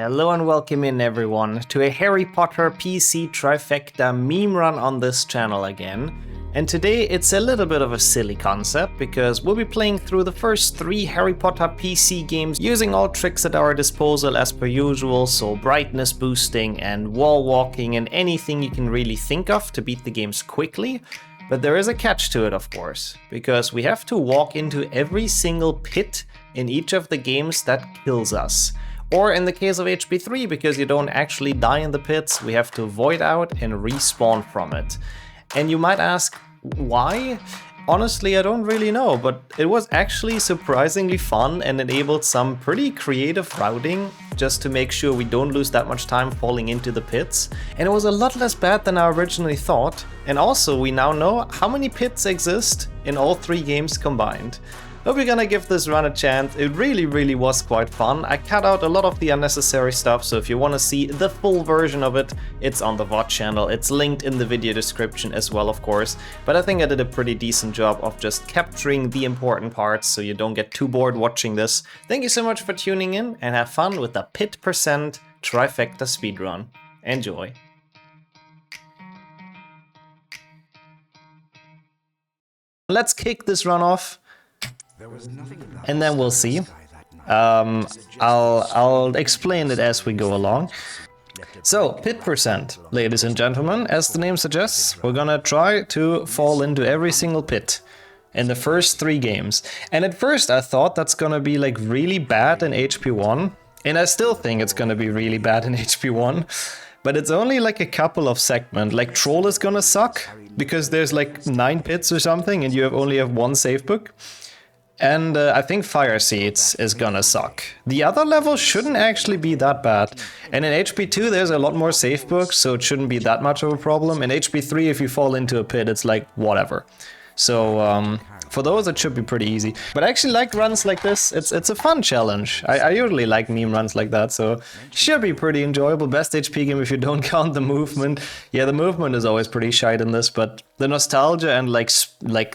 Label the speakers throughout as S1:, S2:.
S1: Hello and welcome in everyone to a Harry Potter PC Trifecta meme run on this channel again. And today it's a little bit of a silly concept because we'll be playing through the first 3 Harry Potter PC games using all tricks at our disposal as per usual, so brightness boosting and wall walking and anything you can really think of to beat the games quickly. But there is a catch to it, of course, because we have to walk into every single pit in each of the games that kills us. Or in the case of HP3, because you don't actually die in the pits, we have to void out and respawn from it. And you might ask, why? Honestly, I don't really know, but it was actually surprisingly fun and enabled some pretty creative routing just to make sure we don't lose that much time falling into the pits. And it was a lot less bad than I originally thought. And also, we now know how many pits exist in all 3 games combined. Hope you're gonna give this run a chance. It really was quite fun. I cut out a lot of the unnecessary stuff, so if you want to see the full version of it, it's on the VOD channel. It's linked in the video description as well, of course. But I think I did a pretty decent job of just capturing the important parts so you don't get too bored watching this. Thank you so much for tuning in and have fun with the Pit Percent Trifecta speedrun. Enjoy. Let's kick this run off. And then we'll see. I'll explain it as we go along. So, pit percent, ladies and gentlemen, as the name suggests, we're gonna try to fall into every single pit in the first 3 games. And at first I thought that's gonna be like really bad in HP1, and I still think it's gonna be really bad in HP1, but it's only like a couple of segments. Like Troll is gonna suck, because there's like 9 pits or something and you only have 1 save book. And I think Fire Seeds is gonna suck. The other levels shouldn't actually be that bad. And in HP2 there's a lot more safe books, so it shouldn't be that much of a problem. In HP3 if you fall into a pit it's like whatever. So for those it should be pretty easy. But I actually like runs like this. It's a fun challenge. I usually like meme runs like that, so should be pretty enjoyable. Best HP game if you don't count the movement. Yeah, the movement is always pretty shite in this, but the nostalgia and like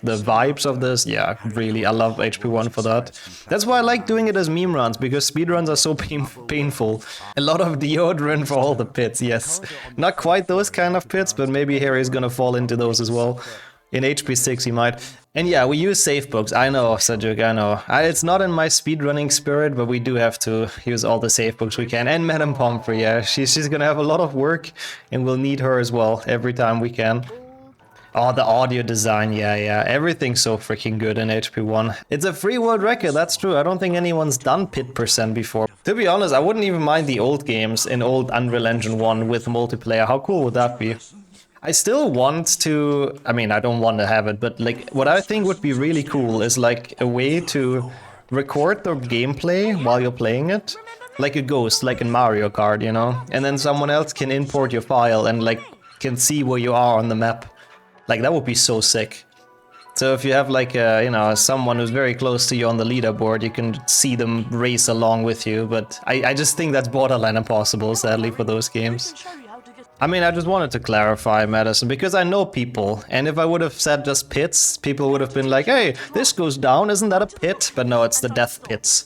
S1: the vibes of this, yeah, really, I love HP1 for that. That's why I like doing it as meme runs, because speedruns are so painful. A lot of deodorant for all the pits, yes. Not quite those kind of pits, but maybe Harry's gonna fall into those as well. In HP6 he might. And yeah, we use safe books. I know, Cedric, I know. It's not in my speedrunning spirit, but we do have to use all the safe books we can. And Madame Pomfrey, yeah, she's gonna have a lot of work, and we'll need her as well every time we can. Oh, the audio design, yeah. Everything's so freaking good in HP1. It's a free world record, that's true. I don't think anyone's done pit percent before. To be honest, I wouldn't even mind the old games in old Unreal Engine 1 with multiplayer. How cool would that be? I still want to, I mean, I don't want to have it, but like what I think would be really cool is like a way to record the gameplay while you're playing it, like a ghost, like in Mario Kart, you know? And then someone else can import your file and like can see where you are on the map. Like that would be so sick. So if you have like a, you know, someone who's very close to you on the leaderboard, you can see them race along with you, but I just think that's borderline impossible, sadly, for those games. I mean, I just wanted to clarify, Madison, because I know people, and if I would have said just pits, people would have been like, hey, this goes down, isn't that a pit? But no, it's the death pits.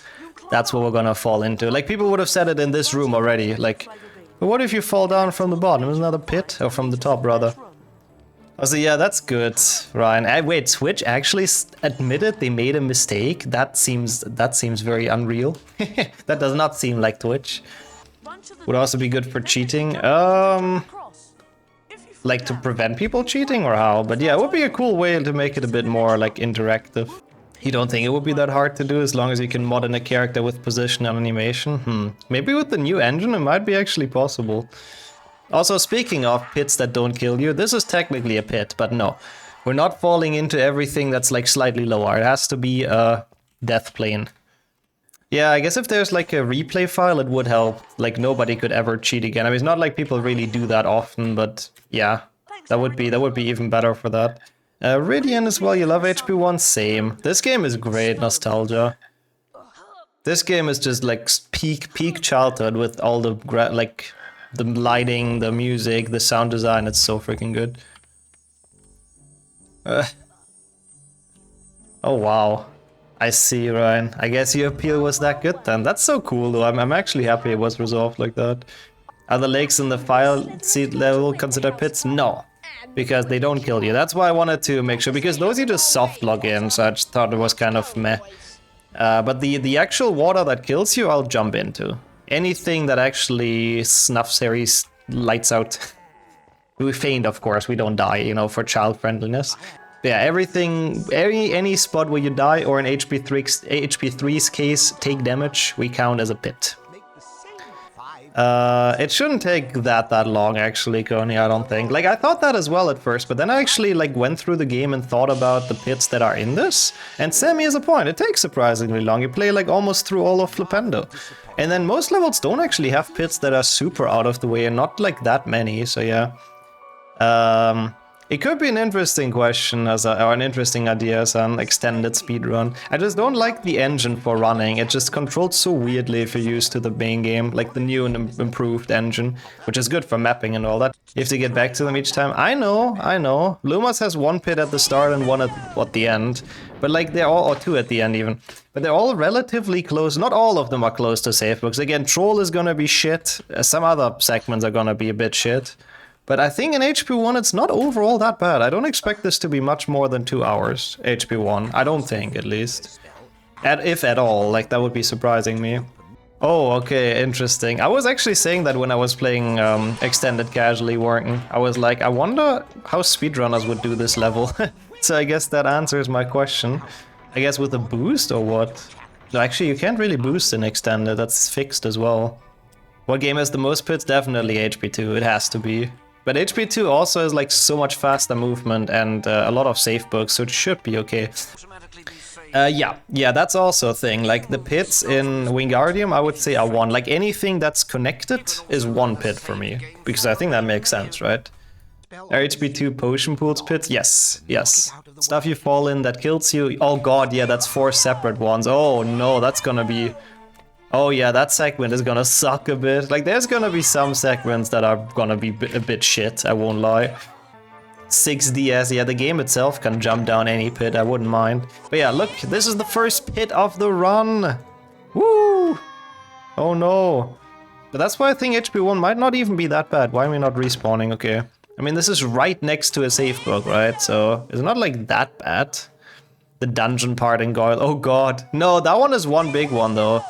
S1: That's what we're gonna fall into. Like, people would have said it in this room already, like, but what if you fall down from the bottom? Isn't that a pit? Or from the top, rather. Oh, so yeah, that's good, Ryan. Wait, Twitch actually admitted they made a mistake? That seems very unreal. That does not seem like Twitch. Would also be good for cheating. Like to prevent people cheating or how? But yeah, it would be a cool way to make it a bit more like interactive. You don't think it would be that hard to do as long as you can mod in a character with position and animation? Maybe with the new engine it might be actually possible. Also, speaking of pits that don't kill you, this is technically a pit, but no. We're not falling into everything that's like slightly lower. It has to be a death plane. Yeah, I guess if there's like a replay file, it would help. Like nobody could ever cheat again. I mean, it's not like people really do that often, but yeah, that would be even better for that. Ridian as well, you love HP1? Same. This game is great, nostalgia. This game is just like peak childhood with all the like the lighting, the music, the sound design. It's so freaking good. Oh wow. I see, Ryan. I guess your appeal was that good then. That's so cool though. I'm actually happy it was resolved like that. Are the lakes in the fire seed level considered pits? No, because they don't kill you. That's why I wanted to make sure, because those you just soft log in, so I just thought it was kind of meh. But the actual water that kills you, I'll jump into. Anything that actually snuffs Harry's lights out. We faint, of course, we don't die, you know, for child friendliness. Yeah, everything, any spot where you die or in HP3's case, take damage, we count as a pit. It shouldn't take that long actually, Coney, I don't think. Like, I thought that as well at first, but then I actually like went through the game and thought about the pits that are in this, and Sammy has a point, it takes surprisingly long. You play like almost through all of Flipendo. And then most levels don't actually have pits that are super out of the way, and not like that many, so yeah. It could be an interesting question or an interesting idea as an extended speedrun. I just don't like the engine for running. It just controls so weirdly if you're used to the main game, like the new and improved engine, which is good for mapping and all that. You have to get back to them each time. I know. Lumos has one pit at the start and one at the end. But like they're all, or two at the end even. But they're all relatively close. Not all of them are close to savebooks. Again, Troll is gonna be shit. Some other segments are gonna be a bit shit. But I think in HP1 it's not overall that bad. I don't expect this to be much more than 2 hours, HP1. I don't think, at least. If at all, like that would be surprising me. Oh, okay, interesting. I was actually saying that when I was playing Extended casually working. I was like, I wonder how speedrunners would do this level. So I guess that answers my question. I guess with a boost or what? No, actually you can't really boost in Extended, that's fixed as well. What game has the most pits? Definitely HP2, it has to be. But HP2 also has like so much faster movement and a lot of savebooks, so it should be okay. Yeah, that's also a thing. Like the pits in Wingardium, I would say are 1. Like anything that's connected is 1 pit for me, because I think that makes sense, right? Are HP2 potion pools pits? Yes. Stuff you fall in that kills you. Oh god, yeah, that's 4 separate ones. Oh no, that's gonna be... Oh yeah, that segment is gonna suck a bit. Like, there's gonna be some segments that are gonna be a bit shit, I won't lie. 6DS, yeah, the game itself can jump down any pit, I wouldn't mind. But yeah, look, this is the first pit of the run! Woo! Oh no. But that's why I think HP1 might not even be that bad. Why am I not respawning? Okay. I mean, this is right next to a savebook, right? So, it's not like that bad. The dungeon part in Goyle, oh god. No, that one is one big one though.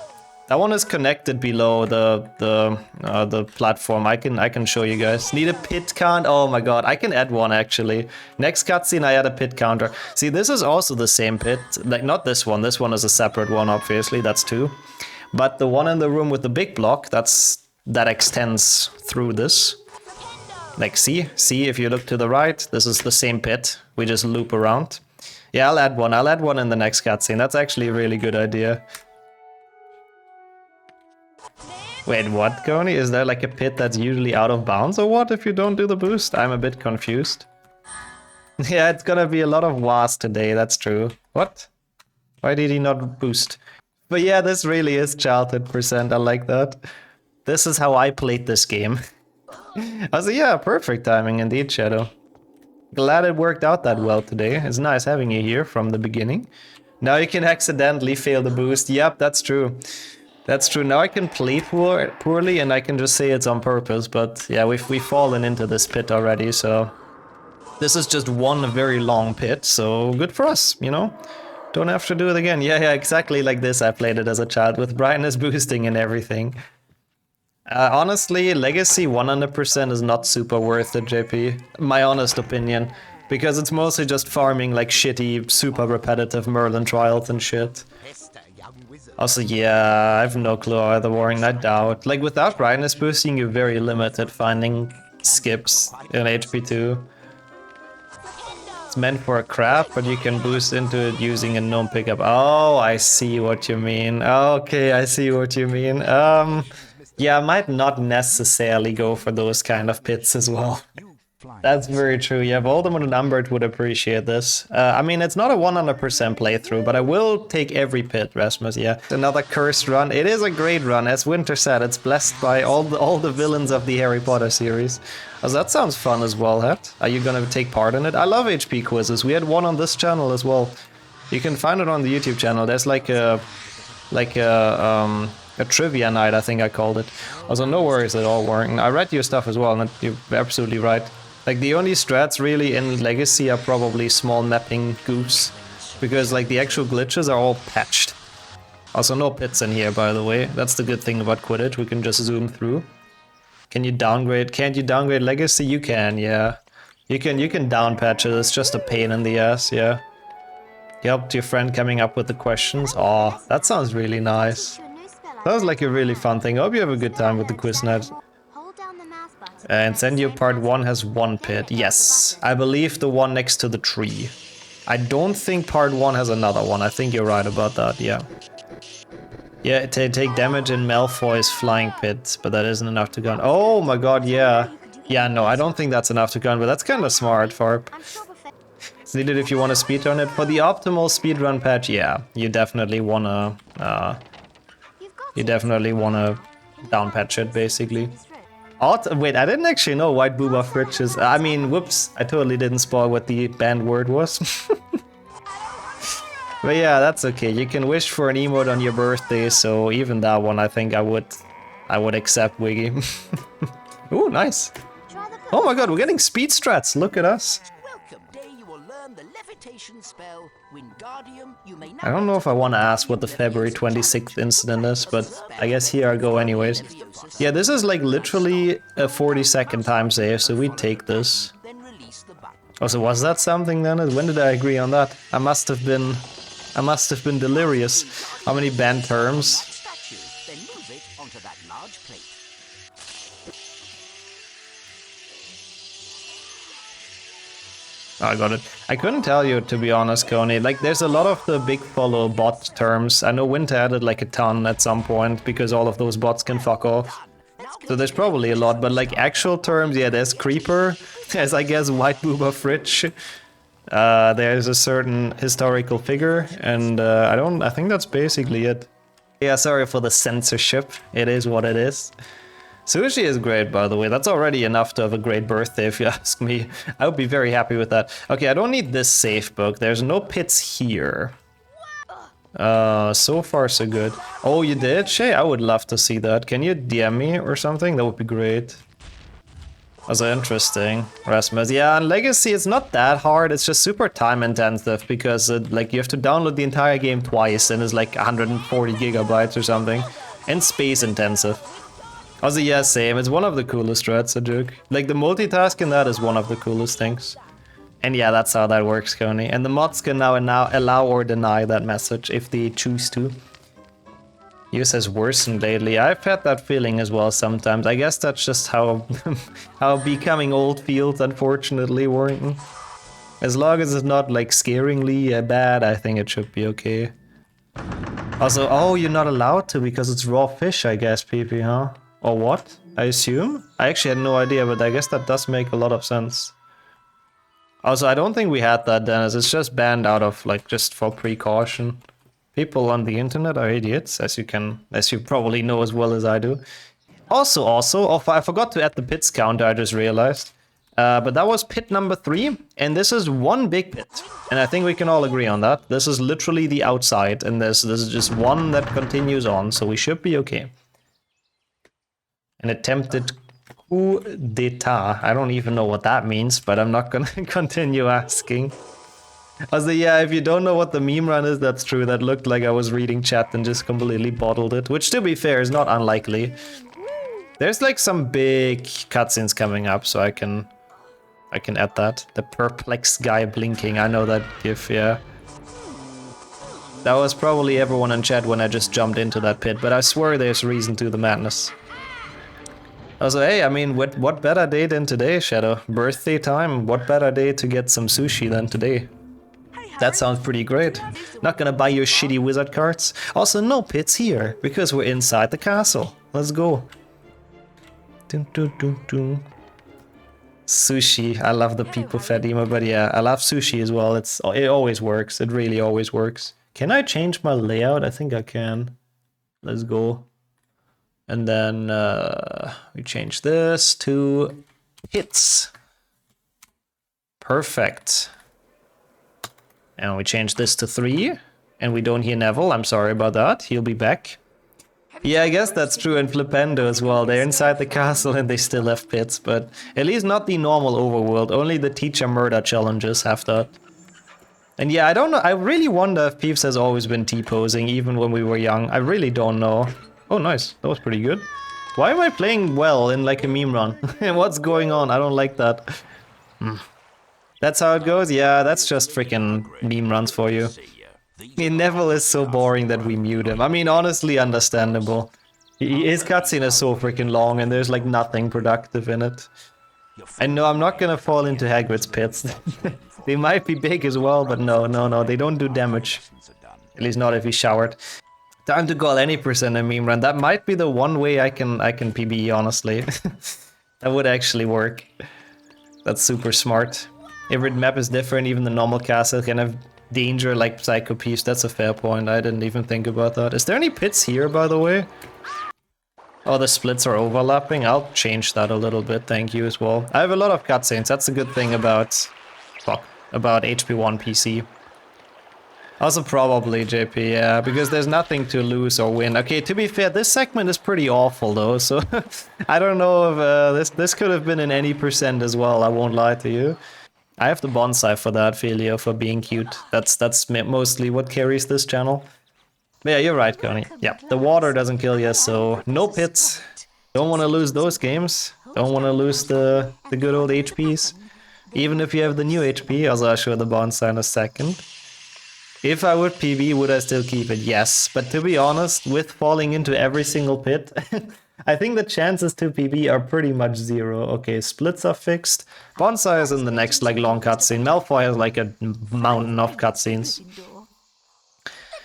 S1: That one is connected below the platform. I can show you guys. Need a pit count? Oh my god, I can add one actually. Next cutscene I add a pit counter. See, this is also the same pit. Like, not this one. This one is a separate one, obviously. That's 2. But the one in the room with the big block, that extends through this. Like, see if you look to the right, this is the same pit. We just loop around. Yeah, I'll add one. I'll add one in the next cutscene. That's actually a really good idea. Wait, what, Coney? Is there like a pit that's usually out of bounds or what if you don't do the boost? I'm a bit confused. Yeah, it's gonna be a lot of was today, that's true. What? Why did he not boost? But yeah, this really is childhood %, I like that. This is how I played this game. I was like, yeah, perfect timing indeed, Shadow. Glad it worked out that well today. It's nice having you here from the beginning. Now you can accidentally fail the boost. Yep, that's true. That's true. Now I can play poorly and I can just say it's on purpose, but yeah, we've fallen into this pit already, so... This is just one very long pit, so good for us, you know? Don't have to do it again. Yeah, exactly like this I played it as a child, with brightness boosting and everything. Honestly, Legacy 100% is not super worth it, JP. My honest opinion. Because it's mostly just farming like shitty, super repetitive Merlin trials and shit. Also, yeah, I have no clue either, Warring, I doubt. Like, without brightness boosting, you're very limited finding skips in HP2. It's meant for a craft, but you can boost into it using a gnome pickup. Oh, I see what you mean. Okay, I see what you mean. Yeah, I might not necessarily go for those kind of pits as well. That's very true. Yeah, Voldemort and Umbert would appreciate this. I mean, it's not a 100% playthrough, but I will take every pit, Rasmus, yeah. Another cursed run. It is a great run. As Winter said, it's blessed by all the villains of the Harry Potter series. Oh, that sounds fun as well, Hat. Are you gonna take part in it? I love HP quizzes. We had one on this channel as well. You can find it on the YouTube channel. There's like a trivia night, I think I called it. Also, no worries at all, Warrington. I read your stuff as well, and you're absolutely right. Like, the only strats really in Legacy are probably small mapping goofs, because like the actual glitches are all patched. Also, no pits in here, by the way. That's the good thing about Quidditch. We can just zoom through. Can you downgrade? Can't you downgrade Legacy? You can, yeah. You can down patch it. It's just a pain in the ass, yeah. You helped your friend coming up with the questions. Oh, that sounds really nice. Sounds like a really fun thing. I hope you have a good time with the quiz night. And Incendio Part 1 has 1 pit. Yes, I believe the one next to the tree. I don't think Part 1 has another one. I think you're right about that, yeah. Yeah, take damage in Malfoy's flying pit, but that isn't enough to gun. Oh my god, yeah. Yeah, no, I don't think that's enough to gun, but that's kind of smart, Farp. It's needed if you want to speedrun it. For the optimal speedrun patch, yeah, you definitely wanna down patch it, basically. Wait, I didn't actually know White Booba Fritch is. I mean, whoops, I totally didn't spoil what the banned word was. But yeah, that's okay. You can wish for an emote on your birthday, so even that one, I think I would accept, Wiggy. Ooh, nice. Oh my god, we're getting speed strats. Look at us. I don't know if I want to ask what the February 26th incident is, but I guess here I go anyways. Yeah, this is like literally a 40-second time save, so we take this. Oh, so was that something then? When did I agree on that? I must have been delirious. How many banned terms? Oh, I got it. I couldn't tell you, to be honest, Coney. Like, there's a lot of the big follow bot terms. I know Winter added like a ton at some point, because all of those bots can fuck off. So there's probably a lot, but like actual terms, yeah, there's Creeper, there's I guess White Booba Fritch. There's a certain historical figure, and I think that's basically it. Yeah, sorry for the censorship. It is what it is. Sushi is great, by the way. That's already enough to have a great birthday, if you ask me. I would be very happy with that. Okay, I don't need this safe book. There's no pits here. So far so good. Oh, you did? Shay, I would love to see that. Can you DM me or something? That would be great. Also interesting. Rasmus. Yeah, and Legacy, it's not that hard. It's just super time intensive because like you have to download the entire game twice and it's like 140 gigabytes or something. And space intensive. Also, yeah, same. It's one of the coolest strats, a joke. Like the multitask in that is one of the coolest things. And yeah, that's how that works, Coney. And the mods can now allow or deny that message if they choose to. Use has worsened lately. I've had that feeling as well sometimes. I guess that's just how how becoming old feels, unfortunately, Warrington. As long as it's not like scaringly bad, I think it should be okay. Also, oh, you're not allowed to because it's raw fish, I guess, PP, huh? Or what? I assume? I actually had no idea, but I guess that does make a lot of sense. Also, I don't think we had that, Dennis. It's just banned out of, like, just for precaution. People on the internet are idiots, as you probably know as well as I do. Also, oh, I forgot to add the pits counter, I just realized. But that was pit number 3, and this is one big pit. And I think we can all agree on that. This is literally the outside, and this is just one that continues on, so we should be okay. An attempted coup d'etat. I don't even know what that means, but I'm not gonna continue asking. Also, yeah, if you don't know what the meme run is, that's true. That looked like I was reading chat and just completely bottled it, which, to be fair, is not unlikely. There's like some big cutscenes coming up, so I can add that. The perplexed guy blinking. I know that gif, yeah. That was probably everyone in chat when I just jumped into that pit, but I swear there's reason to the madness. Also, hey, I mean, what better day than today, Shadow? Birthday time, what better day to get some sushi than today? That sounds pretty great. Not gonna buy your shitty wizard cards. Also, no pits here, because we're inside the castle. Let's go. Dun, dun, dun, dun. Sushi, I love the people fed emo, but yeah, I love sushi as well. It always works, it really always works. Can I change my layout? I think I can. Let's go. And then we change this to hits. Perfect. And we change this to 3. And we don't hear Neville. I'm sorry about that. He'll be back. Yeah, I guess that's true in Flipendo as well. They're inside the castle and they still have pits, but at least not the normal overworld. Only the teacher murder challenges have that. And yeah, I don't know. I really wonder if Peeves has always been T-posing, even when we were young. I really don't know. Oh, nice. That was pretty good. Why am I playing well in like a meme run? What's going on? I don't like that. That's how it goes? Yeah, that's just freaking meme runs for you. Neville is so boring that we mute him. I mean, honestly, understandable. His cutscene is so freaking long and there's like nothing productive in it. And no, I'm not gonna fall into Hagrid's pits. They might be big as well, but no, they don't do damage. At least not if he showered. Time to call any percent a meme run. That might be the one way I can PB, honestly. That would actually work. That's super smart. Every map is different, even the normal castle can have danger like Psycho Peeves. That's a fair point. I didn't even think about that. Is there any pits here, by the way? Oh, the splits are overlapping. I'll change that a little bit, thank you as well. I have a lot of cutscenes. That's a good thing about HP1 PC. Also probably JP, yeah, because there's nothing to lose or win. Okay, to be fair, this segment is pretty awful though, so I don't know if this could have been in any percent as well, I won't lie to you. I have the bonsai for that, Filio, for being cute. That's mostly what carries this channel. But yeah, you're right, Connie. Yeah, the water doesn't kill you, so no pits. Don't want to lose those games. Don't want to lose the good old HPs. Even if you have the new HP, also I'll show the bonsai in a second. If I would PB, would I still keep it? Yes, but to be honest, with falling into every single pit, I think the chances to PB are pretty much 0. Okay, splits are fixed. Bonsai is in the next like long cutscene. Malfoy has like a mountain of cutscenes.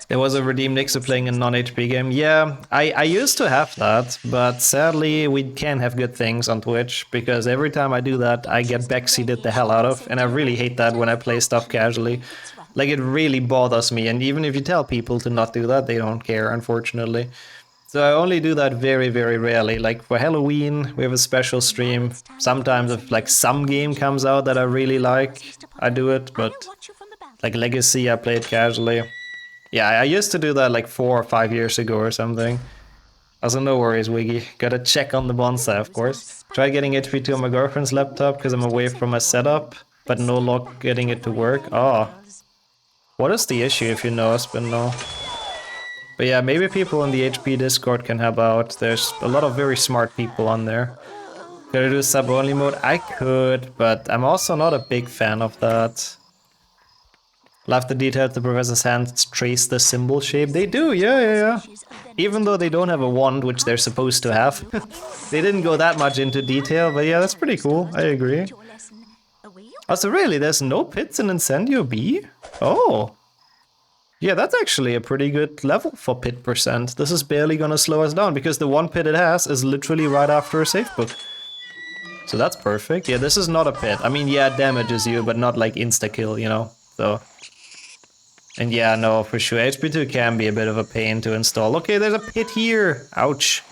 S1: There was a redeemed Nixu playing a non-HP game. Yeah, I used to have that, but sadly we can't have good things on Twitch, because every time I do that, I get backseated the hell out of, and I really hate that when I play stuff casually. Like, it really bothers me, and even if you tell people to not do that, they don't care, unfortunately. So I only do that very, very rarely. Like, for Halloween, we have a special stream. Sometimes if, like, some game comes out that I really like, I do it, but... like, Legacy, I play it casually. Yeah, I used to do that, like, 4 or 5 years ago or something. Also, no worries, Wiggy. Gotta check on the bonsai, of course. Try getting HP2 on my girlfriend's laptop, because I'm away from my setup, but no luck getting it to work. Oh. What is the issue, if you know, Spindle? But yeah, maybe people in the HP Discord can help out. There's a lot of very smart people on there. Could I do sub-only mode? I could, but I'm also not a big fan of that. Love the detail the professor's hands trace the symbol shape. They do, yeah. Even though they don't have a wand, which they're supposed to have. They didn't go that much into detail, but yeah, that's pretty cool. I agree. Also, really, there's no pits in Incendio B? Oh. Yeah, that's actually a pretty good level for pit percent. This is barely gonna slow us down, because the one pit it has is literally right after a savebook. So that's perfect. Yeah, this is not a pit. I mean, yeah, it damages you, but not like insta-kill, you know? So... and yeah, no, for sure. HP2 can be a bit of a pain to install. Okay, there's a pit here! Ouch.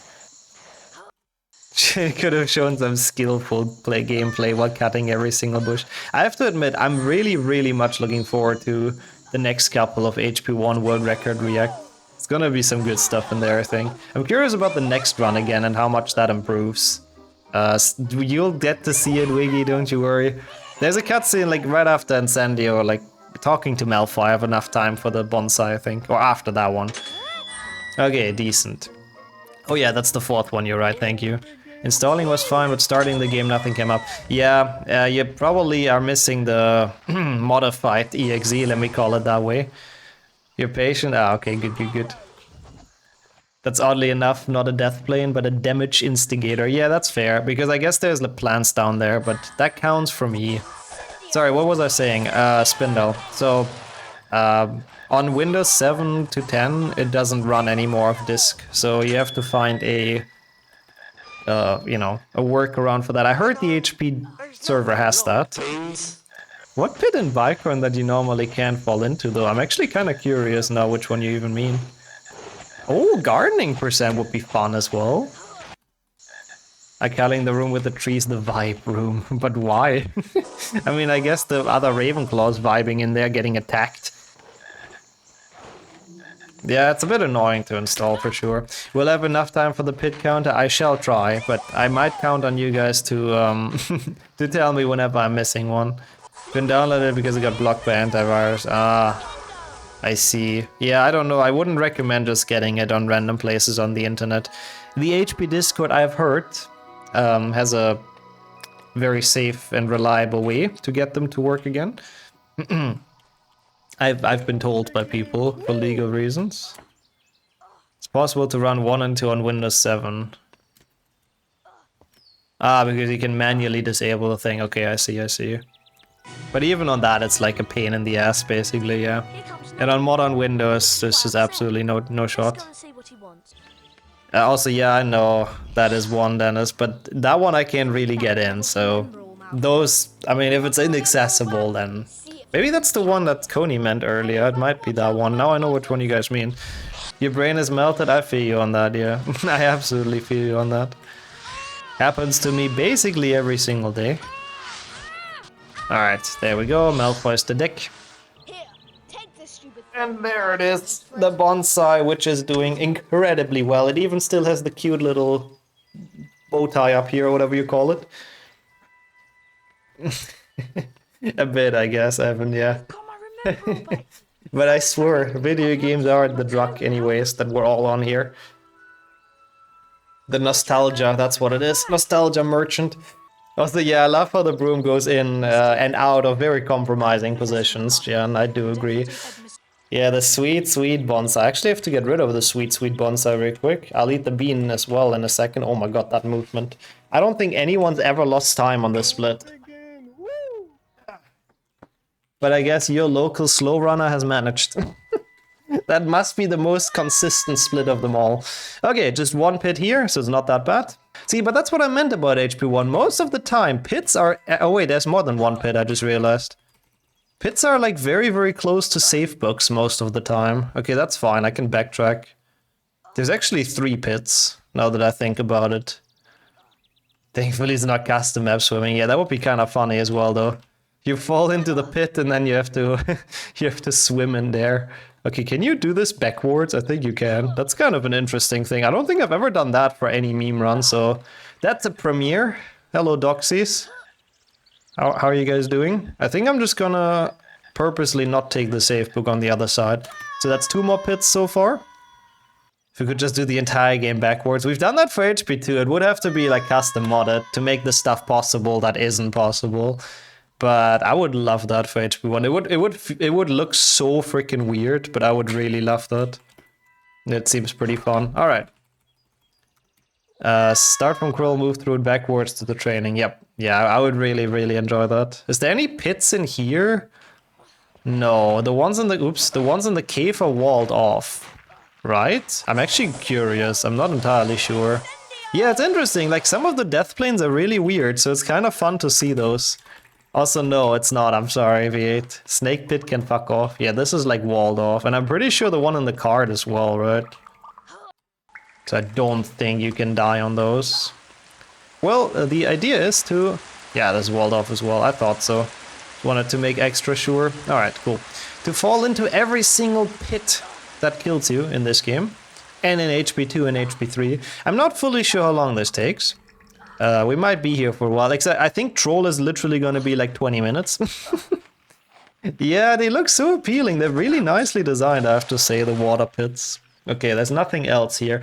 S1: Could have shown some skillful gameplay while cutting every single bush. I have to admit, I'm really, really much looking forward to the next couple of HP1 World Record React. It's gonna be some good stuff in there, I think. I'm curious about the next run again and how much that improves. You'll get to see it, Wiggy, don't you worry. There's a cutscene like right after Incendio, like talking to Malfoy. I have enough time for the bonsai, I think. Or after that one. Okay, decent. Oh yeah, that's the 4th one, you're right, thank you. Installing was fine, but starting the game, nothing came up. Yeah, you probably are missing the modified EXE, let me call it that way. You're patient? Ah, okay, good. That's oddly enough not a death plane, but a damage instigator. Yeah, that's fair, because I guess there's the plants down there, but that counts for me. Sorry, what was I saying? Spindle. So, on Windows 7 to 10, it doesn't run any more of disk, so you have to find a... you know, a workaround for that. I heard the HP server has that. What pit in Vicorn that you normally can't fall into, though? I'm actually kind of curious now which one you even mean. Oh, gardening percent would be fun as well. I calling the room with the trees the vibe room, but why? I mean, I guess the other Ravenclaws vibing in there getting attacked. Yeah, it's a bit annoying to install for sure. We'll have enough time for the pit counter. I shall try, but I might count on you guys to to tell me whenever I'm missing one. Couldn't download it because it got blocked by antivirus. Ah, I see. Yeah, I don't know. I wouldn't recommend just getting it on random places on the internet. The HP Discord, I've heard, has a very safe and reliable way to get them to work again. I've been told by people for legal reasons. It's possible to run 1 and 2 on Windows 7. Ah, because you can manually disable the thing. Okay, I see, I see. But even on that, it's like a pain in the ass, basically, yeah. And on modern Windows, this is absolutely no shot. Also, yeah, I know that is one, Dennis, but that one I can't really get in, so... Those, I mean, if it's inaccessible, then... Maybe that's the one that Coney meant earlier, it might be that one. Now I know which one you guys mean. Your brain is melted, I feel you on that, yeah. I absolutely feel you on that. Happens to me basically every single day. Alright, there we go, Malfoy's the dick. And there it is, the bonsai, which is doing incredibly well. It even still has the cute little bow tie up here, or whatever you call it. A bit, I guess, Evan, yeah. But I swear, video games are the drug anyways that we're all on here. The nostalgia, that's what it is. Nostalgia merchant. Also, yeah, I love how the broom goes in and out of very compromising positions, Jan, I do agree. Yeah, the sweet bonsai. I actually have to get rid of the sweet bonsai real quick. I'll eat the bean as well in a second. Oh my god, that movement. I don't think anyone's ever lost time on this split. But I guess your local slow runner has managed. That must be the most consistent split of them all. Okay, just one pit here, so it's not that bad. See, but that's what I meant about HP1. Most of the time, pits are... Oh wait, there's more than one pit, I just realized. Pits are like very close to savebooks most of the time. Okay, that's fine, I can backtrack. There's actually 3 pits, now that I think about it. Thankfully it's not custom map swimming. Yeah, that would be kind of funny as well, though. You fall into the pit and then you have to you have to swim in there. Okay, can you do this backwards? I think you can. That's kind of an interesting thing. I don't think I've ever done that for any meme run, so that's a premiere. Hello, Doxies. How are you guys doing? I think I'm just gonna purposely not take the save book on the other side. So that's 2 more pits so far. If we could just do the entire game backwards. We've done that for HP2. It would have to be like custom modded to make the stuff possible that isn't possible. But I would love that for HP1. It would look so freaking weird, but I would really love that. It seems pretty fun. All right. Start from crawl, move through it backwards to the training. Yep. Yeah, I would really enjoy that. Is there any pits in here? No, the ones in the cave are walled off. Right? I'm actually curious. I'm not entirely sure. Yeah, it's interesting. Like, some of the death planes are really weird, so it's kind of fun to see those. Also, no, it's not. I'm sorry, V8. Snake pit can fuck off. Yeah, this is like walled off. And I'm pretty sure the one in the card as well, right? So I don't think you can die on those. Well, the idea is to... Yeah, this is walled off as well. I thought so. Wanted to make extra sure. Alright, cool. To fall into every single pit that kills you in this game. And in HP2 and HP3. I'm not fully sure how long this takes. We might be here for a while. Except I think Troll is literally going to be like 20 minutes. Yeah, they look so appealing. They're really nicely designed, I have to say, the water pits. Okay, there's nothing else here.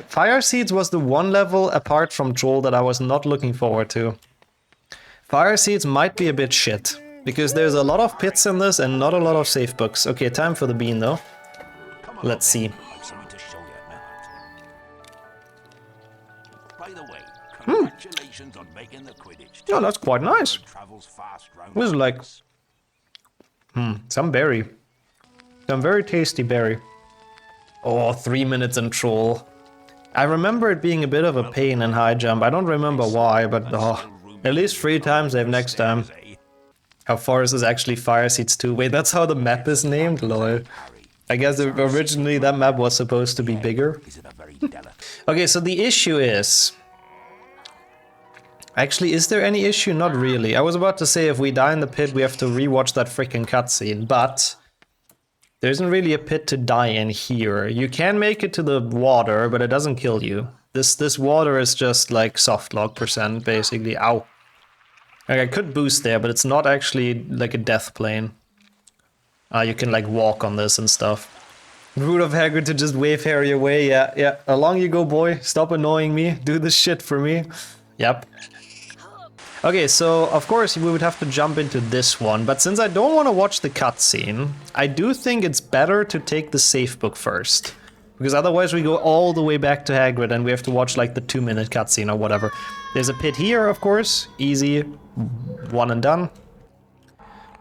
S1: Fire Seeds was the one level apart from Troll that I was not looking forward to. Fire Seeds might be a bit shit, because there's a lot of pits in this and not a lot of safe books. Okay, time for the bean though. Let's see. Congratulations on making the Quidditch. Oh, that's quite nice. This is like... some berry. Some very tasty berry. Oh, 3 minutes in Troll. I remember it being a bit of a pain in high jump. I don't remember why, but at least 3 times save next time. How far is this actually Fire Seeds 2? Wait, that's how the map is named? Lol. I guess originally that map was supposed to be bigger. Okay, so the issue is... Actually, is there any issue? Not really. I was about to say if we die in the pit, we have to rewatch that freaking cutscene, but... There isn't really a pit to die in here. You can make it to the water, but it doesn't kill you. This water is just like soft log percent, basically. Ow. Like, I could boost there, but it's not actually like a death plane. You can like walk on this and stuff. Root of Hagrid to just wave Harry away. Yeah. Along you go, boy. Stop annoying me. Do this shit for me. Yep. Okay, so of course we would have to jump into this one, but since I don't want to watch the cutscene, I do think it's better to take the safe book first. Because otherwise we go all the way back to Hagrid and we have to watch like the 2-minute cutscene or whatever. There's a pit here, of course. Easy. One and done.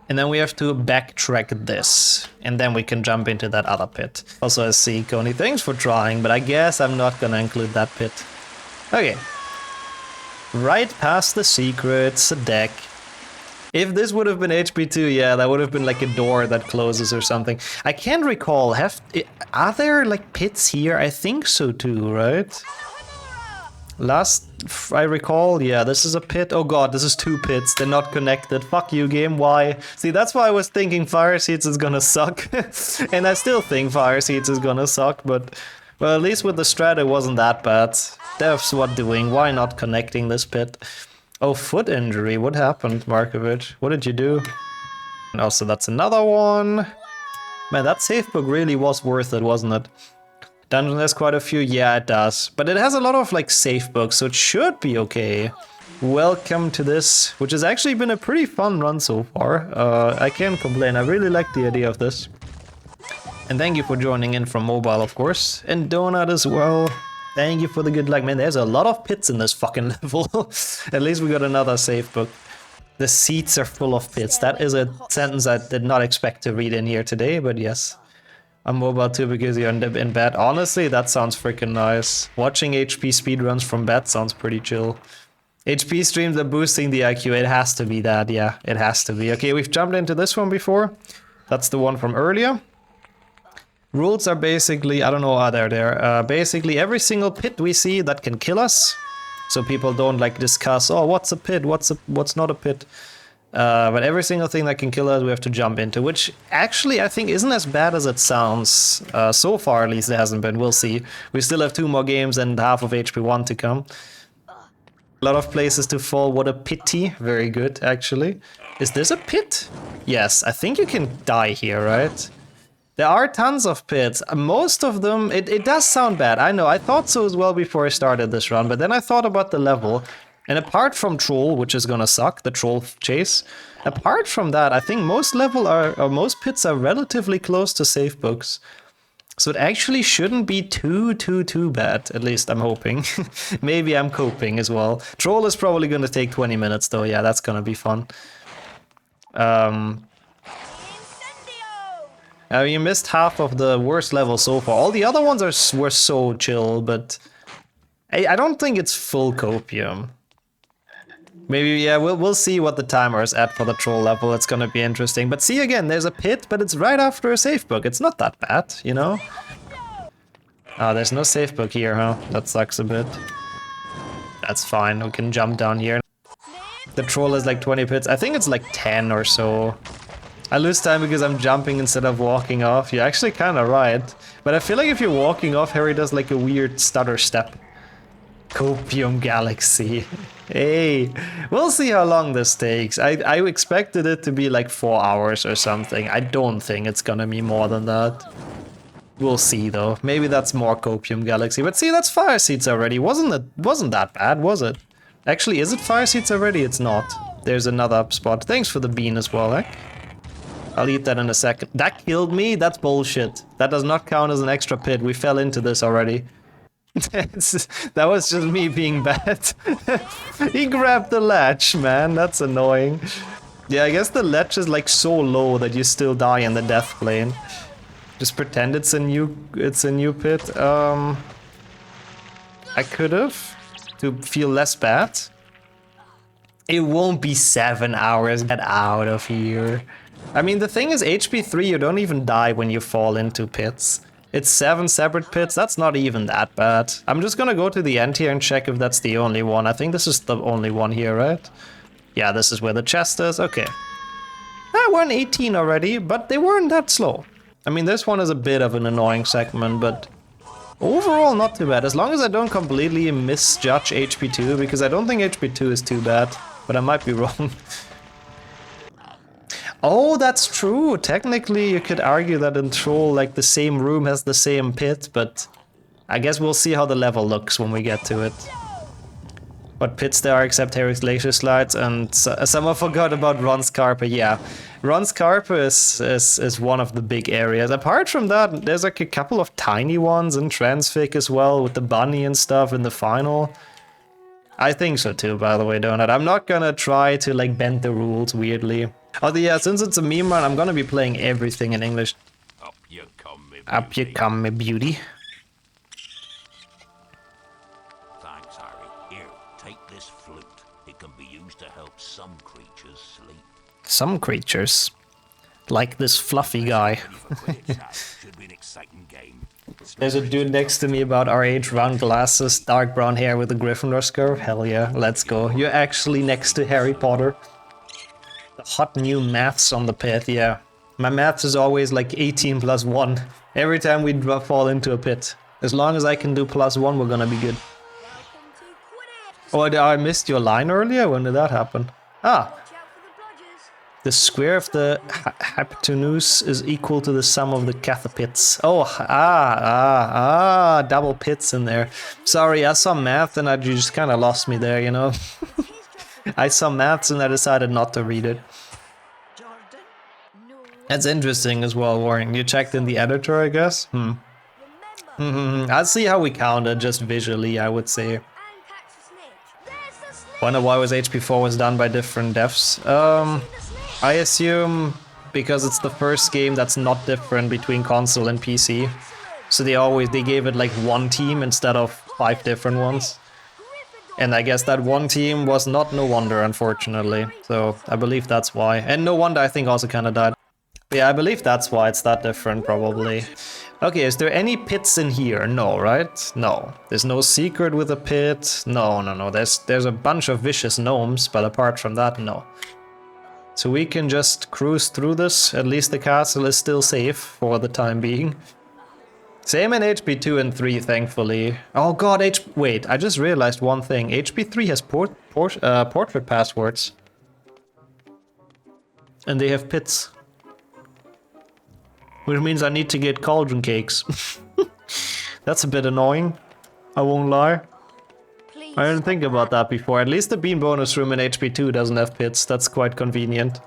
S1: And then we have to backtrack this. And then we can jump into that other pit. Also, I see Coney, thanks for trying, but I guess I'm not gonna include that pit. Okay. Right past the secrets, a deck. If this would have been HP2, yeah, that would have been like a door that closes or something. I can't recall, are there like pits here? I think so too, right? Last I recall, yeah, this is a pit. Oh god, this is 2 pits, they're not connected. Fuck you, game, why? See, that's why I was thinking Fire Seeds is gonna suck. And I still think Fire Seeds is gonna suck, but... well, at least with the strat it wasn't that bad. Devs, what doing? Why not connecting this pit? Oh, foot injury. What happened, Markovich? What did you do? And also, that's another one. Man, that safe book really was worth it, wasn't it? Dungeon has quite a few. Yeah, it does. But it has a lot of, like, safe books, so it should be okay. Welcome to this, which has actually been a pretty fun run so far. I can't complain. I really like the idea of this. And thank you for joining in from mobile, of course. And Donut as well. Thank you for the good luck. Man, there's a lot of pits in this fucking level. At least we got another safe book. The seats are full of pits. That is a sentence I did not expect to read in here today, but yes. I'm mobile too because you're in bed. Honestly, that sounds freaking nice. Watching HP speedruns from bed sounds pretty chill. HP streams are boosting the IQ. It has to be that, yeah. It has to be. Okay, we've jumped into this one before. That's the one from earlier. Rules are basically, I don't know, there. Basically every single pit we see that can kill us. So people don't like discuss, oh, what's a pit, what's not a pit. But every single thing that can kill us we have to jump into, which actually I think isn't as bad as it sounds. So far at least it hasn't been, we'll see. We still have 2 more games and half of HP1 to come. A lot of places to fall, what a pity. Very good, actually. Is this a pit? Yes, I think you can die here, right? There are tons of pits. Most of them, it does sound bad. I know, I thought so as well before I started this run, but then I thought about the level. And apart from Troll, which is gonna suck, the Troll chase, apart from that, I think most most pits are relatively close to safe books. So it actually shouldn't be too bad, at least I'm hoping. Maybe I'm coping as well. Troll is probably gonna take 20 minutes though, yeah, that's gonna be fun. You missed half of the worst level so far. All the other ones were so chill, but I don't think it's full copium. Maybe, yeah, we'll see what the timer is at for the troll level. It's gonna be interesting. But see, again, there's a pit, but it's right after a safe book. It's not that bad, you know? Oh, there's no safe book here, huh? That sucks a bit. That's fine, we can jump down here. The troll is like 20 pits. I think it's like 10 or so. I lose time because I'm jumping instead of walking off. You're actually kind of right. But I feel like if you're walking off, Harry does like a weird stutter step. Copium Galaxy. Hey, we'll see how long this takes. I expected it to be like 4 hours or something. I don't think it's gonna be more than that. We'll see though. Maybe that's more Copium Galaxy. But see, that's Fire Seeds already. Wasn't that bad, was it? Actually, is it Fire Seeds already? It's not. There's another spot. Thanks for the bean as well, eh? I'll eat that in a second. That killed me? That's bullshit. That does not count as an extra pit. We fell into this already. That was just me being bad. He grabbed the latch, man. That's annoying. Yeah, I guess the latch is like so low that you still die in the death plane. Just pretend it's a new pit. I could've to feel less bad. It won't be 7 hours. Get out of here. I mean, the thing is, HP 3, you don't even die when you fall into pits. It's 7 separate pits, that's not even that bad. I'm just gonna go to the end here and check if that's the only one. I think this is the only one here, right? Yeah, this is where the chest is, okay. We're in 18 already, but they weren't that slow. I mean, this one is a bit of an annoying segment, but overall not too bad. As long as I don't completely misjudge HP2, because I don't think HP2 is too bad, but I might be wrong. Oh, that's true. Technically, you could argue that in Troll, like, the same room has the same pit, but I guess we'll see how the level looks when we get to it. What pits there are except Harry's Glacier Slides, and someone forgot about Ron's Carpe. Yeah, Ron's Carpe is one of the big areas. Apart from that, there's like a couple of tiny ones in Transfic as well, with the bunny and stuff in the final. I think so too, by the way, Donut. I'm not gonna try to like bend the rules weirdly. Oh yeah, since it's a meme run, I'm gonna be playing everything in English.
S2: Up you come, me beauty.
S1: Up you come, me beauty.
S2: Thanks, Harry. Here, take this flute. It can be used to help some creatures sleep.
S1: Some creatures. Like this fluffy guy.
S2: Should be an exciting game.
S1: There's a dude next to me about our age, round glasses, dark brown hair with a Gryffindor scarf. Hell yeah, let's go. You're actually next to Harry Potter. The hot new maths on the pit, yeah. My maths is always like 18 plus 1. Every time we fall into a pit. As long as I can do +1, we're gonna be good. Oh, I missed your line earlier? When did that happen? Ah. The square of the hypotenuse is equal to the sum of the cathepits. Oh, double pits in there. Sorry, I saw math and you just kind of lost me there, you know? I saw maths and I decided not to read it. That's interesting as well, Warren. You checked in the editor, I guess? I'll see how we count it, just visually, I would say. Wonder why was HP4 was done by different devs. I assume because it's the first game that's not different between console and PC. So they gave it like one team instead of 5 different ones. And I guess that one team was not No Wonder, unfortunately. So I believe that's why. And No Wonder I think also kind of died. But yeah, I believe that's why it's that different, probably. Okay, is there any pits in here? No, right? No. There's no secret with a pit. No. There's a bunch of vicious gnomes, but apart from that, no. So we can just cruise through this. At least the castle is still safe for the time being. Same in HP 2 and 3, thankfully. Oh god, wait, I just realized one thing. HP 3 has portrait passwords. And they have pits. Which means I need to get cauldron cakes. That's a bit annoying. I won't lie. I didn't think about that before. At least the bean bonus room in HP 2 doesn't have pits. That's quite convenient.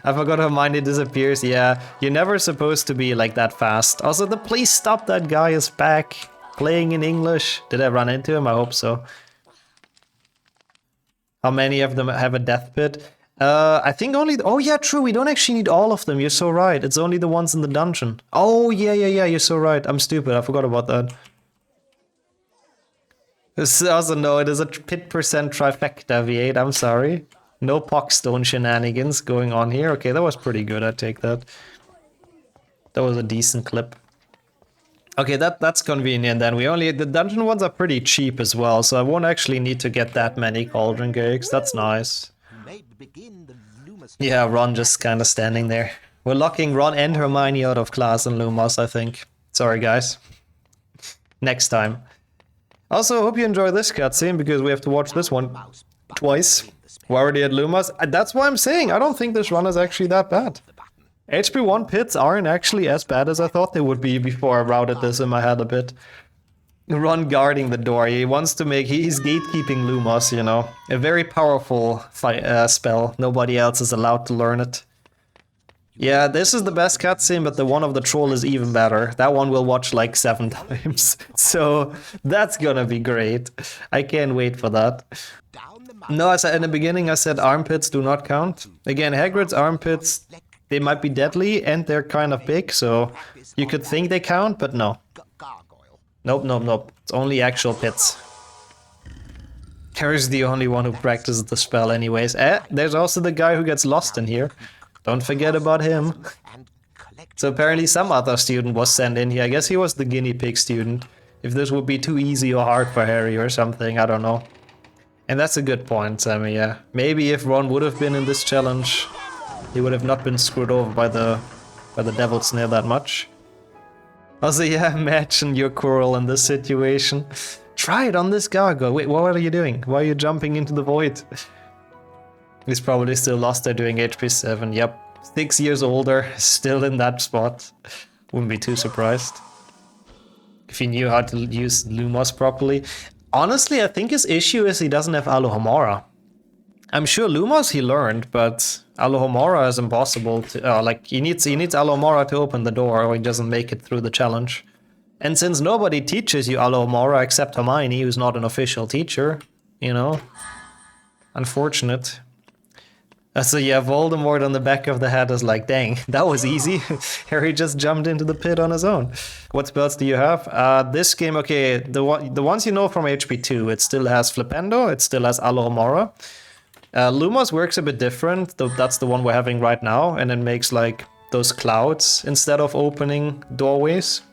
S1: I forgot how Hermione disappears. Yeah, you're never supposed to be like that fast. Also, the please stop that guy is back. Playing in English. Did I run into him? I hope so. How many of them have a death pit? I think only... Oh yeah, true. We don't actually need all of them. You're so right. It's only the ones in the dungeon. Oh yeah. You're so right. I'm stupid. I forgot about that. Also, no, it is a pit percent trifecta V8, I'm sorry. No Pockstone shenanigans going on here. Okay, that was pretty good, I take that. That was a decent clip. Okay, that's convenient then. The dungeon ones are pretty cheap as well, so I won't actually need to get that many cauldron cakes. That's nice. Yeah, Ron just kind of standing there. We're locking Ron and Hermione out of class in Lumos, I think. Sorry, guys. Next time. Also, hope you enjoy this cutscene, because we have to watch this one twice. We're already at Lumos. That's why I'm saying I don't think this run is actually that bad. HP 1 pits aren't actually as bad as I thought they would be before I routed this in my head a bit. Ron guarding the door. He wants to make... He's gatekeeping Lumos, you know. A very powerful spell. Nobody else is allowed to learn it. Yeah, this is the best cutscene, but the one of the troll is even better. That one we'll watch like 7 times. So that's gonna be great. I can't wait for that. No, I said in the beginning, I said armpits do not count. Again, Hagrid's armpits, they might be deadly and they're kind of big, so you could think they count, but no. Nope. It's only actual pits. Harry's the only one who practices the spell anyways. There's also the guy who gets lost in here. Don't forget about him. So apparently some other student was sent in here. I guess he was the guinea pig student. If this would be too easy or hard for Harry or something, I don't know. And that's a good point, Sammy, yeah. Maybe if Ron would have been in this challenge, He would have not been screwed over by the devil's near that much. Also, yeah, imagine your Coral in this situation. Try it on this Gargo. Wait, what are you doing? Why are you jumping into the void? He's probably still lost there doing HP 7. Yep, 6 years older, still in that spot. Wouldn't be too surprised. If he knew how to use Lumos properly. Honestly, I think his issue is he doesn't have Alohomora. I'm sure Lumos he learned, but Alohomora is impossible to... like, he needs Alohomora to open the door or he doesn't make it through the challenge. And since nobody teaches you Alohomora except Hermione, who's not an official teacher, you know? Unfortunate. So yeah, Voldemort on the back of the head is like, dang, that was easy. Harry just jumped into the pit on his own. What spells do you have? This game, okay, the ones you know from HP 2, it still has Flipendo, it still has Alohomora. Lumos works a bit different, though that's the one we're having right now, and it makes like those clouds instead of opening doorways.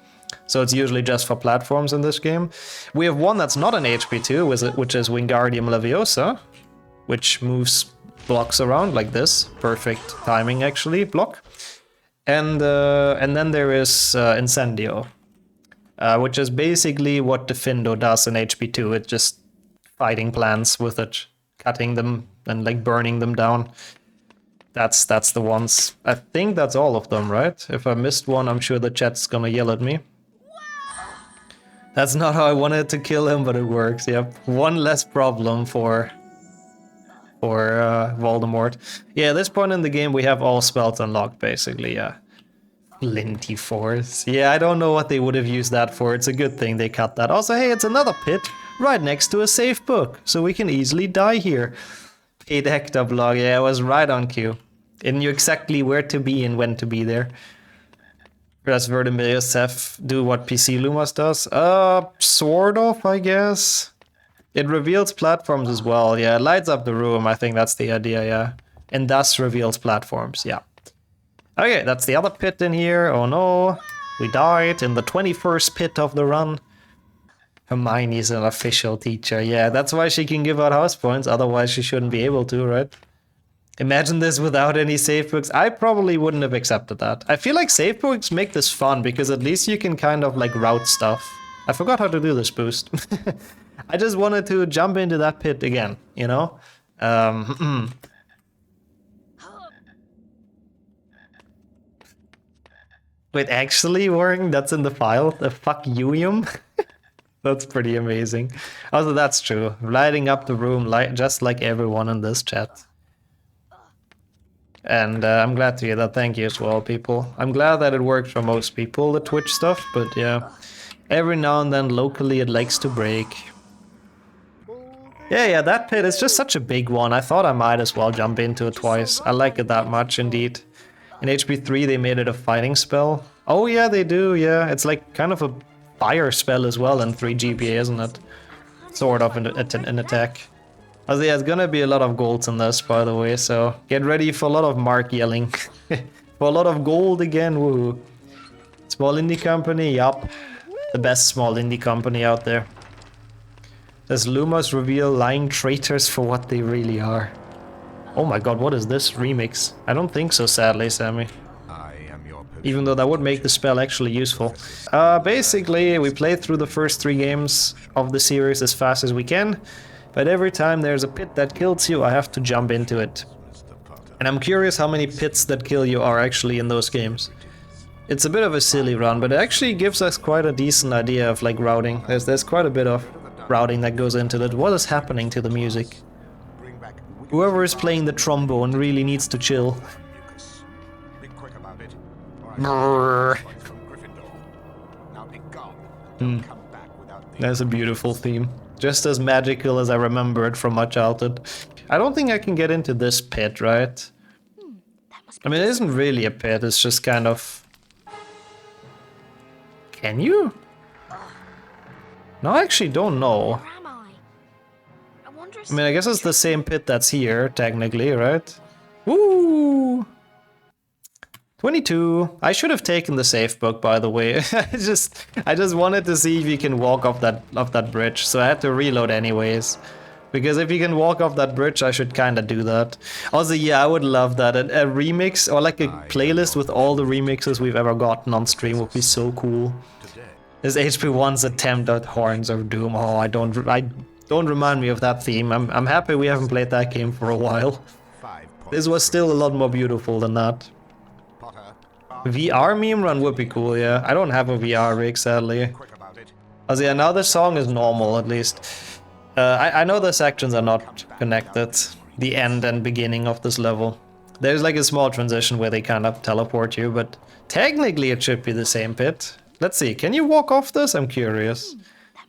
S1: So it's usually just for platforms in this game. We have one that's not an HP 2, which is Wingardium Leviosa, which moves blocks around like this. Perfect timing, actually, block. And then there is Incendio, which is basically what Diffindo does in HP 2. It's just fighting plants with it, cutting them and like burning them down. That's the ones. I think that's all of them, right? If I missed one, I'm sure the chat's gonna yell at me. That's not how I wanted to kill him, but it works. Yep, one less problem for Voldemort. Yeah, at this point in the game, we have all spells unlocked, basically, yeah. Linty Force. Yeah, I don't know what they would have used that for. It's a good thing they cut that. Also, hey, it's another pit right next to a safe book, so we can easily die here. Paid Hector blog, yeah, it was right on cue. It knew exactly where to be and when to be there. Does Verdemirius Seth do what PC Lumos does? Sort of, I guess. It reveals platforms as well, yeah. It lights up the room, I think that's the idea, yeah. And thus reveals platforms, yeah. Okay, that's the other pit in here. Oh no, we died in the 21st pit of the run. Hermione's an official teacher, yeah. That's why she can give out house points, otherwise she shouldn't be able to, right? Imagine this without any save books. I probably wouldn't have accepted that. I feel like save books make this fun, because at least you can kind of like route stuff. I forgot how to do this boost. I just wanted to jump into that pit again, you know? Wait, actually, Warring, that's in the file? The fuck you-yum? That's pretty amazing. Also, that's true. Lighting up the room just like everyone in this chat. And I'm glad to hear that. Thank you as well, people. I'm glad that it worked for most people, the Twitch stuff, but yeah. Every now and then, locally, it likes to break. Yeah, that pit is just such a big one. I thought I might as well jump into it twice. I like it that much, indeed. In HP 3, they made it a fighting spell. Oh yeah, they do, yeah. It's like kind of a fire spell as well in 3 GPA, isn't it? Sort of an attack. Also, yeah, it's gonna be a lot of golds in this, by the way, so get ready for a lot of Mark yelling. For a lot of gold again, woohoo. Small indie company, yup. The best small indie company out there. Does Lumos reveal lying traitors for what they really are? Oh my god, what is this remix? I don't think so, sadly, Sammy. Even though that would make the spell actually useful. Basically, we play through the first 3 games of the series as fast as we can. But every time there's a pit that kills you, I have to jump into it. And I'm curious how many pits that kill you are actually in those games. It's a bit of a silly run, but it actually gives us quite a decent idea of like routing. There's quite a bit of routing that goes into it. What is happening to the music? Whoever is playing the trombone really needs to chill. That's a beautiful theme. Just as magical as I remember it from my childhood. I don't think I can get into this pit, right? I mean, it isn't really a pit, it's just kind of... Can you? No, I actually don't know. I mean, I guess it's the same pit that's here, technically, right? Woo! 22. I should have taken the safe book, by the way. I just wanted to see if you can walk off that bridge, so I had to reload anyways. Because if you can walk off that bridge, I should kinda do that. Also, yeah, I would love that. A remix or like a playlist with all the remixes we've ever gotten on stream would be so cool. This HP1's attempt at Horns of Doom. Oh, I don't remind me of that theme. I'm happy we haven't played that game for a while. This was still a lot more beautiful than that. VR meme run would be cool, yeah. I don't have a VR rig, sadly. Also, yeah, now the song is normal, at least. I know the sections are not connected, the end and beginning of this level. There's like a small transition where they kind of teleport you, but technically it should be the same pit. Let's see, can you walk off this? I'm curious.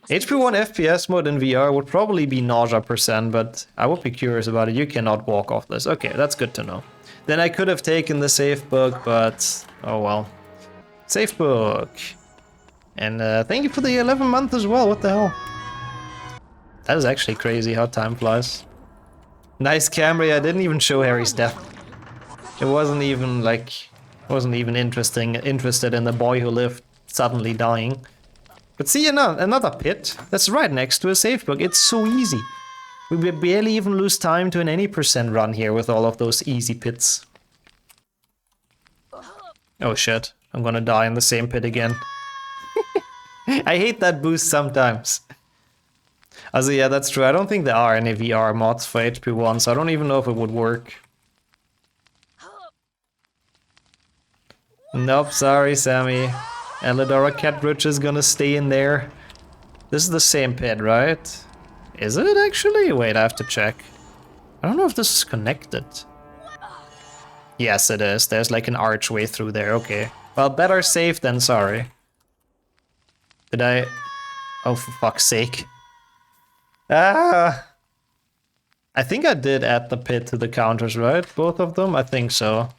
S1: HP1 FPS mode in VR would probably be nausea %, but I would be curious about it. You cannot walk off this. Okay, that's good to know. Then I could have taken the safe book, but oh well. Safe book. And thank you for the 11 month as well, what the hell? That is actually crazy how time flies. Nice camera, I didn't even show Harry's death. It wasn't even like, interested in the boy who lived suddenly dying. But see, another pit. That's right next to a safe book. It's so easy. We barely even lose time to an any % run here with all of those easy pits. Oh shit, I'm gonna die in the same pit again. I hate that boost sometimes. Also, yeah, that's true. I don't think there are any VR mods for HP1, so I don't even know if it would work. Nope, sorry, Sammy. Elidora Catbridge is gonna stay in there. This is the same pit, right? Is it actually? Wait, I have to check. I don't know if this is connected. Yes, it is. There's like an archway through there, okay. Well, better safe than sorry. Did I... Oh, for fuck's sake. Ah! I think I did add the pit to the counters, right? Both of them? I think so.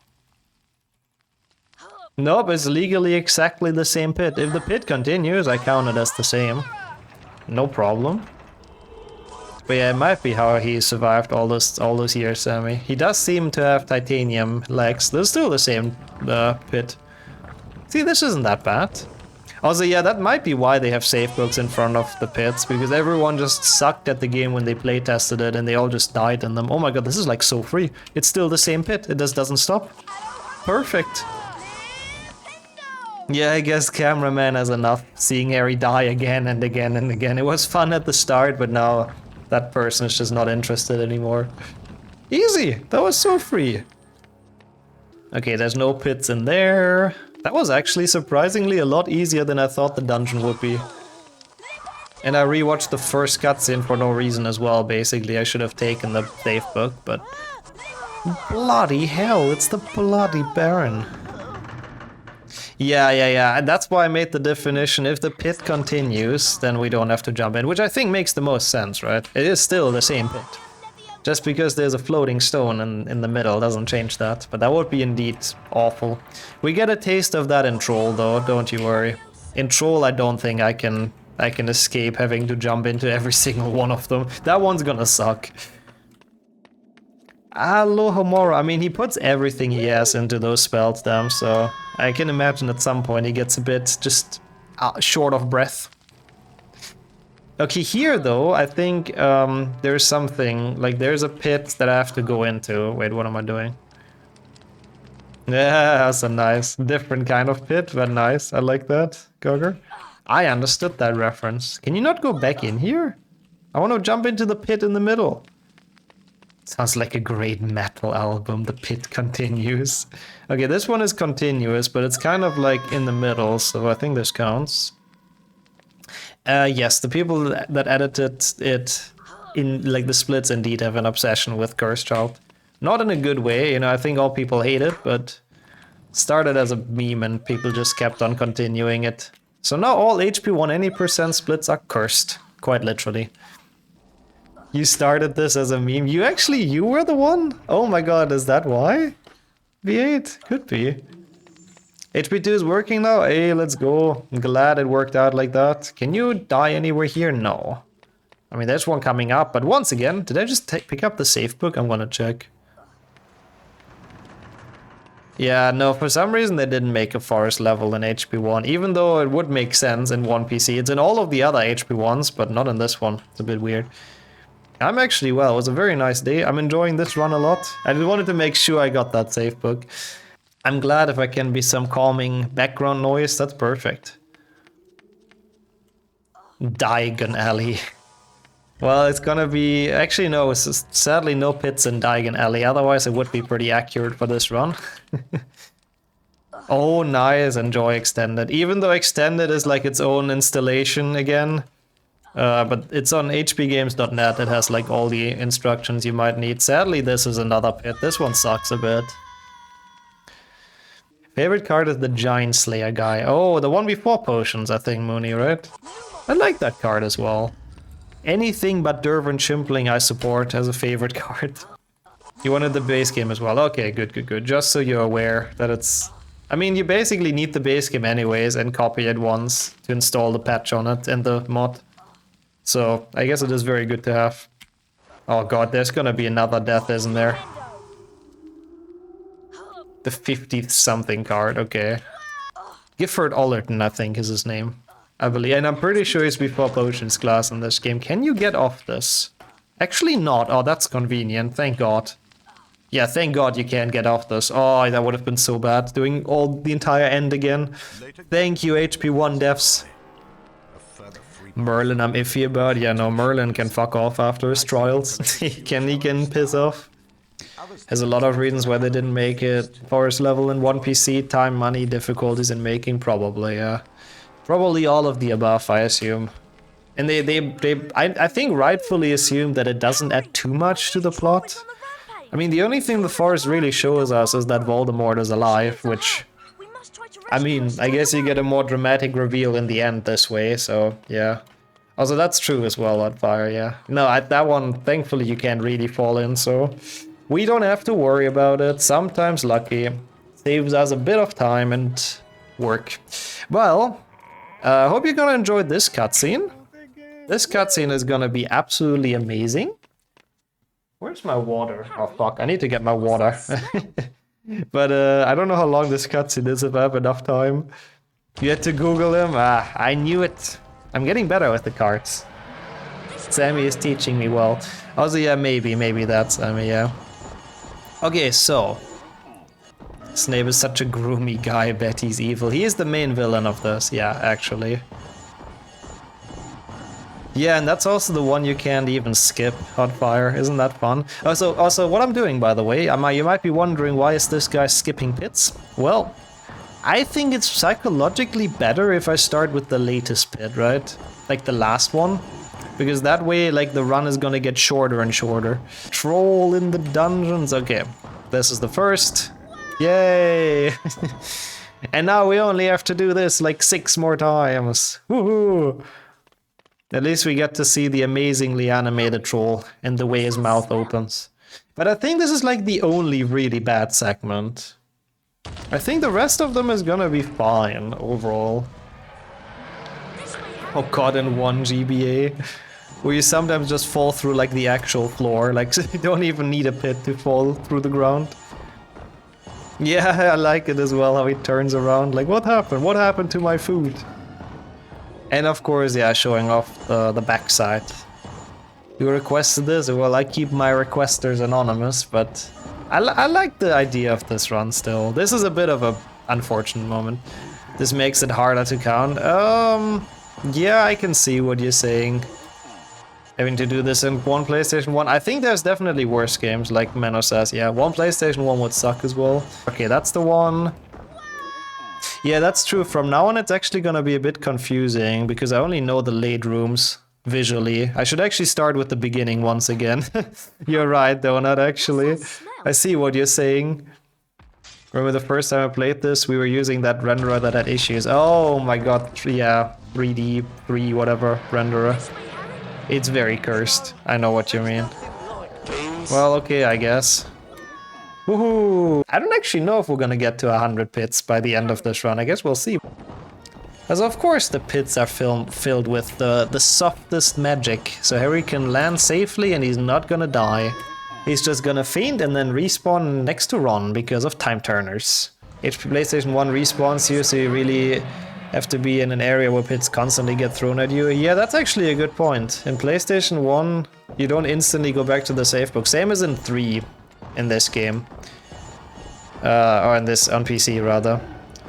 S1: Nope, it's legally exactly the same pit. If the pit continues, I count it as the same. No problem. But yeah, it might be how he survived all those years, Sammy. He does seem to have titanium legs. They're still the same pit. See, this isn't that bad. Also, yeah, that might be why they have safe books in front of the pits, because everyone just sucked at the game when they playtested it and they all just died in them. Oh my god, this is like so free. It's still the same pit. It just doesn't stop. Perfect. Yeah, I guess cameraman has enough seeing Harry die again and again and again. It was fun at the start, but now that person is just not interested anymore. Easy! That was so free. Okay, there's no pits in there. That was actually surprisingly a lot easier than I thought the dungeon would be. And I rewatched the first cutscene for no reason as well, basically. I should have taken the safe book, but... Bloody hell, it's the bloody Baron. Yeah. And that's why I made the definition. If the pit continues, then we don't have to jump in, which I think makes the most sense, right? It is still the same pit. Just because there's a floating stone in the middle doesn't change that, but that would be indeed awful. We get a taste of that in Troll though, don't you worry. In Troll I don't think I can escape having to jump into every single one of them. That one's gonna suck. Alohomora, I mean he puts everything he has into those spells damn, so I can imagine at some point he gets a bit just short of breath. Okay, here though, I think there's something, like there's a pit that I have to go into. Wait, what am I doing? Yeah, that's a nice, different kind of pit, but nice. I like that, Gogger. I understood that reference. Can you not go back in here? I want to jump into the pit in the middle. Sounds like a great metal album, The Pit Continues. Okay, this one is continuous, but it's kind of like in the middle, so I think this counts. Yes, the people that edited it in like the splits indeed have an obsession with Cursed Child. Not in a good way, you know, I think all people hate it, but started as a meme and people just kept on continuing it. So now all HP1 any % splits are cursed, quite literally. You started this as a meme. You were the one? Oh my god, is that why? V8, could be. HP2 is working now? Hey, let's go. I'm glad it worked out like that. Can you die anywhere here? No. I mean, there's one coming up, but once again, did I just pick up the safe book? I'm gonna check. Yeah, no, for some reason they didn't make a forest level in HP1, even though it would make sense in one PC. It's in all of the other HP1s, but not in this one. It's a bit weird. I'm actually well. It was a very nice day. I'm enjoying this run a lot. I just wanted to make sure I got that save book. I'm glad if I can be some calming background noise. That's perfect. Diagon Alley. Well, it's gonna be... Actually, no. It's sadly no pits in Diagon Alley. Otherwise, it would be pretty accurate for this run. Oh, nice. Enjoy Extended. Even though Extended is like its own installation again. But it's on hpgames.net. It has like all the instructions you might need. Sadly, this is another pit. This one sucks a bit. Favorite card is the Giant Slayer guy. Oh, the one before potions, I think, Mooney, right? I like that card as well. Anything but Dervin Chimpling I support as a favorite card. You wanted the base game as well. Okay, good, good, good. Just so you're aware that it's... I mean, you basically need the base game anyways and copy it once to install the patch on it and the mod. So, I guess it is very good to have. Oh god, there's gonna be another death, isn't there? The 50th something card, okay. Gifford Allerton, I think, is his name. I believe, and I'm pretty sure he's before Potions class in this game. Can you get off this? Actually not. Oh, that's convenient, thank god. Yeah, thank god you can't get off this. Oh, that would have been so bad, doing the entire end again. Thank you, HP1 devs. Merlin I'm iffy about. Yeah, no, Merlin can fuck off after his trials. he can piss off. Has a lot of reasons why they didn't make it. Forest level in 1 PC, time, money, difficulties in making, probably, yeah. Probably all of the above, I assume. And I think rightfully assume that it doesn't add too much to the plot. I mean, the only thing the forest really shows us is that Voldemort is alive, which... I mean, I guess you get a more dramatic reveal in the end this way, so yeah. Also, that's true as well, Oddfire, yeah. No, that one, thankfully, you can't really fall in, so... We don't have to worry about it. Sometimes lucky. Saves us a bit of time and work. Well, I hope you're gonna enjoy this cutscene. This cutscene is gonna be absolutely amazing. Where's my water? Oh fuck, I need to get my water. But I don't know how long this cutscene is if I have enough time. You had to Google him? Ah, I knew it. I'm getting better with the cards. Sammy is teaching me well. Also, yeah, maybe that's Sammy, yeah. Okay, so... Snape is such a groomy guy, I bet he's evil. He is the main villain of this, yeah, actually. Yeah, and that's also the one you can't even skip, Hotfire. Isn't that fun? Also, what I'm doing, by the way, you might be wondering, why is this guy skipping pits? Well, I think it's psychologically better if I start with the latest pit, right? Like the last one. Because that way, like, the run is gonna get shorter and shorter. Troll in the dungeons. Okay, this is the first. Yay! And now we only have to do this like 6 more times. Woohoo! At least we get to see the amazingly animated troll and the way his mouth opens. But I think this is like the only really bad segment. I think the rest of them is gonna be fine overall. Oh god, in 1 GBA. Where you sometimes just fall through like the actual floor, like so you don't even need a pit to fall through the ground. Yeah, I like it as well, how he turns around, like what happened? What happened to my food? And of course, yeah, showing off the backside. You requested this? Well, I keep my requesters anonymous, but I like the idea of this run still. This is a bit of a unfortunate moment. This makes it harder to count. Yeah, I can see what you're saying. Having to do this in one PlayStation 1. I think there's definitely worse games, like Menno says. Yeah, one PlayStation 1 would suck as well. Okay, that's the one. Yeah, that's true. From now on, it's actually gonna be a bit confusing, because I only know the late rooms visually. I should actually start with the beginning once again. You're right, Donut, actually. I see what you're saying. Remember the first time I played this, we were using that renderer that had issues. Oh my god, yeah, 3D, 3 whatever renderer. It's very cursed. I know what you mean. Well, okay, I guess. Woohoo! I don't actually know if we're gonna get to 100 pits by the end of this run. I guess we'll see. As of course the pits are filled with the softest magic. So Harry can land safely and he's not gonna die. He's just gonna faint and then respawn next to Ron because of time turners. If PlayStation 1 respawns you, so you really have to be in an area where pits constantly get thrown at you. Yeah, that's actually a good point. In PlayStation 1, you don't instantly go back to the save book. Same as in 3 in this game. Or in this, on PC rather.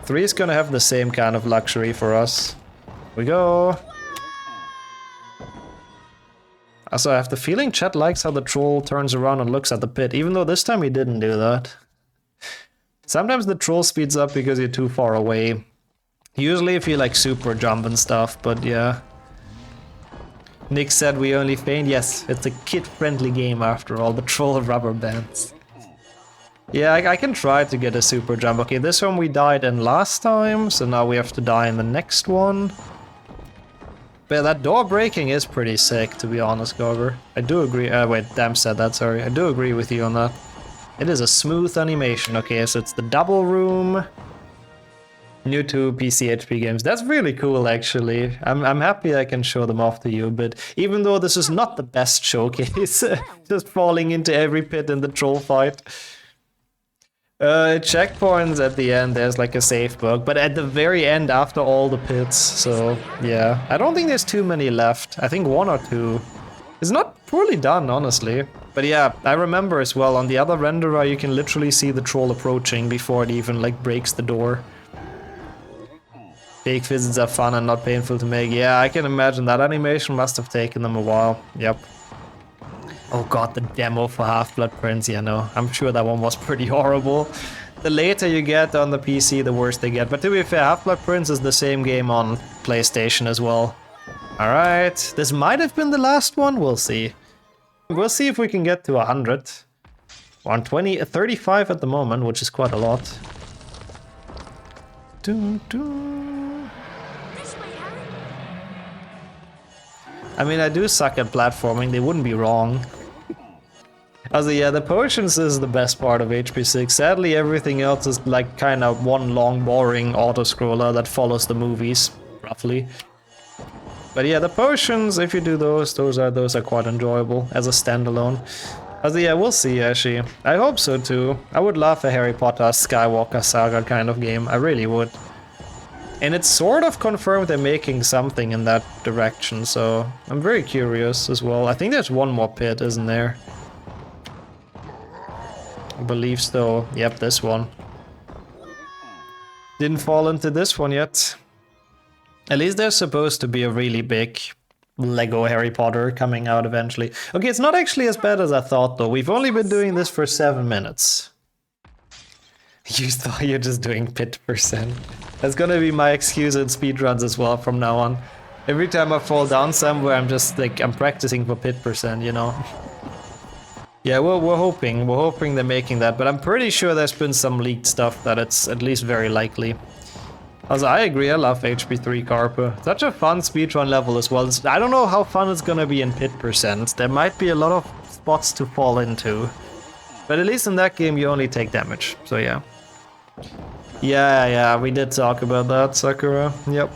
S1: 3 is gonna have the same kind of luxury for us. Here we go. Also, I have the feeling Chat likes how the troll turns around and looks at the pit, even though this time he didn't do that. Sometimes the troll speeds up because you're too far away. Usually if you like super jump and stuff, but yeah. Nick said we only faint. Yes, it's a kid-friendly game after all, the troll rubber bands. Yeah, I can try to get a super jump. Okay, this one we died in last time, so now we have to die in the next one. But yeah, that door breaking is pretty sick, to be honest, Gogger. I do agree. Wait, Dam said that, sorry. I do agree with you on that. It is a smooth animation. Okay, so it's the double room. New to PC HP games. That's really cool, actually. I'm happy I can show them off to you, but even though this is not the best showcase, just falling into every pit in the troll fight. Checkpoints at the end, there's like a save book, but at the very end after all the pits, so yeah. I don't think there's too many left. I think 1 or 2. It's not poorly done, honestly. But yeah, I remember as well, on the other renderer you can literally see the troll approaching before it even like breaks the door. Fake visits are fun and not painful to make. Yeah, I can imagine that animation must have taken them a while. Yep. Oh god, the demo for Half-Blood Prince, yeah, no. I'm sure that one was pretty horrible. The later you get on the PC, the worse they get. But to be fair, Half-Blood Prince is the same game on PlayStation as well. Alright, this might have been the last one, we'll see. We'll see if we can get to 100. We're on 35 at the moment, which is quite a lot. I mean, I do suck at platforming, they wouldn't be wrong. Also, yeah, the potions is the best part of HP6. Sadly, everything else is like kind of one long, boring auto-scroller that follows the movies, roughly. But yeah, the potions, if you do those are quite enjoyable as a standalone. Also, yeah, we'll see, actually. I hope so, too. I would love a Harry Potter Skywalker Saga kind of game. I really would. And it's sort of confirmed they're making something in that direction, so I'm very curious as well. I think there's one more pit, isn't there? I believe so. Yep, this one. Didn't fall into this one yet. At least there's supposed to be a really big Lego Harry Potter coming out eventually. Okay, it's not actually as bad as I thought, though. We've only been doing this for 7 minutes. You thought you're just doing pit percent. That's gonna be my excuse in speedruns as well from now on. Every time I fall down somewhere, I'm just like, I'm practicing for pit percent, you know? Yeah, we're hoping they're making that, but I'm pretty sure there's been some leaked stuff that it's at least very likely. Also, I agree, I love HP3 Carper. Such a fun speedrun level as well. I don't know how fun it's gonna be in pit percent. There might be a lot of spots to fall into. But at least in that game you only take damage, so yeah. Yeah, we did talk about that, Sakura. Yep.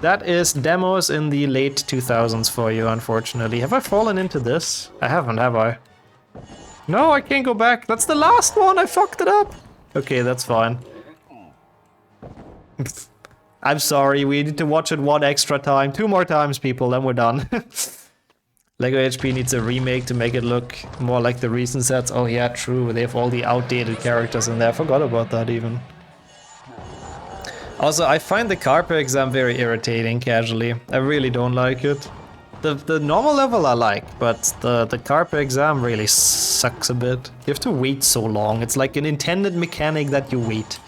S1: That is demos in the late 2000s for you, unfortunately. Have I fallen into this? I haven't, have I? No, I can't go back. That's the last one. I fucked it up. Okay, that's fine. I'm sorry. We need to watch it one extra time. 2 more times, people, then we're done. Lego HP needs a remake to make it look more like the recent sets. Oh yeah, true. They have all the outdated characters in there. I forgot about that even. Also, I find the Carper exam very irritating casually. I really don't like it. The normal level I like, but the Carper exam really sucks a bit. You have to wait so long. It's like an intended mechanic that you wait.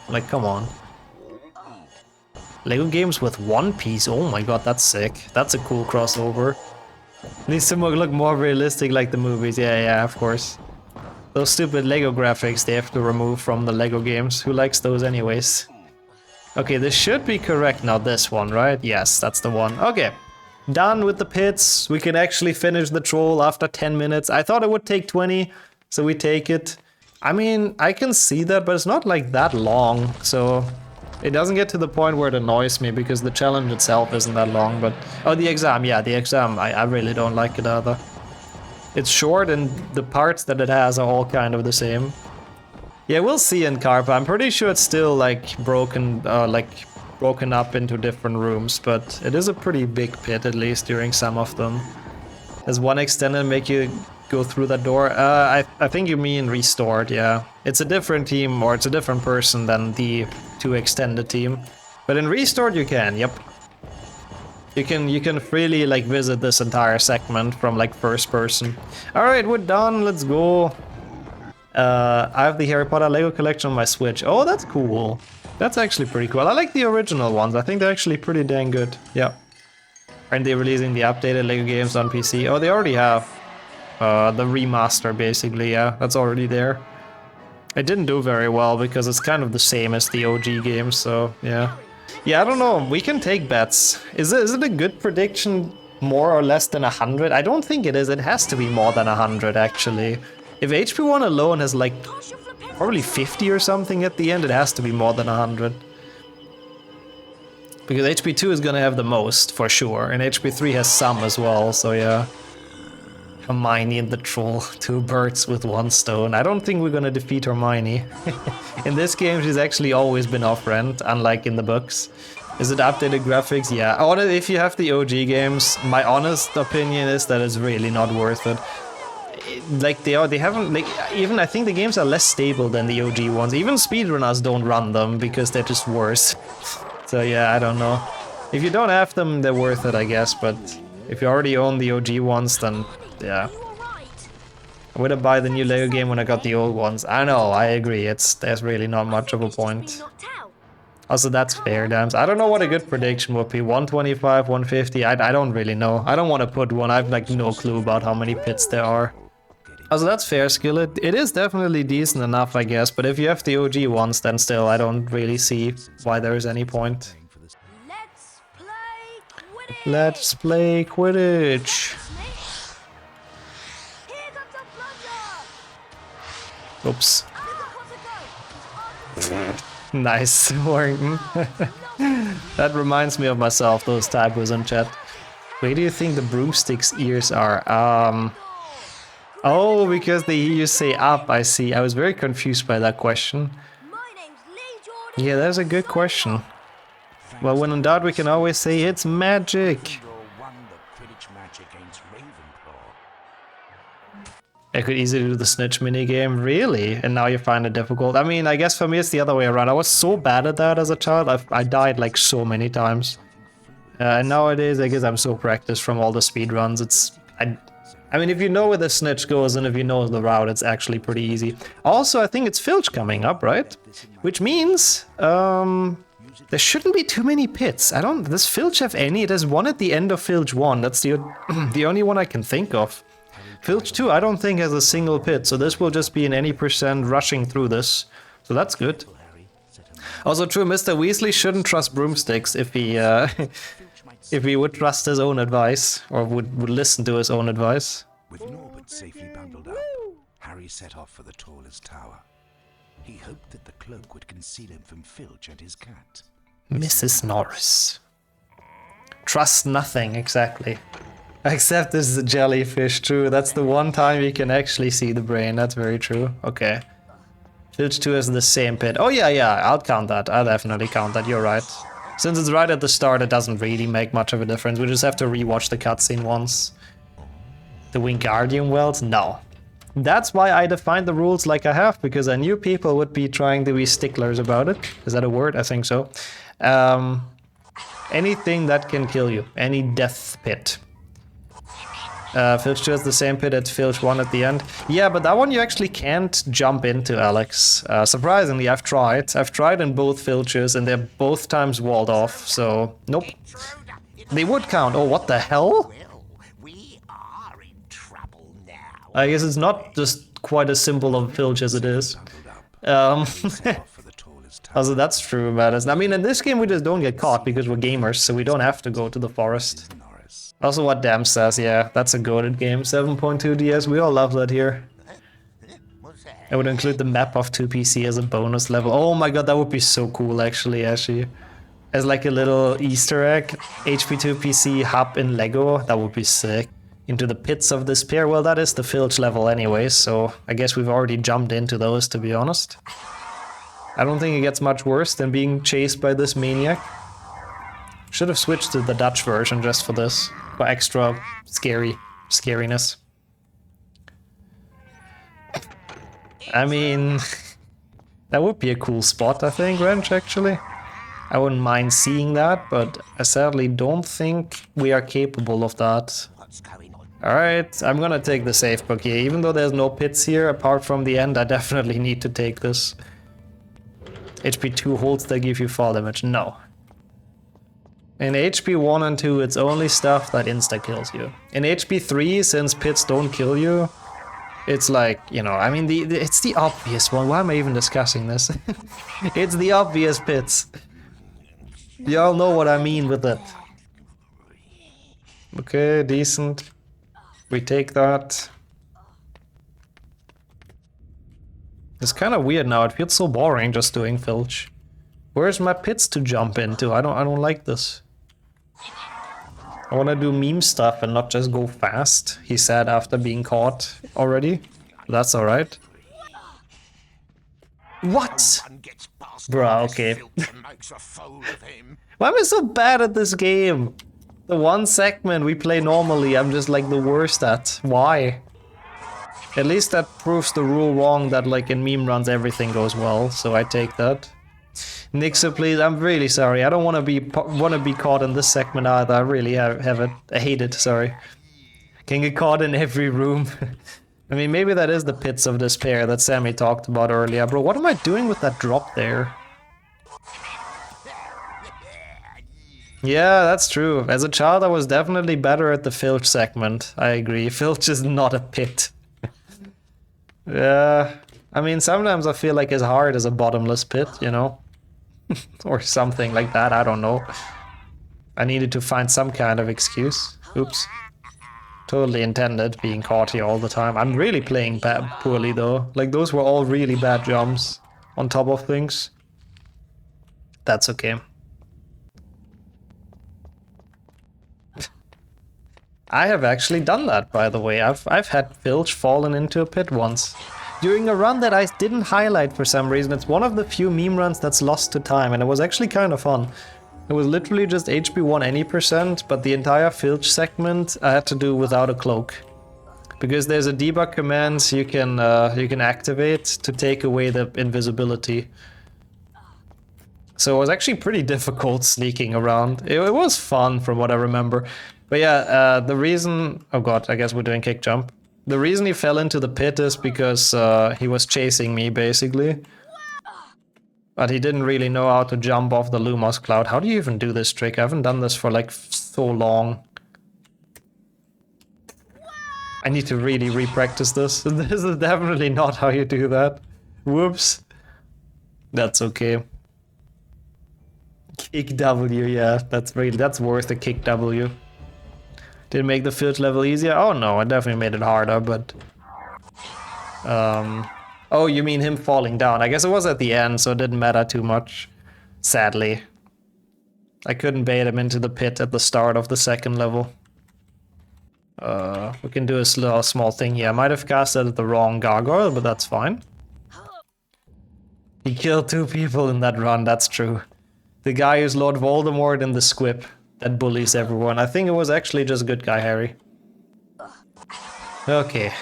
S1: Like, come on. Lego games with One Piece. Oh my god, that's sick. That's a cool crossover. Needs to look more realistic like the movies. Yeah, of course. Those stupid Lego graphics they have to remove from the Lego games. Who likes those anyways? Okay, this should be correct now, this one, right? Yes, that's the one. Okay, done with the pits. We can actually finish the troll after 10 minutes. I thought it would take 20, so we take it. I mean, I can see that, but it's not like that long, so it doesn't get to the point where it annoys me because the challenge itself isn't that long, but... Oh, the exam, yeah, the exam, I really don't like it either. It's short and the parts that it has are all kind of the same. Yeah, we'll see in Carpa. I'm pretty sure it's still like broken, like broken up into different rooms, but it is a pretty big pit, at least during some of them. Does one extended make you go through that door? I think you mean restored, yeah. It's a different team, or it's a different person than the 2 extended team. But in restored you can, yep. You can freely like visit this entire segment from like first person. Alright, we're done, let's go. I have the Harry Potter Lego collection on my Switch. Oh, that's cool. That's actually pretty cool. I like the original ones. I think they're actually pretty dang good. Yeah. Aren't they releasing the updated Lego games on PC? Oh, they already have. The remaster, basically, yeah. That's already there. It didn't do very well because it's kind of the same as the OG games, so yeah. Yeah, I don't know. We can take bets. Is it a good prediction more or less than 100? I don't think it is. It has to be more than 100, actually. If HP1 alone has like probably 50 or something at the end, it has to be more than 100. Because HP2 is gonna have the most, for sure, and HP3 has some as well, so yeah. Hermione and the troll, 2 birds with 1 stone. I don't think we're gonna defeat Hermione. In this game, she's actually always been our friend, unlike in the books. Is it updated graphics? Yeah. Or if you have the OG games, my honest opinion is that it's really not worth it. Like they haven't, like, even I think the games are less stable than the OG ones. Even speedrunners don't run them because they're just worse. So yeah, I don't know. If you don't have them, they're worth it, I guess, but if you already own the OG ones, then yeah. I would have buy the new Lego game when I got the old ones. I know, I agree, there's really not much of a point. Also, that's fair, Dams. I don't know what a good prediction would be. 125, 150, I don't really know. I don't want to put one, I've like no clue about how many pits there are. Also, that's fair, Skillet. It is definitely decent enough, I guess, but if you have the OG ones, then still I don't really see why there is any point. Let's play Quidditch. Oops. Nice, Warrington. That reminds me of myself, those typos in chat. Where do you think the broomstick's ears are? Oh, because they hear you say up, I see. I was very confused by that question. Yeah, that's a good question. Well, when in doubt, we can always say it's magic. I could easily do the snitch minigame, really? And now you find it difficult? I mean, I guess for me it's the other way around. I was so bad at that as a child, I died like so many times. And nowadays, I guess I'm so practiced from all the speedruns, I mean, if you know where the snitch goes and if you know the route, it's actually pretty easy. Also, I think it's Filch coming up, right? Which means, there shouldn't be too many pits. Does Filch have any? It has one at the end of Filch 1. That's the only one I can think of. Filch 2, I don't think has a single pit, so this will just be an any percent rushing through this. So that's good. Also true, Mr. Weasley shouldn't trust broomsticks if he if he would trust his own advice, or would listen to his own advice.
S3: With Norbert safely bundled up, Harry set off for the tallest tower. He hoped that the cloak would conceal him from Filch and his cat.
S1: Mrs. Norris. Trust nothing, exactly. Except this is a jellyfish, true. That's the one time you can actually see the brain, that's very true. Okay. Filch 2 is the same pit. Oh yeah, I'll count that. I'll definitely count that, you're right. Since it's right at the start, it doesn't really make much of a difference. We just have to rewatch the cutscene once. The Wingardium Wells? No. That's why I defined the rules like I have, because I knew people would be trying to be sticklers about it. Is that a word? I think so. Anything that can kill you. Any death pit. Filch 2 has the same pit as Filch 1 at the end. Yeah, but that one you actually can't jump into, Alex. Surprisingly, I've tried. I've tried in both Filches and they're both times walled off, so nope. They would count. Oh, what the hell? I guess it's not just quite as simple of a Filch as it is. Also, that's true, man. I mean, in this game we just don't get caught because we're gamers, so we don't have to go to the forest. Also what Dam says, yeah, that's a goated game. 7.2 DS, we all love that here. I would include the map of 2PC as a bonus level. Oh my god, that would be so cool actually, Ashi. As like a little Easter egg, HP2PC hub in Lego, that would be sick. Into the pits of despair, well that is the Filch level anyway, so I guess we've already jumped into those, to be honest. I don't think it gets much worse than being chased by this maniac. Should have switched to the Dutch version just for this, for extra scariness. I mean, that would be a cool spot, I think, Wrench, actually. I wouldn't mind seeing that, but I sadly don't think we are capable of that. Alright, I'm gonna take the safe book here. Even though there's no pits here, apart from the end, I definitely need to take this. HP 2 holds that give you fall damage. No. In HP 1 and 2, it's only stuff that insta-kills you. In HP 3, since pits don't kill you, it's like, you know, I mean, it's the obvious one. Why am I even discussing this? It's the obvious pits. Y'all know what I mean with it. Okay, decent. We take that. It's kind of weird now. It feels so boring just doing filch. Where's my pits to jump into? I don't like this. I want to do meme stuff and not just go fast, he said after being caught already. That's alright. What? Bruh, okay. Why am I so bad at this game? The one segment we play normally, I'm just like the worst at. Why? At least that proves the rule wrong that like in meme runs everything goes well, so I take that. Nixo, please, I'm really sorry. I don't want to be caught in this segment either. I really have it. I hate it, sorry. Can get caught in every room. I mean, maybe that is the pits of despair that Sammy talked about earlier. Bro, what am I doing with that drop there? Yeah, that's true. As a child, I was definitely better at the filch segment. I agree. Filch is not a pit. Yeah, I mean, sometimes I feel like it's hard as a bottomless pit, you know? Or something like that, I don't know. I needed to find some kind of excuse. Oops. Totally intended, being caught here all the time. I'm really playing poorly though. Like, those were all really bad jumps on top of things. That's okay. I have actually done that, by the way. I've had filch fallen into a pit once. During a run that I didn't highlight for some reason. It's one of the few meme runs that's lost to time, and it was actually kind of fun. It was literally just HP 1 any %, but the entire filch segment I had to do without a cloak. Because there's a debug command you can activate to take away the invisibility. So it was actually pretty difficult sneaking around. It was fun from what I remember. But yeah, the reason... Oh god, I guess we're doing kick jump. The reason he fell into the pit is because he was chasing me, basically. But he didn't really know how to jump off the Lumos cloud. How do you even do this trick? I haven't done this for like so long. I need to really re-practice this. This is definitely not how you do that. Whoops. That's okay. Kick W, yeah, that's worth a kick W. Did it make the filch level easier? Oh no, it definitely made it harder, but... Oh, you mean him falling down. I guess it was at the end, so it didn't matter too much. Sadly. I couldn't bait him into the pit at the start of the second level. We can do a small thing here. I might have casted the wrong gargoyle, but that's fine. He killed 2 people in that run, that's true. The guy who's Lord Voldemort and the squib that bullies everyone. I think it was actually just good guy Harry. Okay.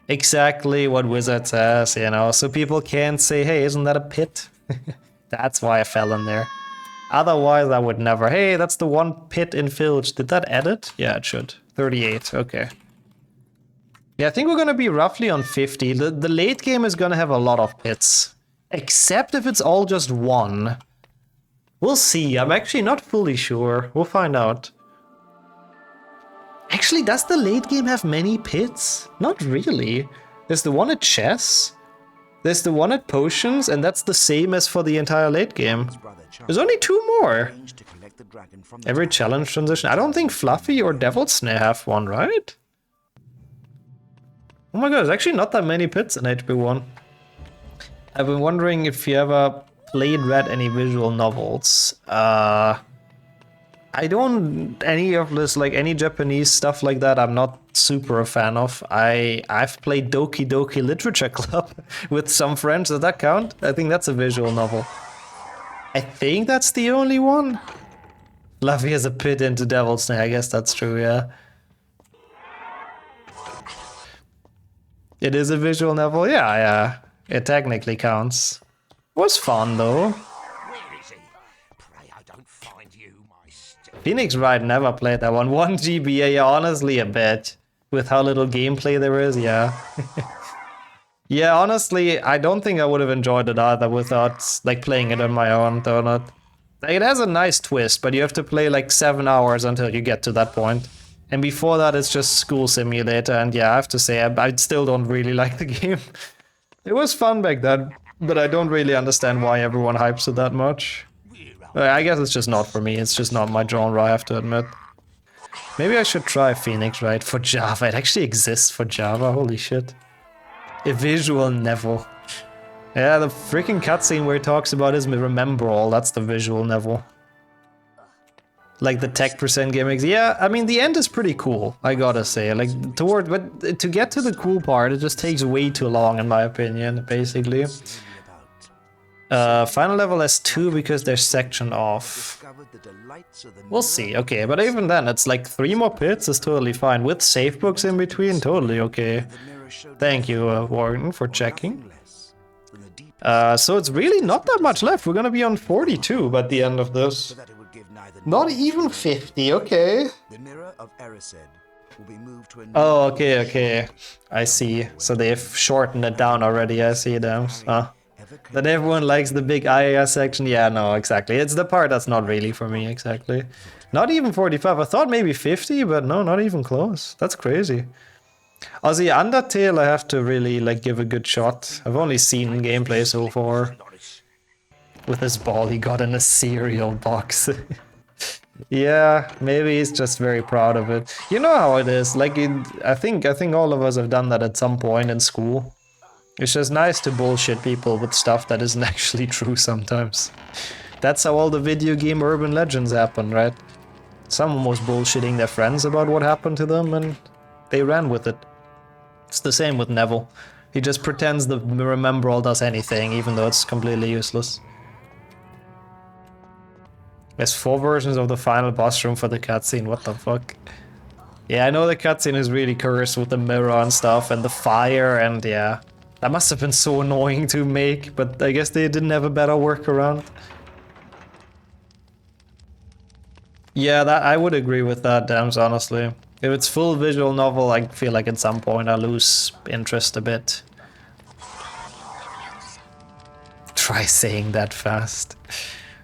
S1: Exactly what Wizard says, you know, so people can't say, hey, isn't that a pit? That's why I fell in there. Otherwise, I would never. Hey, that's the one pit in Filch. Did that edit? Yeah, it should. 38, okay. Yeah, I think we're gonna be roughly on 50. The late game is gonna have a lot of pits. Except if it's all just one. We'll see. I'm actually not fully sure. We'll find out. Actually, does the late game have many pits? Not really. There's the one at chess. There's the one at potions, and that's the same as for the entire late game. There's only 2 more. Every challenge transition. I don't think Fluffy or Devil's Snare have one, right? Oh my god, there's actually not that many pits in HP1. I've been wondering if you ever read any visual novels. I don't, any of this, like any Japanese stuff like that, I'm not super a fan of. I've played Doki Doki Literature Club with some friends. Does that count? I think that's a visual novel. I think that's the only one. Luffy has a pit into Devil's Snake. I guess that's true, yeah. It is a visual novel? Yeah, yeah. It technically counts. Was fun, though.
S2: Where is he? Pray I don't find you, my
S1: Phoenix Wright never played that one. 1 GBA, yeah, honestly, a bit. With how little gameplay there is, yeah. Yeah, honestly, I don't think I would have enjoyed it either without, like, playing it on my own, though not. Like, it has a nice twist, but you have to play, like, 7 hours until you get to that point. And before that, it's just school simulator, and yeah, I have to say, I still don't really like the game. It was fun back then, but I don't really understand why everyone hypes it that much. I guess it's just not for me, it's just not my genre, I have to admit. Maybe I should try Phoenix Wright for Java. It actually exists for Java, holy shit. A visual novel. Yeah, the freaking cutscene where he talks about his Remember All, that's the visual novel. Like the tech percent gimmicks. Yeah, I mean, the end is pretty cool, I gotta say. Like, but to get to the cool part, it just takes way too long, in my opinion, basically. Final level has 2 because they're sectioned off. We'll see, okay, but even then, it's like 3 more pits is totally fine. With save books in between, totally okay. Thank you, Warden, for checking. So it's really not that much left. We're gonna be on 42 by the end of this. Not even 50, okay. Oh, okay, okay. I see. So they've shortened it down already, I see them. That everyone likes the big IAS section. Yeah, no, exactly. It's the part that's not really for me, exactly. Not even 45. I thought maybe 50, but no, not even close. That's crazy. Also, the Undertale I have to really, like, give a good shot. I've only seen gameplay so far. With this ball he got in a cereal box. Yeah, maybe he's just very proud of it. You know how it is. Like, I think all of us have done that at some point in school. It's just nice to bullshit people with stuff that isn't actually true sometimes. That's how all the video game urban legends happen, right? Someone was bullshitting their friends about what happened to them and they ran with it. It's the same with Neville. He just pretends the Remember All does anything, even though it's completely useless. There's 4 versions of the final boss room for the cutscene, what the fuck? Yeah, I know the cutscene is really cursed with the mirror and stuff and the fire and yeah. That must have been so annoying to make, but I guess they didn't have a better workaround. Yeah, that I would agree with that, Dams, honestly. If it's full visual novel, I feel like at some point I lose interest a bit. Try saying that fast.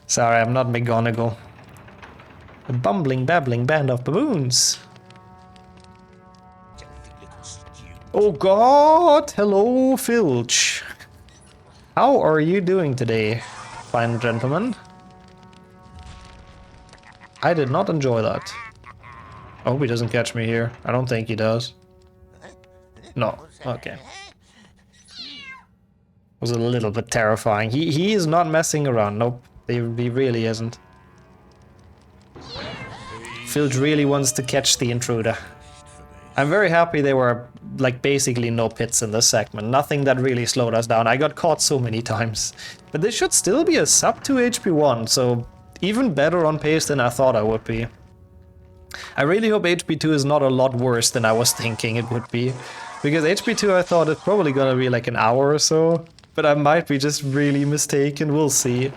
S1: Sorry, I'm not McGonagall. A bumbling, babbling band of baboons. Oh god! Hello, Filch. How are you doing today, fine gentlemen? I did not enjoy that. I hope he doesn't catch me here. I don't think he does. No, okay. Was a little bit terrifying. He is not messing around. Nope, he really isn't. Filch really wants to catch the intruder. I'm very happy there were, like, basically no pits in this segment. Nothing that really slowed us down. I got caught so many times. But this should still be a sub 2 HP 1, so even better on pace than I thought I would be. I really hope HP 2 is not a lot worse than I was thinking it would be. Because HP 2 I thought it's probably gonna be like an hour or so. But I might be just really mistaken, we'll see.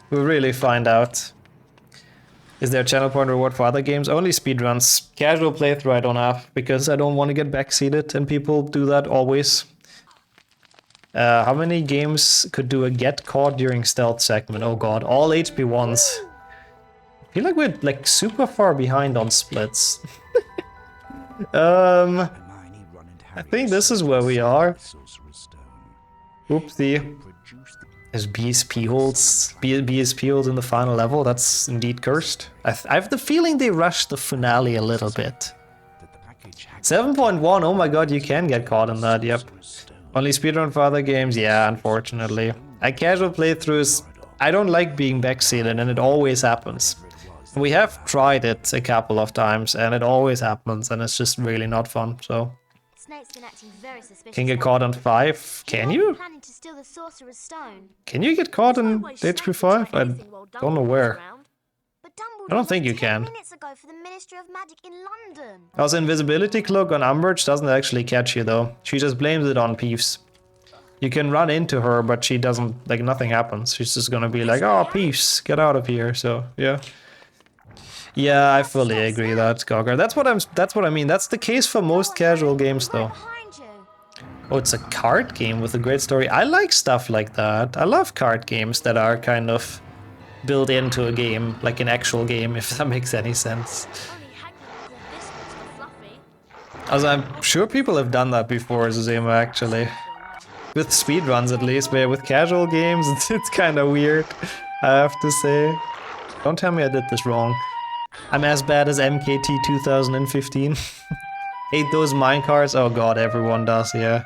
S1: We'll really find out. Is there a channel point reward for other games? Only speedruns. Casual playthrough I don't have, because I don't want to get backseated, and people do that always. How many games could do a get caught during stealth segment? Oh god, all HP 1s. I feel like we're like super far behind on splits. I think this is where we are. Oopsie. There's BSP holds in the final level. That's indeed cursed. I have the feeling they rushed the finale a little bit. 7.1, oh my god, you can get caught in that, yep. Only speedrun for other games? Yeah, unfortunately. Casual playthroughs, I don't like being backseated and it always happens. We have tried it a couple of times and it always happens and it's just really not fun, so... Can get caught on 5? Can you? Can you get caught in HP 5? I don't know where. I don't think you can.
S4: Minutes ago for the Ministry of Magic in London.
S1: Also, invisibility cloak on Umbridge doesn't actually catch you though. She just blames it on Peeves. You can run into her, but she doesn't, like, nothing happens. She's just gonna be like, oh, Peeves, get out of here. So, yeah. Yeah, I fully agree that, Gogger. That's what I mean. That's the case for most casual games though.
S4: Behind you.
S1: Oh, it's a card game with a great story. I like stuff like that. I love card games that are kind of built into a game, like an actual game, if that makes any sense.
S4: Only Hagrid called this one Fluffy.
S1: Also, I'm sure people have done that before, Zuzema, actually. With speedruns at least, but with casual games, it's kind of weird, I have to say. Don't tell me I did this wrong. I'm as bad as MKT 2015. Hate those minecarts. Oh god, everyone does, yeah.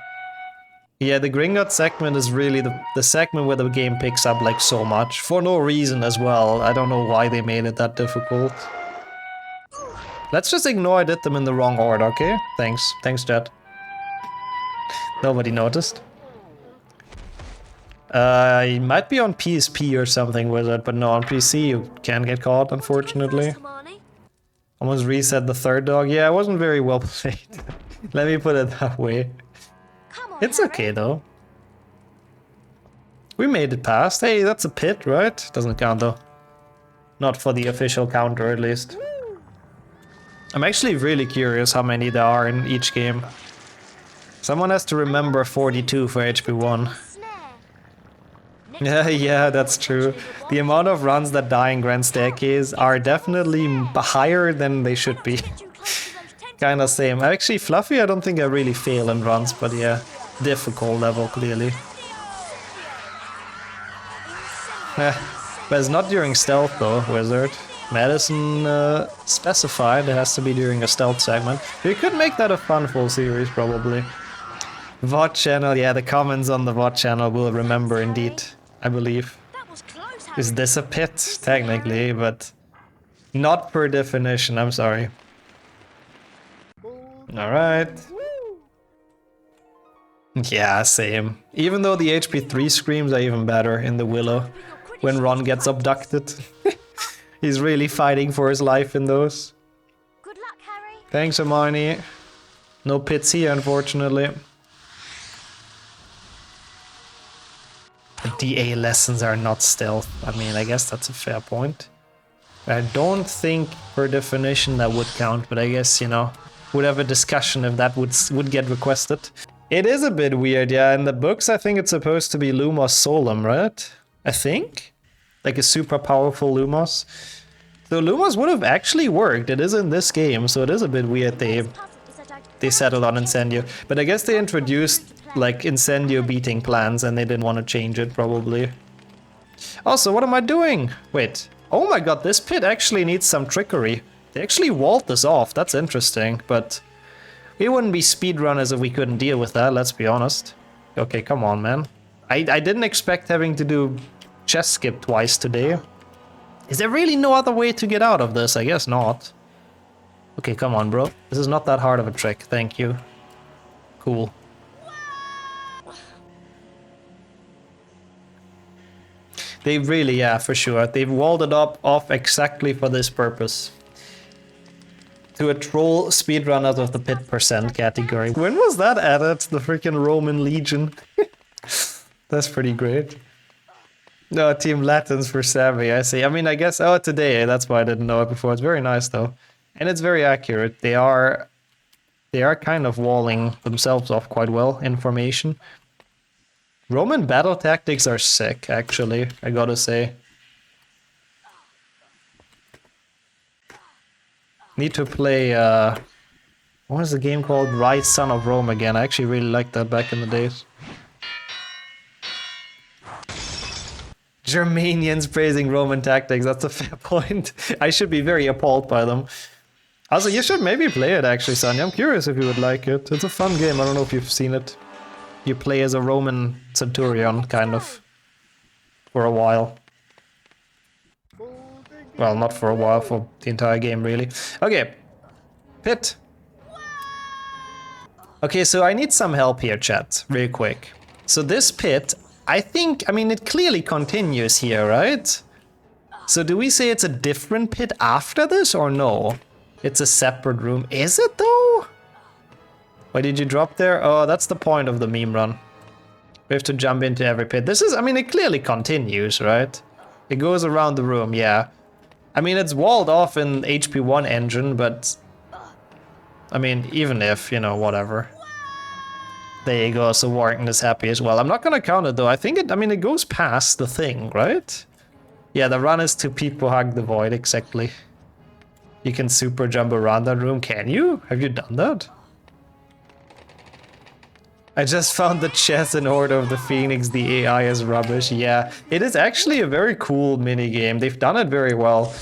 S1: Yeah, the Gringotts segment is really the segment where the game picks up like so much. For no reason as well. I don't know why they made it that difficult. Let's just ignore I did them in the wrong order, okay? Thanks. Thanks, chat. Nobody noticed. It might be on PSP or something with it, but no, on PC you can get caught, unfortunately. Almost reset the third dog. Yeah, it wasn't very well played. Let me put it that way.
S4: Come on,
S1: It's
S4: Harry.
S1: okay though. We made it past. Hey, that's a pit, right? Doesn't count though. Not for the official counter, at least. I'm actually really curious how many there are in each game. Someone has to remember 42 for HP1.
S4: Snare.
S1: Yeah, that's true. The amount of runs that die in Grand Staircase are definitely higher than they should be. Kinda same. Actually, Fluffy, I don't think I really fail in runs, but yeah, difficult level, clearly. But it's not during stealth though, Wizard. Madison specified it has to be during a stealth segment. You could make that a fun full series, probably. VOD channel, yeah, the comments on the VOD channel will remember indeed, I believe.
S4: That was close, Harry.
S1: Is this a pit? Technically, but not per definition, I'm sorry. Alright. Yeah, same. Even though the HP3 screams are even better in the Willow. When Ron gets abducted. He's really fighting for his life in those.
S4: Good luck, Harry.
S1: Thanks, Hermione. No pits here, unfortunately. The DA lessons are not stealth. I mean, I guess that's a fair point. I don't think, per definition, that would count, but I guess, you know, would have a discussion if that would get requested. It is a bit weird, yeah. In the books, I think it's supposed to be Lumos Solum, right? I think? Like a super powerful Lumos. So Lumos would have actually worked. It is in this game, so it is a bit weird they settled on Incendio. But I guess they introduced like Incendio beating plans and they didn't want to change it, probably. Also, what am I doing? Wait. Oh my god, this pit actually needs some trickery. They actually walled this off. That's interesting, but we wouldn't be speedrunners if we couldn't deal with that, let's be honest. Okay, come on, man. I didn't expect having to do chess skip twice today. Is there really no other way to get out of this? I guess not. Okay, come on, bro. This is not that hard of a trick. Thank you. Cool. They really, yeah, for sure. They've walled it off exactly for this purpose. To a troll speedrunners of the pit % category. When was that added? The freaking Roman Legion. That's pretty great. No, Team Latins for Savvy, I see. I mean, I guess, oh, today, that's why I didn't know it before. It's very nice, though. And it's very accurate. They are kind of walling themselves off quite well in formation. Roman battle tactics are sick, actually, I gotta say. Need to play, what was the game called? Rise Son of Rome again. I actually really liked that back in the days. Germanians praising Roman tactics, that's a fair point. I should be very appalled by them. Also, you should maybe play it actually, Sonia. I'm curious if you would like it. It's a fun game, I don't know if you've seen it. You play as a Roman centurion, kind of. For a while. Well, not for a while, for the entire game, really. Okay. Pit. Okay, so I need some help here, chat, real quick. So this pit, I think, I mean, it clearly continues here, right? So do we say it's a different pit after this or no? It's a separate room. Is it though? Why did you drop there? Oh, that's the point of the meme run. We have to jump into every pit. This is, I mean, it clearly continues, right? It goes around the room, yeah. I mean, it's walled off in HP1 engine, but... I mean, even if, you know, whatever. There you go, so Warrington is happy as well. I'm not gonna count it though. I think it, I mean, it goes past the thing, right? Yeah, the run is to people hug the void, exactly. You can super jump around that room, can you? Have you done that? I just found the chess in Order of the Phoenix, the AI is rubbish. Yeah, it is actually a very cool minigame. They've done it very well.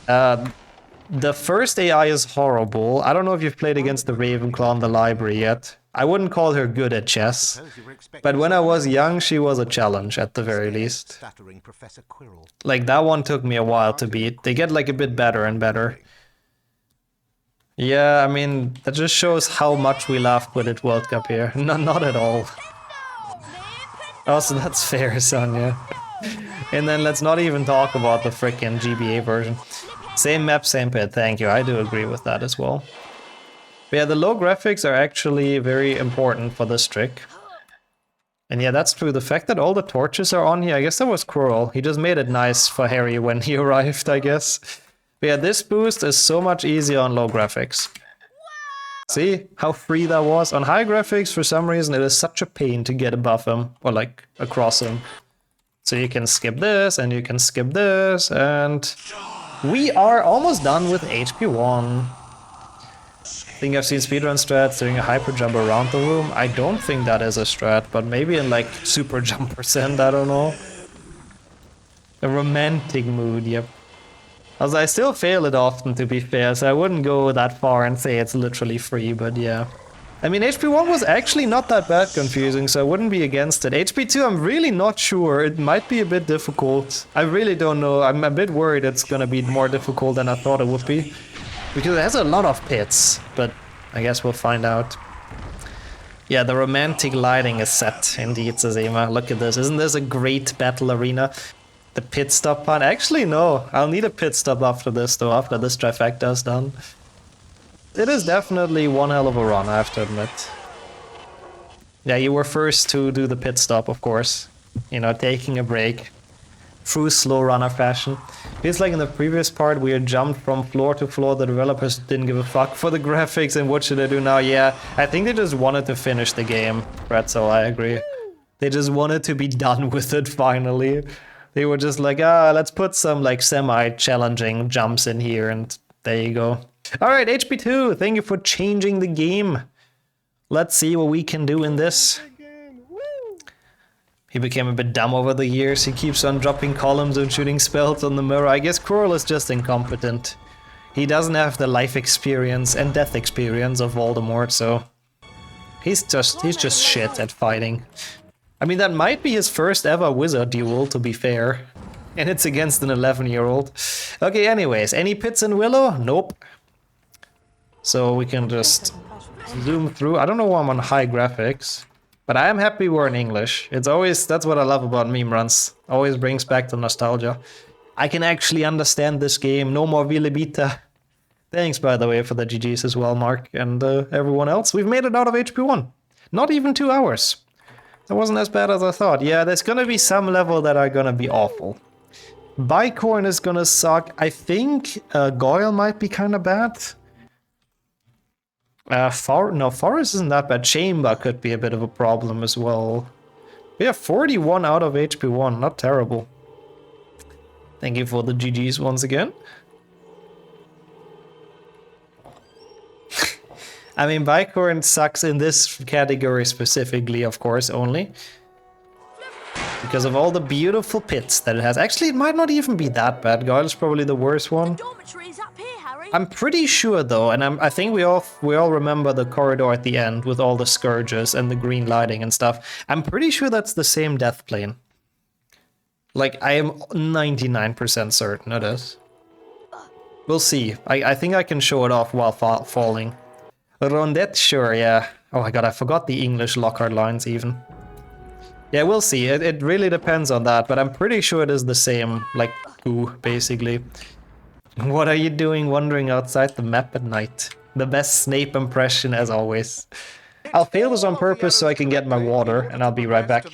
S1: The first AI is horrible. I don't know if you've played against the Ravenclaw in the library yet. I wouldn't call her good at chess. But when I was young, she was a challenge at the very least. Like, that one took me a while to beat. They get like a bit better and better. Yeah, I mean, that just shows how much we laughed with it World Cup here. No, not at all. Also, that's fair, Sonia. And then let's not even talk about the frickin' GBA version. Same map, same pit, thank you. I do agree with that as well. But yeah, the low graphics are actually very important for this trick. And yeah, that's true. The fact that all the torches are on here, I guess that was Quirrell. He just made it nice for Harry when he arrived, I guess. But yeah, this boost is so much easier on low graphics. See how free that was? On high graphics, for some reason, it is such a pain to get above him, or like across him. So you can skip this, and you can skip this, and we are almost done with HP1. I think I've seen speedrun strats doing a hyper jump around the room. I don't think that is a strat, but maybe in like super jump %, I don't know. A romantic mood, yep. Also, I still fail it often, to be fair, so I wouldn't go that far and say it's literally free, but yeah. I mean, HP1 was actually not that bad confusing, so I wouldn't be against it. HP2, I'm really not sure. It might be a bit difficult. I really don't know. I'm a bit worried it's gonna be more difficult than I thought it would be. Because it has a lot of pits, but I guess we'll find out. Yeah, the romantic lighting is set, indeed, says Ema. Look at this. Isn't this a great battle arena? The pit stop part? Actually, no. I'll need a pit stop after this, though, after this trifecta is done. It is definitely one hell of a run, I have to admit. Yeah, you were first to do the pit stop, of course. You know, taking a break. True slow runner fashion. Feels like in the previous part we had jumped from floor to floor, the developers didn't give a fuck for the graphics, and what should I do now? Yeah, I think they just wanted to finish the game, Pretzel, I agree. They just wanted to be done with it finally. They were just like, let's put some like semi-challenging jumps in here, and there you go. Alright, HP2, thank you for changing the game. Let's see what we can do in this. He became a bit dumb over the years. He keeps on dropping columns and shooting spells on the mirror. I guess Quirrell is just incompetent. He doesn't have the life experience and death experience of Voldemort, so he's just shit at fighting. I mean, that might be his first ever wizard duel, to be fair. And it's against an 11-year-old. Okay, anyways, any pits in Willow? Nope. So we can just zoom through. I don't know why I'm on high graphics. But I am happy we're in English. It's always, that's what I love about meme runs. Always brings back the nostalgia. I can actually understand this game. No more Vilebita. Thanks, by the way, for the GGs as well, Mark, and everyone else. We've made it out of HP1. Not even 2 hours. That wasn't as bad as I thought. Yeah, there's gonna be some level that are gonna be awful. Bicorn is gonna suck. I think Goyle might be kinda bad. Forest isn't that bad. Chamber could be a bit of a problem as well. We have 41 out of HP1, not terrible. Thank you for the GGs once again. I mean, Bicorn sucks in this category specifically, of course, only. Because of all the beautiful pits that it has. Actually, it might not even be that bad. Goyle is probably the worst one.
S4: Dormitory is up here, Harry.
S1: I'm pretty sure though, and I think we all remember the corridor at the end with all the scourges and the green lighting and stuff. I'm pretty sure that's the same death plane. Like, I am 99% certain it is. We'll see. I think I can show it off while falling. Rondette, sure, yeah. Oh my god, I forgot the English Lockhart lines even. Yeah, we'll see. It really depends on that, but I'm pretty sure it is the same, like, poo, basically. What are you doing wandering outside the map at night? The best Snape impression as always. I'll fail this on purpose so I can get my water, and I'll be right back.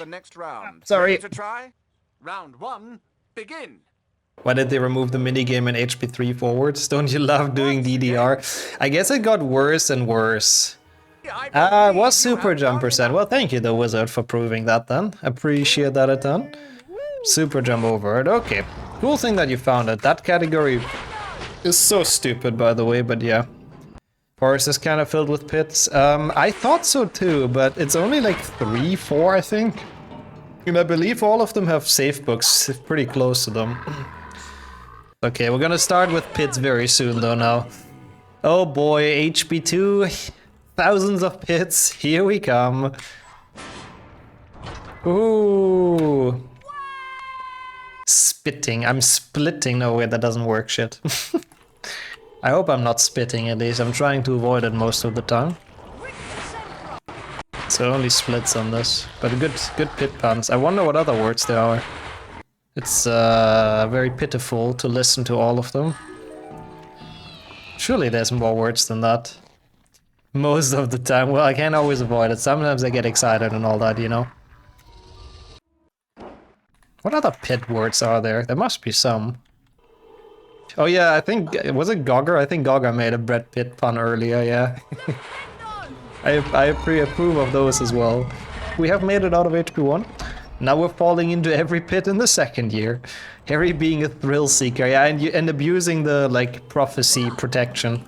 S1: Sorry.
S5: To try? Round 1, begin.
S1: Why did they remove the minigame in HP3 forwards? Don't you love doing DDR? I guess it got worse and worse. It was super jump percent. Well, thank you, the wizard, for proving that then. Appreciate that a ton. Super jump over it. Okay. Cool thing that you found it. That category is so stupid, by the way, but yeah. Forest is kind of filled with pits. I thought so too, but it's only like 3, 4, I think. And I believe all of them have safe books pretty close to them. Okay, we're gonna start with pits very soon though now. Oh boy, HB2, thousands of pits, here we come. Ooh. Spitting, I'm splitting, no wait, that doesn't work, shit. I hope I'm not spitting at least, I'm trying to avoid it most of the time. So it only splits on this, but good pit puns. I wonder what other words there are. It's very pitiful to listen to all of them. Surely there's more words than that. Most of the time, well, I can't always avoid it. Sometimes I get excited and all that, you know. What other pit words are there? There must be some. Oh yeah, I think, was it Gogger? I think Gogger made a Brad Pitt pun earlier, yeah. I pre-approve of those as well. We have made it out of HP1. Now we're falling into every pit in the second year. Harry being a thrill seeker, yeah, and abusing the, like, prophecy protection.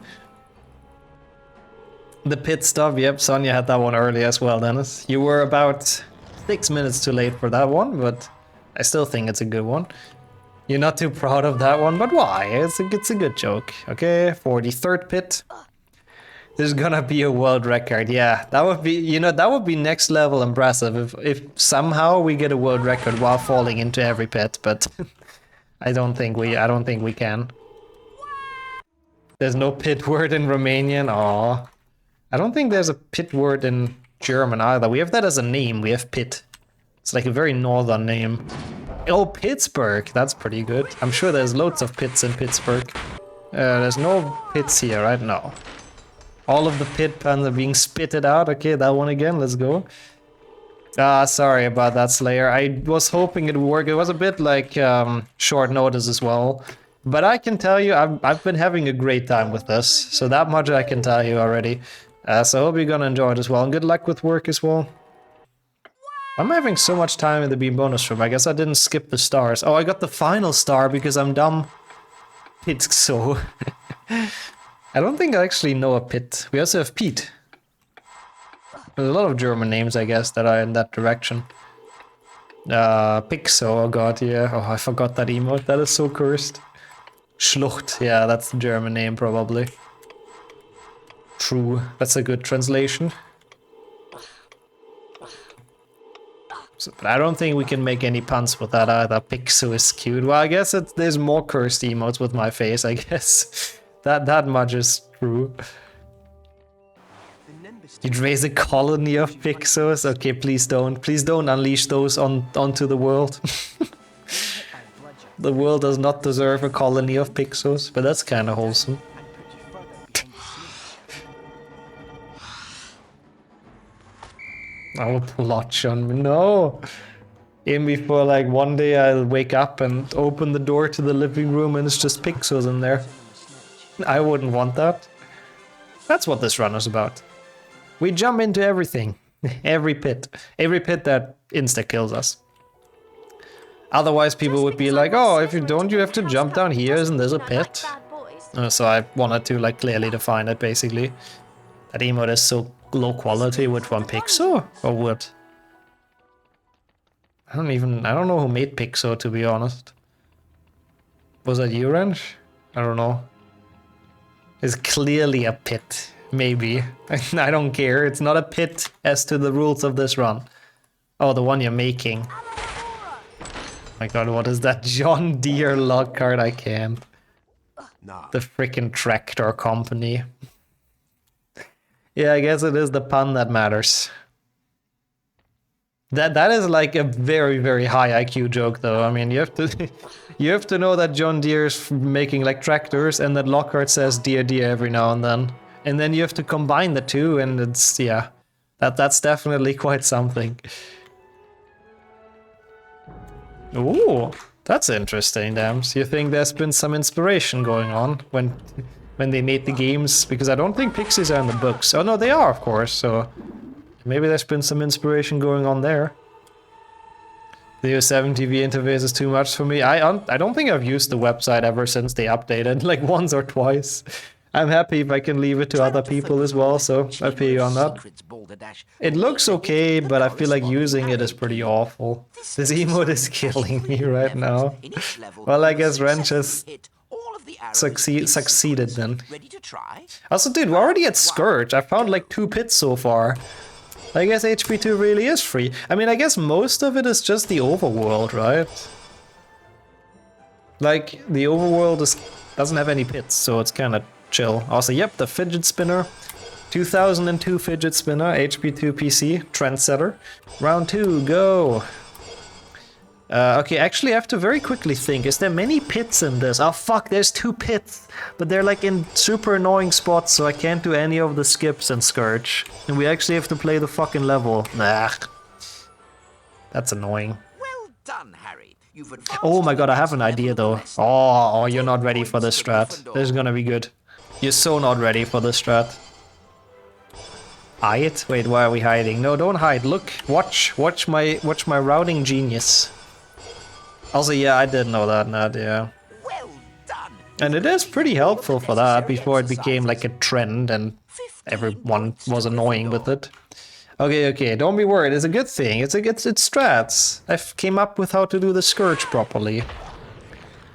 S1: The pit stuff, yep, Sonia had that one early as well, Dennis. You were about 6 minutes too late for that one, but I still think it's a good one. You're not too proud of that one, but why? It's a good joke. Okay, 43rd pit. There's gonna be a world record, yeah. That would be, you know, that would be next level impressive if somehow we get a world record while falling into every pit, but I don't think we can. There's no pit word in Romanian, aw. I don't think there's a pit word in German either. We have that as a name, we have pit. It's like a very northern name. Oh, Pittsburgh, that's pretty good. I'm sure there's loads of pits in Pittsburgh. There's no pits here, right? No. All of the pit puns are being spitted out. Okay, that one again, let's go. Sorry about that, Slayer. I was hoping it would work. It was a bit like short notice as well. But I can tell you, I've been having a great time with this. So that much I can tell you already. So I hope you're gonna enjoy it as well. And good luck with work as well. I'm having so much time in the Beam bonus room. I guess I didn't skip the stars. Oh, I got the final star because I'm dumb. It's so... I don't think I actually know a pit. We also have Pete. There's a lot of German names, I guess, that are in that direction. Pixo, oh god, yeah. Oh, I forgot that emote. That is so cursed. Schlucht, yeah, that's the German name, probably. True, that's a good translation. But I don't think we can make any puns with that either. Pixo is cute. Well, I guess there's more cursed emotes with my face, I guess. That much is true. You'd raise a colony of Pixos? Okay, please don't. Please don't unleash those onto the world. The world does not deserve a colony of Pixos, but that's kind of wholesome. Oh, plotch on me. No! Aim before, like, one day I'll wake up and open the door to the living room and it's just Pixels in there. I wouldn't want that. That's what this run is about. We jump into everything. Every pit. Every pit that insta-kills us. Otherwise people would be like, oh, if you don't, you have to jump down here, isn't this a pit? So I wanted to, like, clearly define it, basically. That emote is so low quality with one Pixo? Or what? I don't know who made Pixo, to be honest. Was that you, Wrench? I don't know. It's clearly a pit. Maybe. I don't care. It's not a pit as to the rules of this run. Oh, the one you're making. My god, what is that? John Deere Lockhart? I can't. The frickin' tractor company. Yeah, I guess it is the pun that matters. That is like a very, very high IQ joke, though. I mean, you have to You have to know that John Deere's making like tractors and that Lockhart says dear every now and then. And then you have to combine the two and it's, yeah, that's definitely quite something. Ooh, that's interesting, Dams. You think there's been some inspiration going on when they made the games? Because I don't think pixies are in the books. Oh no, they are, of course, so maybe there's been some inspiration going on there. The U7 TV interface is too much for me. I don't think I've used the website ever since they updated, like once or twice. I'm happy if I can leave it to other people as well, so I pay you on that. It looks okay, but I feel like using it is pretty awful. This emote is killing me right now. Well, I guess Wrench has succeeded then. Also, dude, we're already at Scourge. I found like 2 pits so far. I guess HP2 really is free. I mean, I guess most of it is just the overworld, right? Like, the overworld doesn't have any pits, so it's kind of chill. Also, yep, the fidget spinner. 2002 fidget spinner, HP2 PC, trendsetter. Round 2, go! Okay, actually I have to very quickly think, is there many pits in this? Oh fuck, there's 2 pits! But they're like in super annoying spots, so I can't do any of the skips in Scourge. And we actually have to play the fucking level. Nah. That's annoying.
S6: Well done, Harry.
S1: Oh my god, I have an idea though. Oh, you're not ready for this strat. This is gonna be good. You're so not ready for this strat. Hide? Wait, why are we hiding? No, don't hide. Look, watch my routing genius. Also, yeah, I did know that, Nat, yeah.
S6: Well done.
S1: And it is pretty helpful for that before it became like a trend and everyone was annoying with it. Okay, don't be worried. It's a good thing. It's strats. I came up with how to do the Scourge properly.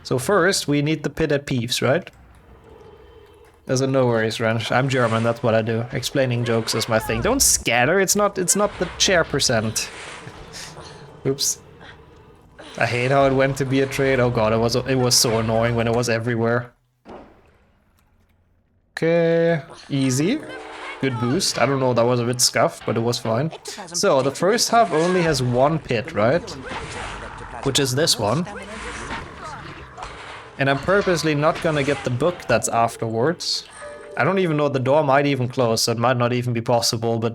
S1: So first, we need the pit at Peeves, right? There's a no worries, Wrench. I'm German, that's what I do. Explaining jokes is my thing. Don't scatter, it's not the chair percent. Oops. I hate how it went to be a trade. Oh god, it was so annoying when it was everywhere. Okay, easy. Good boost. I don't know, that was a bit scuffed, but it was fine. So, the first half only has 1 pit, right? Which is this one. And I'm purposely not gonna get the book that's afterwards. I don't even know, the door might even close, so it might not even be possible, but...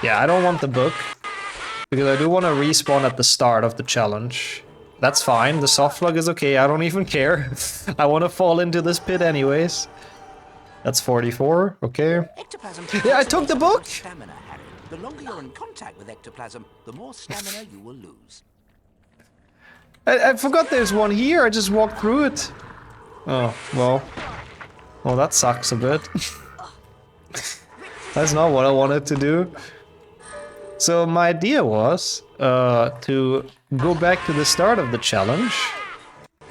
S1: yeah, I don't want the book. Because I do want to respawn at the start of the challenge. That's fine, the soft plug is okay, I don't even care. I want to fall into this pit anyways. That's 44, okay. Yeah, I took the book!
S6: Stamina, Harry. The longer you're in contact with ectoplasm, the more stamina you will lose.
S1: I forgot there's one here, I just walked through it. Oh, well. Well, that sucks a bit. That's not what I wanted to do. So my idea was to go back to the start of the challenge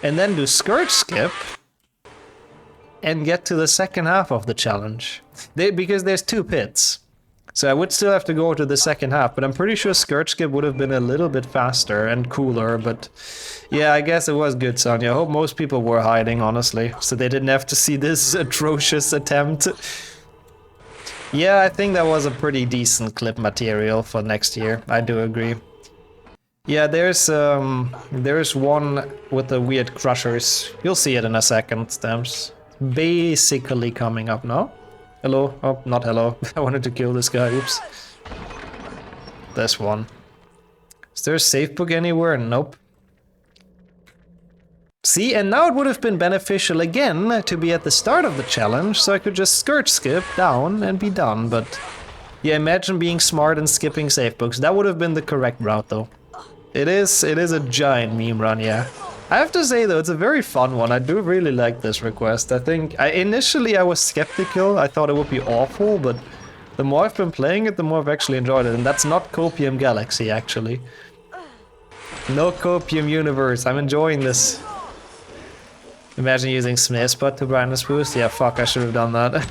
S1: and then do Scourge skip and get to the second half of the challenge. Because there's 2 pits. So I would still have to go to the second half, but I'm pretty sure Scourge skip would have been a little bit faster and cooler, but yeah, I guess it was good, Sonya. I hope most people were hiding, honestly, so they didn't have to see this atrocious attempt. Yeah, I think that was a pretty decent clip material for next year. I do agree. Yeah, there's one with the weird crushers. You'll see it in a second, Stamps. Basically coming up now. Hello? Oh, not hello. I wanted to kill this guy. Oops. This one. Is there a safe book anywhere? Nope. See, and now it would have been beneficial again to be at the start of the challenge, so I could just Scourge skip down and be done, but... yeah, imagine being smart and skipping safe books. That would have been the correct route, though. It is a giant meme run, yeah. I have to say, though, it's a very fun one. I do really like this request. I think... initially I was skeptical. I thought it would be awful, but the more I've been playing it, the more I've actually enjoyed it. And that's not Copium Galaxy, actually. No Copium Universe. I'm enjoying this. Imagine using Smithspot to brightness boost. Yeah, fuck, I should have done that.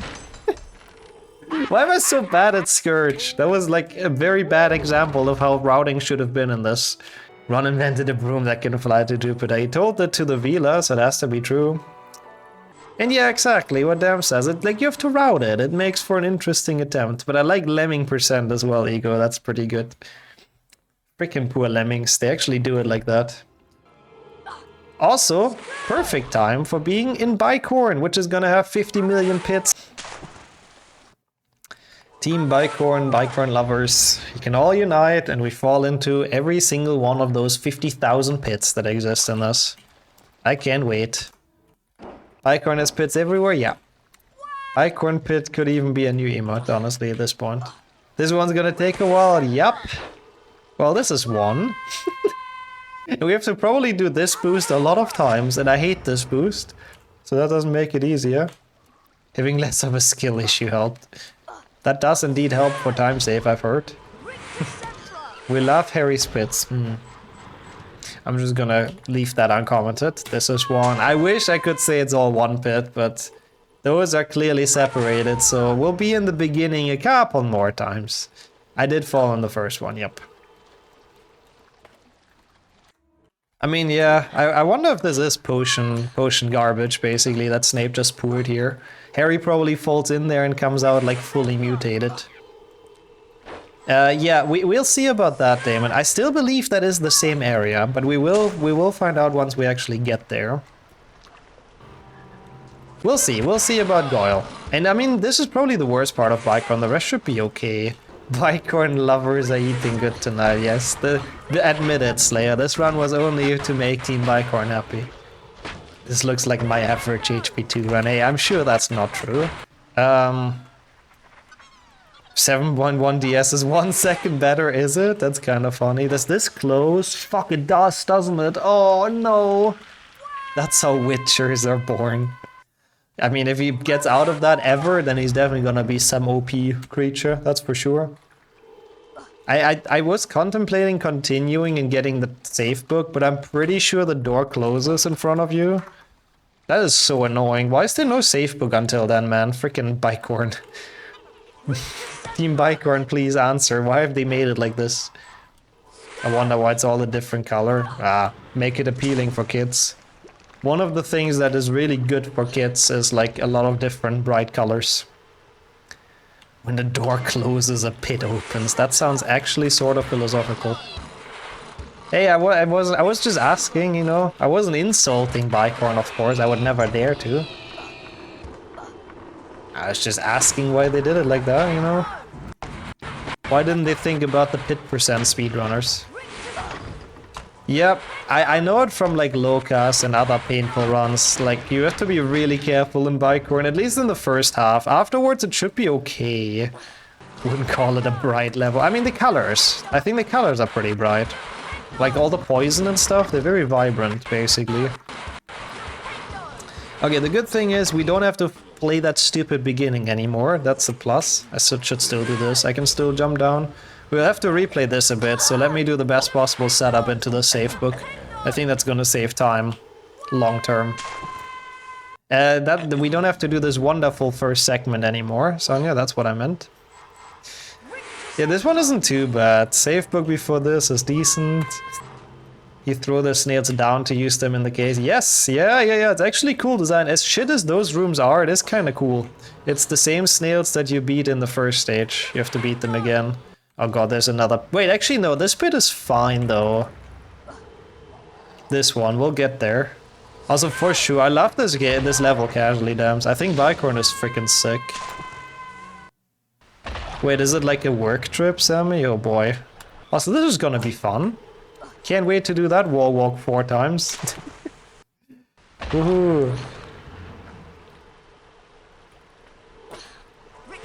S1: Why am I so bad at Scourge? That was like a very bad example of how routing should have been in this. Ron invented a broom that can fly to Jupiter. He told that to the Vila, so it has to be true. And yeah, exactly what Dam says. It like you have to route it. It makes for an interesting attempt. But I like lemming percent as well, Ego. That's pretty good. Freaking poor lemmings. They actually do it like that. Also, perfect time for being in Bicorn, which is gonna have 50 million pits. Team Bicorn, Bicorn lovers, you can all unite and we fall into every single one of those 50,000 pits that exist in this. I can't wait. Bicorn has pits everywhere? Yeah. Bicorn pit could even be a new emote, honestly, at this point. This one's gonna take a while, yup. Well, this is one. We have to probably do this boost a lot of times, and I hate this boost. So that doesn't make it easier. Having less of a skill issue helped. That does indeed help for time save, I've heard. We love hairy spits. I'm just gonna leave that uncommented. This is one. I wish I could say it's all one pit, but those are clearly separated, so we'll be in the beginning a couple more times. I did fall in the first one, yep. I mean, yeah, I wonder if this is potion garbage, basically, that Snape just poured here. Harry probably falls in there and comes out, like, fully mutated. Yeah, we'll see about that, Damon. I still believe that is the same area, but we will find out once we actually get there. We'll see about Goyle. And I mean, this is probably the worst part of Bicorn, the rest should be okay. Bicorn lovers are eating good tonight, yes. Admit it, Slayer, this run was only to make Team Bicorn happy. This looks like my average HP2 run. Hey, I'm sure that's not true. 7.1 DS is 1 second better, is it? That's kind of funny. Does this close? Fuck, it does, doesn't it? Oh no! That's how Witchers are born. I mean, if he gets out of that ever, then he's definitely gonna be some OP creature, that's for sure. I was contemplating continuing and getting the safe book, but I'm pretty sure the door closes in front of you. That is so annoying. Why is there no safe book until then, man? Freaking Bicorn. Team Bicorn, please answer. Why have they made it like this? I wonder why it's all a different color. Make it appealing for kids. One of the things that is really good for kids is like a lot of different bright colors. When the door closes, a pit opens. That sounds actually sort of philosophical. Hey, I was just asking, you know. I wasn't insulting Bicorn, of course. I would never dare to. I was just asking why they did it like that, you know. Why didn't they think about the pit percent speedrunners? Yep, I know it from like Locas and other painful runs. Like, you have to be really careful in Bicorn, at least in the first half. Afterwards, it should be okay. Wouldn't call it a bright level. I mean, the colors. I think the colors are pretty bright. Like, all the poison and stuff, they're very vibrant, basically. Okay, the good thing is we don't have to play that stupid beginning anymore. That's a plus. I should still do this. I can still jump down. We'll have to replay this a bit, so let me do the best possible setup into the safe book. I think that's gonna save time, long term. We don't have to do this wonderful first segment anymore, so yeah, that's what I meant. Yeah, this one isn't too bad. Safe book before this is decent. You throw the snails down to use them in the case. Yes, yeah, it's actually cool design. As shit as those rooms are, it is kinda cool. It's the same snails that you beat in the first stage. You have to beat them again. Oh god, there's another... Wait, actually no, this bit is fine though. This one, we'll get there. Also, for sure, I love this game, this level casually, dams. I think Bicorn is freaking sick. Wait, is it like a work trip, Sammy? Oh boy. Also, this is gonna be fun. Can't wait to do that wall walk 4 times. Woohoo.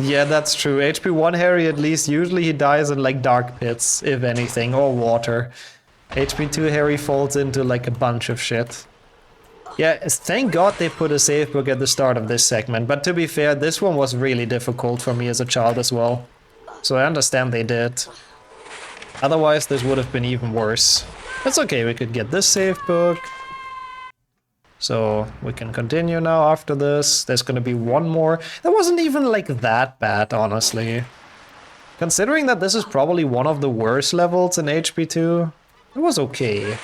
S1: Yeah, that's true. HP1 Harry, at least, usually he dies in like dark pits, if anything, or water. HP2 Harry falls into like a bunch of shit. Yeah, thank god they put a save book at the start of this segment, but to be fair, this one was really difficult for me as a child as well. So I understand they did. Otherwise, this would have been even worse. It's okay, we could get this save book. So we can continue now after this. There's gonna be one more. That wasn't even like that bad, honestly. Considering that this is probably one of the worst levels in HP2, it was okay.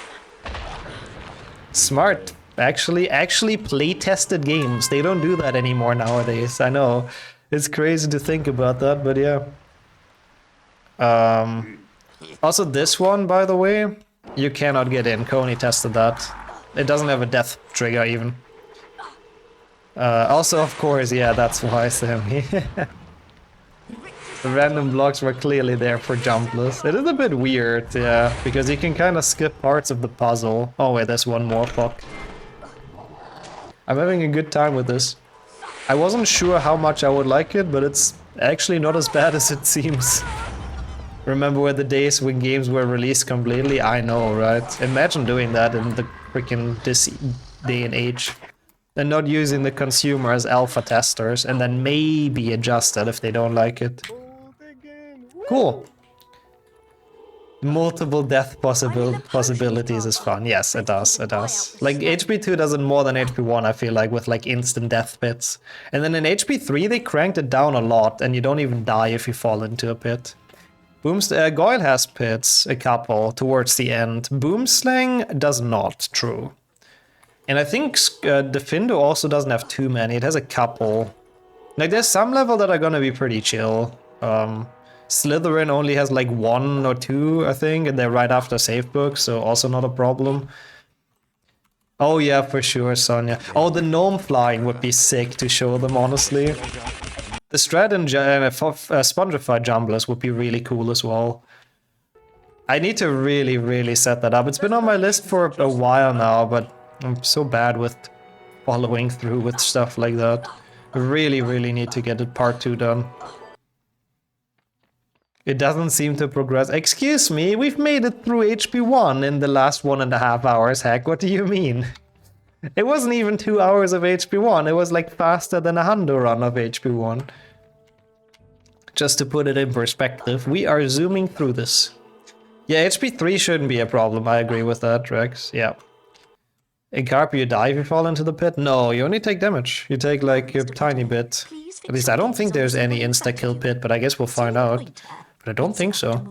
S1: Smart. Actually play-tested games. They don't do that anymore nowadays. I know. It's crazy to think about that, but yeah. Also this one, by the way, you cannot get in. Coney tested that. It doesn't have a death trigger even. Also, of course, yeah, that's why, Sammy. The random blocks were clearly there for jumpless. It is a bit weird, yeah, because you can kind of skip parts of the puzzle. Oh wait, there's one more puck. I'm having a good time with this. I wasn't sure how much I would like it, but it's actually not as bad as it seems. Remember where the days when games were released completely? I know, right? Imagine doing that in the freaking this day and age. And not using the consumer as alpha testers, and then maybe adjust it if they don't like it. Cool. Multiple death possibilities is fun. Yes, it does, it does. Like, HP 2 does it more than HP 1, I feel like, with like instant death pits. And then in HP 3 they cranked it down a lot, and you don't even die if you fall into a pit. Goyle has pits, a couple, towards the end. Boomslang does not, true. And I think Defindo also doesn't have too many, it has a couple. Like, there's some level that are gonna be pretty chill. Slytherin only has like 1 or 2, I think, and they're right after savebooks, so also not a problem. Oh yeah, for sure, Sonia. Oh, the gnome flying would be sick to show them, honestly. The Strat and Spongified Jumblers would be really cool as well. I need to really set that up. It's been on my list for a while now, but I'm so bad with following through with stuff like that. I really need to get it part 2 done. It doesn't seem to progress. Excuse me, we've made it through HP 1 in the last 1.5 hours, heck, what do you mean? It wasn't even 2 hours of HP 1, it was like faster than a hundo run of HP 1. Just to put it in perspective, we are zooming through this. Yeah, HP 3 shouldn't be a problem, I agree with that, Rex, yeah. In Carp, you die if you fall into the pit? No, you only take damage. You take like a tiny bit. At least I don't think there's any insta-kill pit, but I guess we'll find out. But I don't think so.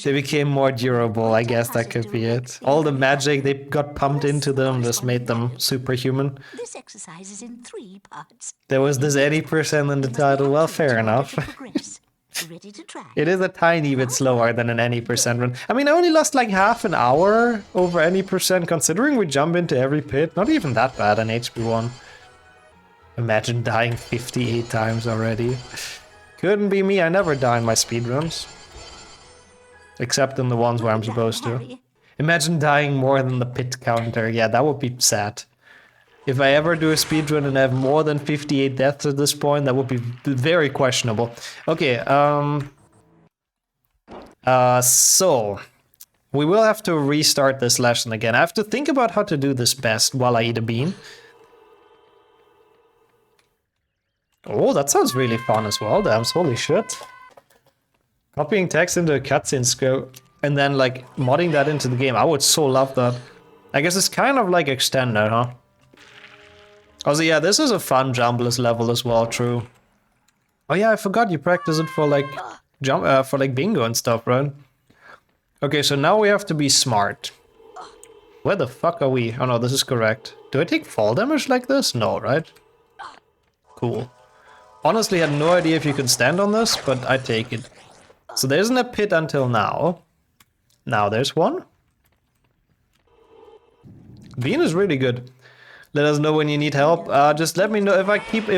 S1: They became more durable, I guess that could be it. All the magic they got pumped into them just made them superhuman.
S7: This exercise is in 3 parts.
S1: There was this 80% in the title, well, fair enough.
S7: Ready to try.
S1: It is a tiny bit slower than an any percent run. I mean, I only lost like half an hour over any percent, considering we jump into every pit. Not even that bad on HP 1. Imagine dying 58 times already. Couldn't be me, I never die in my speedruns. Except in the ones where I'm supposed to. Imagine dying more than the pit counter. Yeah, that would be sad. If I ever do a speedrun and have more than 58 deaths at this point, that would be very questionable. Okay, so we will have to restart this lesson again. I have to think about how to do this best while I eat a bean. Oh, that sounds really fun as well, dams, holy shit. Copying text into a cutscene script and then like modding that into the game, I would so love that. I guess it's kind of like extended, huh? Also, yeah, this is a fun jumbless level as well, true. Oh yeah, I forgot you practice it for like bingo and stuff, right? Okay, so now we have to be smart. Where the fuck are we? Oh no, this is correct. Do I take fall damage like this? No, right? Cool. Honestly, had no idea if you could stand on this, but I take it. So there isn't a pit until now. Now there's one. Bean is really good. Let us know when you need help. Just let me know if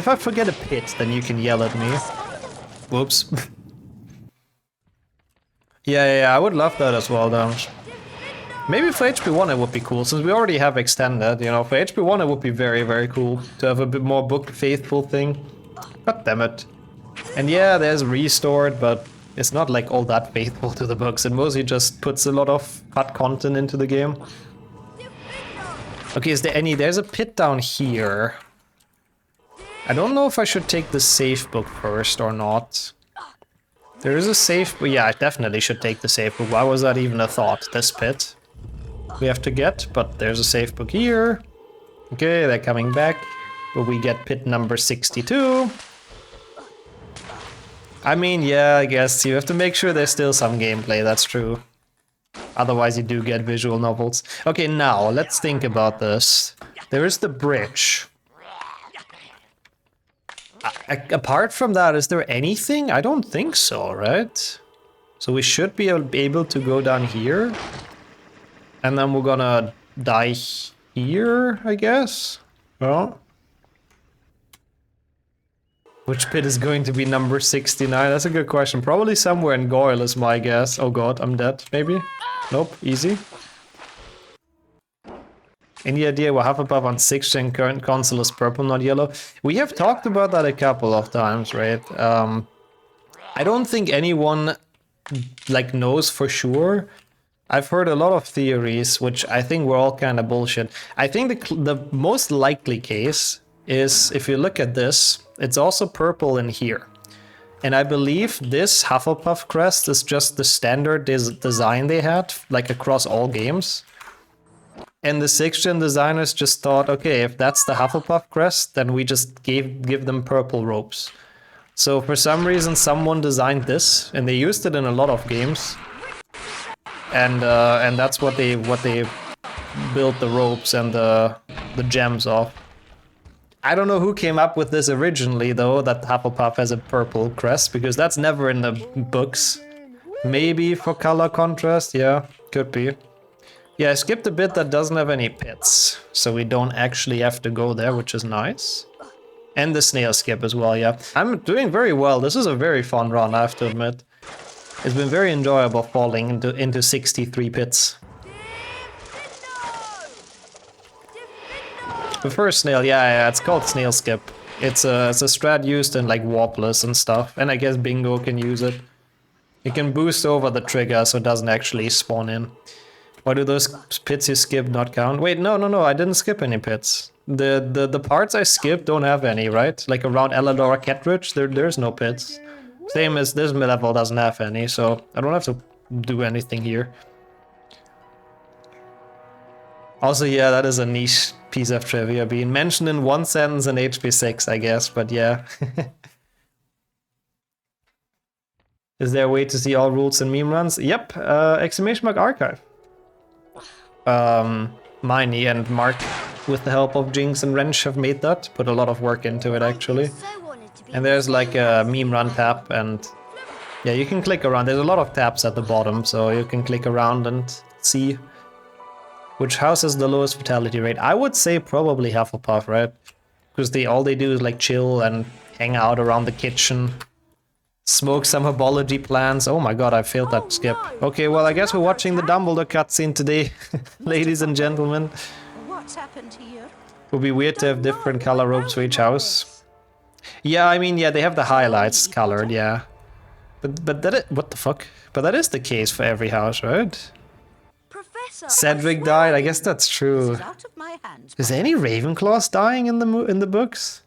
S1: I forget a pit, then you can yell at me. Whoops. yeah, I would love that as well, though. Maybe for HP 1 it would be cool, since we already have extended, you know. For HP 1 it would be very cool to have a bit more book faithful thing. God damn it. And yeah, there's restored, but it's not like all that faithful to the books. It mostly just puts a lot of cut content into the game. Okay, is there any... There's a pit down here. I don't know if I should take the safe book first or not. There is a safe... Yeah, I definitely should take the safe book. Why was that even a thought? This pit we have to get, but there's a safe book here. Okay, they're coming back. But we get pit number 62. I mean, yeah, I guess you have to make sure there's still some gameplay, that's true. Otherwise you do get visual novels. Okay, now, let's think about this. There is the bridge. Apart from that, is there anything? I don't think so, right? So we should be able to go down here. And then we're gonna die here, I guess? Well... Which pit is going to be number 69? That's a good question. Probably somewhere in Goyle is my guess. Oh god, I'm dead, maybe? Nope, easy. Any idea what Hufflepuff on 6th gen current console is purple, not yellow? We have talked about that a couple of times, right? I don't think anyone like knows for sure. I've heard a lot of theories, which I think were all kind of bullshit. I think the most likely case is, if you look at this, it's also purple in here. And I believe this Hufflepuff crest is just the standard design they had, like across all games. And the 6th gen designers just thought, okay, if that's the Hufflepuff crest, then we just give them purple robes. So for some reason, someone designed this, and they used it in a lot of games. And that's what they built the robes and the gems off. I don't know who came up with this originally, though, that Hufflepuff has a purple crest, because that's never in the books. Maybe for color contrast, yeah, could be. Yeah, I skipped a bit that doesn't have any pits, so we don't actually have to go there, which is nice. And the snail skip as well, yeah. I'm doing very well. This is a very fun run, I have to admit. It's been very enjoyable falling into 63 pits. The first snail, yeah, it's called snail skip. It's a strat used in like Warpless and stuff, and I guess Bingo can use it. It can boost over the trigger so it doesn't actually spawn in. Why do those pits you skip not count? Wait, no, I didn't skip any pits. The parts I skipped don't have any, right? Like around Elidora Kettridge, there's no pits. Same as this level doesn't have any, so I don't have to do anything here. Also, yeah, that is a niche piece of trivia being mentioned in one sentence in HP6, I guess, but yeah. Is there a way to see all rules in meme runs? Yep, !archive. Miney and Mark, with the help of Jinx and Wrench, have made that. Put a lot of work into it, actually. And there's like a meme run tab, and yeah, you can click around. There's a lot of tabs at the bottom, so you can click around and see which house has the lowest fatality rate. I would say probably Hufflepuff, right? Because all they do is like chill and hang out around the kitchen. Smoke some herbology plants. Oh my god, I failed that skip. Okay, well, I guess we're watching the Dumbledore cutscene today, ladies and gentlemen.
S7: What's happened here?
S1: Would be weird to have different color robes for each house. Yeah, I mean, yeah, they have the highlights colored, yeah. But that what the fuck? But that is the case for every house, right?
S4: Professor,
S1: Cedric died. I guess that's true.
S7: Out of my hands.
S1: Is there any Ravenclaws dying in the books?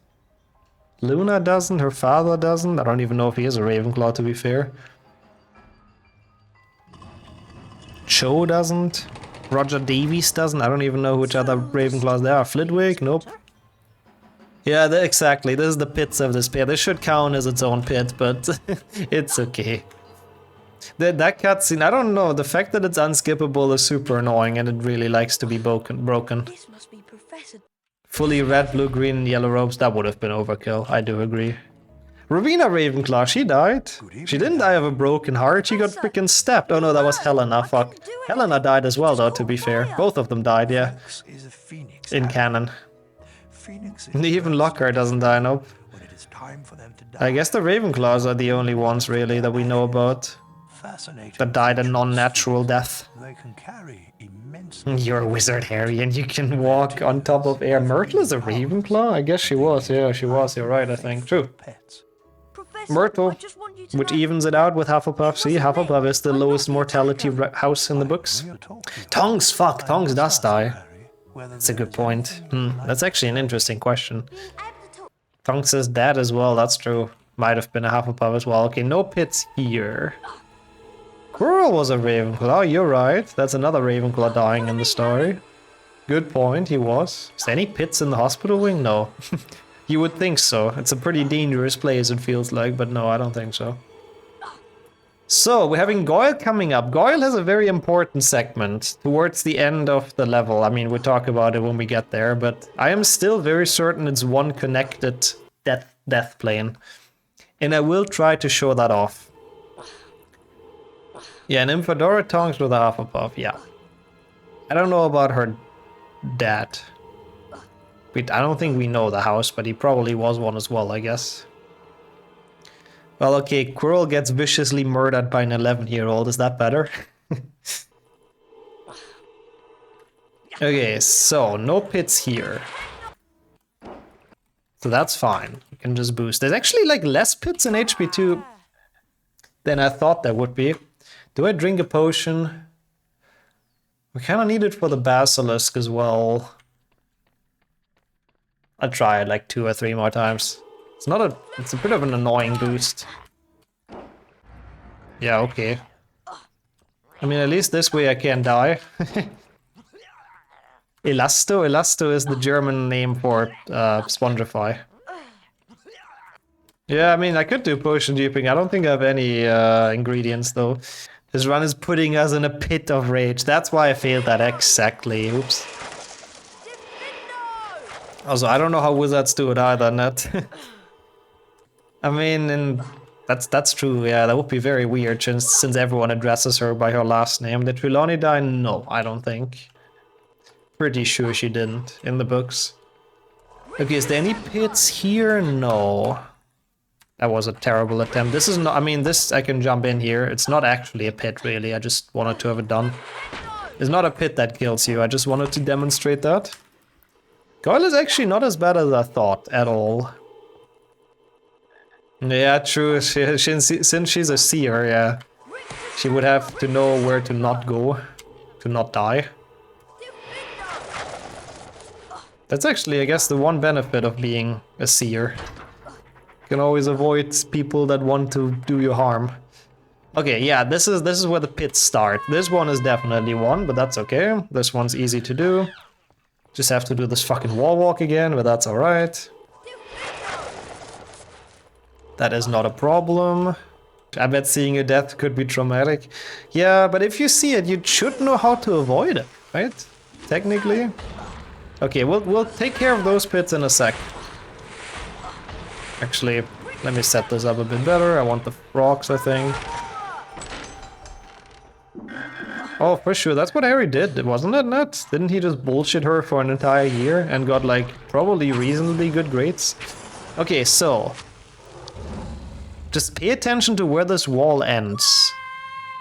S1: Luna doesn't. Her father doesn't. I don't even know if he is a Ravenclaw, to be fair. Cho doesn't. Roger Davies doesn't. I don't even know which other Ravenclaws there are. Flitwick? Nope. Yeah, exactly. This is the pits of this pit. This should count as its own pit, but it's okay. That cutscene, I don't know. The fact that it's unskippable is super annoying, and it really likes to be broken.
S4: This must be Professor.
S1: Fully red, blue, green, and yellow robes. That would have been overkill. I do agree. Rowena Ravenclaw, she died. She didn't die of a broken heart. She got freaking stabbed. Oh no, that was Helena. Fuck. Helena died as well, though, to be fair. Both of them died, yeah. In canon. Even Lockhart doesn't die, nope. I guess the Ravenclaws are the only ones, really, that we know about that died a non-natural death. You're a wizard, Harry, and you can walk on top of air. Myrtle is a Ravenclaw? I guess she was, yeah, she was. You're right, I think. True.
S4: Professor,
S1: Myrtle,
S4: I just want you to
S1: which
S4: know-
S1: evens it out with Hufflepuff. See, Hufflepuff is the lowest mortality house in the books. Tongs, fuck, Tongs does die. That's a good point. That's actually an interesting question. Tongs is dead as well, that's true. Might have been a Hufflepuff as well. Okay, no pits here. Quirrell was a Ravenclaw, you're right. That's another Ravenclaw dying in the story. Good point, he was. Is there any pits in the hospital wing? No. You would think so. It's a pretty dangerous place, it feels like, but no, I don't think so. So, we're having Goyle coming up. Goyle has a very important segment towards the end of the level. I mean, we'll talk about it when we get there, but I am still very certain it's one connected death plane. And I will try to show that off. Yeah, an Nymphadora Tongs with a Hufflepuff, yeah. I don't know about her dad. I don't think we know the house, but he probably was one as well, I guess. Well, okay, Quirrell gets viciously murdered by an 11-year-old. Is that better? Okay, so no pits here. So that's fine. You can just boost. There's actually like less pits in HP2 than I thought there would be. Do I drink a potion? We kind of need it for the basilisk as well. I'll try it like 2 or 3 more times. It's a bit of an annoying boost. Yeah, okay. I mean, at least this way I can't die. Elasto is the German name for Spongify. Yeah, I mean, I could do potion duping. I don't think I have any ingredients, though. This run is putting us in a pit of rage. That's why I failed that exactly. Oops. Also, I don't know how wizards do it either, Net. I mean, that's true, yeah, that would be very weird since everyone addresses her by her last name. Did Trelawney die? No, I don't think. Pretty sure she didn't, in the books. Okay, is there any pits here? No. That was a terrible attempt. This is not, I mean, this, I can jump in here. It's not actually a pit, really. I just wanted to have it done. It's not a pit that kills you. I just wanted to demonstrate that. Goyle is actually not as bad as I thought, at all. Yeah, true. Since she's a seer, yeah. She would have to know where to not go, to not die. That's actually, I guess, the one benefit of being a seer. You can always avoid people that want to do you harm. Okay, yeah, this is where the pits start. This one is definitely one, but that's okay. This one's easy to do. Just have to do this fucking wall walk again, but that's alright. That is not a problem. I bet seeing a death could be traumatic. Yeah, but if you see it, you should know how to avoid it, right? Technically. Okay, we'll take care of those pits in a sec. Actually, let me set this up a bit better. I want the frogs, I think. Oh, for sure, that's what Harry did, wasn't it, Nat? Didn't he just bullshit her for an entire year and got, like, probably reasonably good grades? Okay, so... just pay attention to where this wall ends.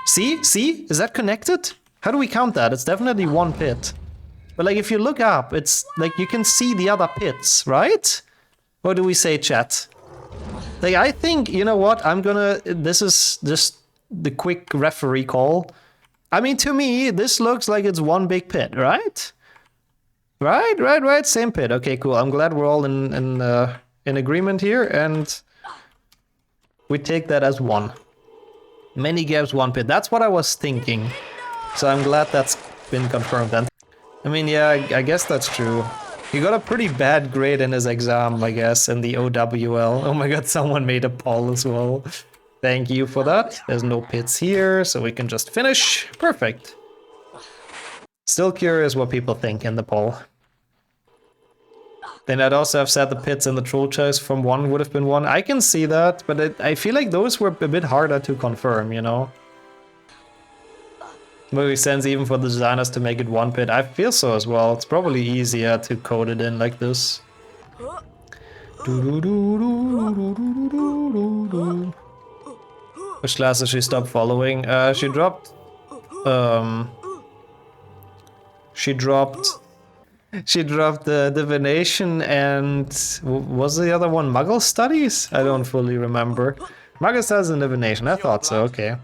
S1: See? See? Is that connected? How do we count that? It's definitely one pit. But like if you look up, it's like you can see the other pits, right? What do we say, chat? Like I think, you know what, this is just the quick referee call. I mean, to me, this looks like it's one big pit, right? Right, same pit. Okay, cool. I'm glad we're all in agreement here, and we take that as one. Many gaps, one pit. That's what I was thinking. So I'm glad that's been confirmed then. I mean, yeah, I guess that's true. He got a pretty bad grade in his exam, I guess, in the OWL. Oh my god, someone made a poll as well. Thank you for that. There's no pits here, so we can just finish. Perfect. Still curious what people think in the poll. Then I'd also have said the pits and the troll chest from 1 would have been 1. I can see that, but I feel like those were a bit harder to confirm, you know? Maybe sense even for the designers to make it 1 pit. I feel so as well. It's probably easier to code it in like this. Which class did she stop following? She dropped the divination and was the other one Muggle Studies? I don't fully remember. Muggle Studies and divination, I thought so, okay.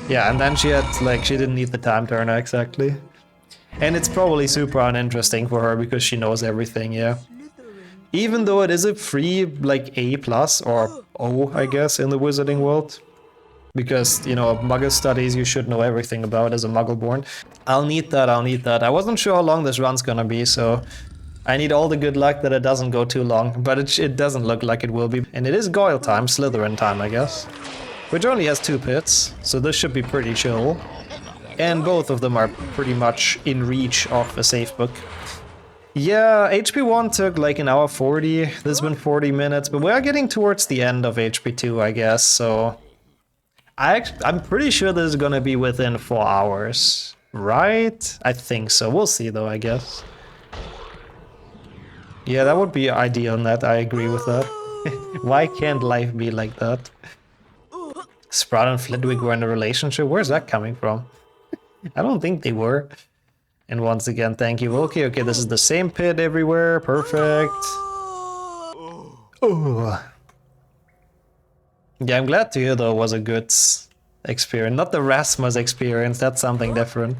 S1: Yeah, and then she had, like, she didn't need the time turner exactly. And it's probably super uninteresting for her because she knows everything, yeah. Even though it is a free, like, A+, or O, I guess, in the wizarding world. Because, you know, Muggle Studies you should know everything about as a Muggle-born. I'll need that. I wasn't sure how long this run's gonna be, so... I need all the good luck that it doesn't go too long, but it doesn't look like it will be. And it is Goyle time, Slytherin time, I guess. Which only has 2 pits, so this should be pretty chill. And both of them are pretty much in reach of a safe book. Yeah, HP1 took like an hour 40, this has been 40 minutes, but we are getting towards the end of HP2, I guess, so... I'm pretty sure this is gonna be within 4 hours, right? I think so, we'll see though, I guess. Yeah, that would be ideal, Ned. I agree with that. Why can't life be like that? Sprout and Flitwick were in a relationship? Where's that coming from? I don't think they were. And once again, thank you, Volky. Okay, this is the same pit everywhere. Perfect. Oh. Yeah, I'm glad to hear though it was a good experience. Not the Rasmus experience, that's something different.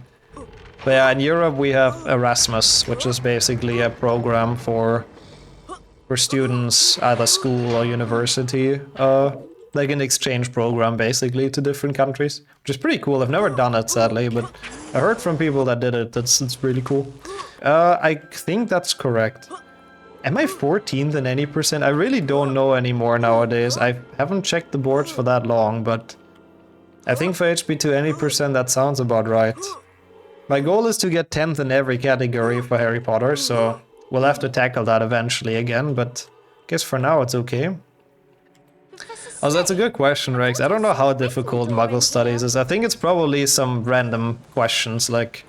S1: But yeah, in Europe we have Erasmus, which is basically a program for students, either school or university. Like an exchange program basically to different countries, which is pretty cool. I've never done it sadly, but I heard from people that did it. It's really cool. I think that's correct. Am I 14th in any percent? I really don't know anymore nowadays. I haven't checked the boards for that long, but I think for HB2 any percent that sounds about right. My goal is to get 10th in every category for Harry Potter, so we'll have to tackle that eventually again, but I guess for now it's okay. Oh, that's a good question, Rex. I don't know how difficult Muggle Studies is. I think it's probably some random questions like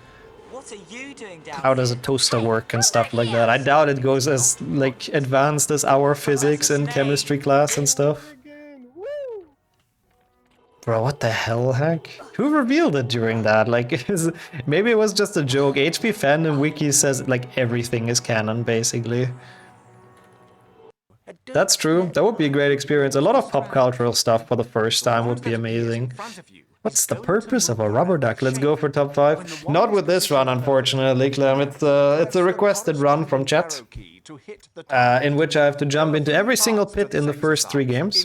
S8: What are you doing down
S1: how does a toaster work and stuff like that. I doubt it goes as like advanced as our physics and chemistry class and stuff. Bro, what the hell, heck? Who revealed it during that? Like, maybe it was just a joke. HP Fandom Wiki says like everything is canon, basically. That's true. That would be a great experience. A lot of pop cultural stuff for the first time would be amazing. What's the purpose of a rubber duck? Let's go for top 5. Not with this run, unfortunately, Clem. It's a requested run from chat, in which I have to jump into every single pit in the first 3 games.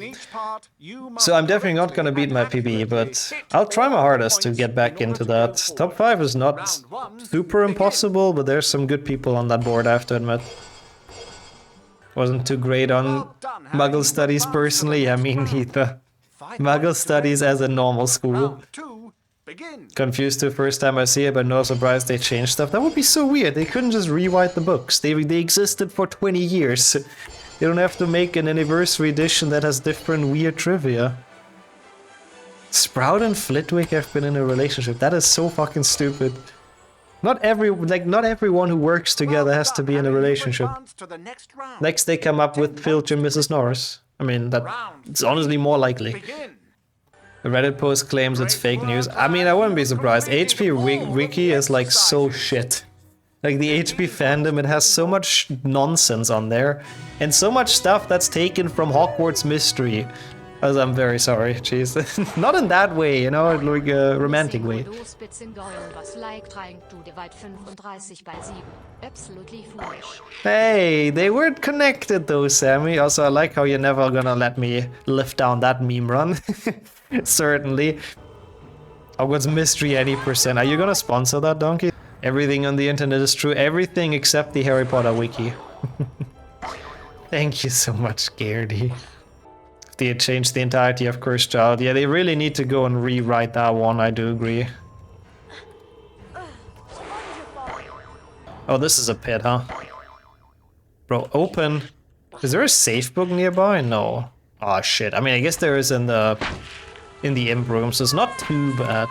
S1: So I'm definitely not gonna beat my PB, but I'll try my hardest to get back into that. Top 5 is not super impossible, but there's some good people on that board, I have to admit. Wasn't too great on Muggle Studies personally, I mean neither. Muggle Studies as a normal school. Confused the first time I see it, but no surprise they changed stuff. That would be so weird, they couldn't just rewrite the books. They existed for 20 years. They don't have to make an anniversary edition that has different weird trivia. Sprout and Flitwick have been in a relationship, that is so fucking stupid. Not everyone who works together has to be in a relationship. Next they come up with Filch and Mrs. Norris. I mean, it's honestly more likely. The Reddit post claims it's fake news. I mean, I wouldn't be surprised. HP Wiki is like so shit. Like the HP fandom, it has so much nonsense on there. And so much stuff that's taken from Hogwarts Mystery. As I'm very sorry, jeez. Not in that way, you know, like a romantic way. Hey, they weren't connected though, Sammy. Also, I like how you're never gonna let me lift down that meme run. Certainly. Hogwarts Mystery any percent. Are you gonna sponsor that, Donkey? Everything on the internet is true. Everything except the Harry Potter wiki. Thank you so much, Gardy. They had changed the entirety of Cursed Child. Yeah, they really need to go and rewrite that one, I do agree. Oh, this is a pit, huh? Bro, open. Is there a safe book nearby? No. Oh shit. I mean, I guess there is in the imp room, so it's not too bad.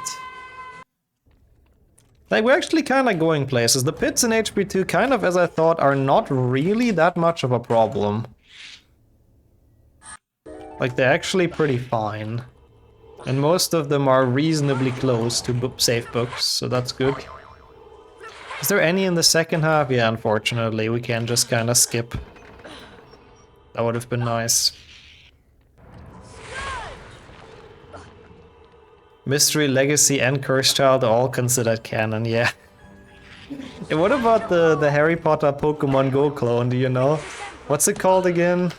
S1: Like, we're actually kind of going places. The pits in HP2, kind of as I thought, are not really that much of a problem. Like, they're actually pretty fine. And most of them are reasonably close to safe books, so that's good. Is there any in the second half? Yeah, unfortunately, we can just kind of skip. That would have been nice. Mystery, Legacy, and Cursed Child are all considered canon, yeah. And what about the Harry Potter Pokemon Go clone, do you know? What's it called again?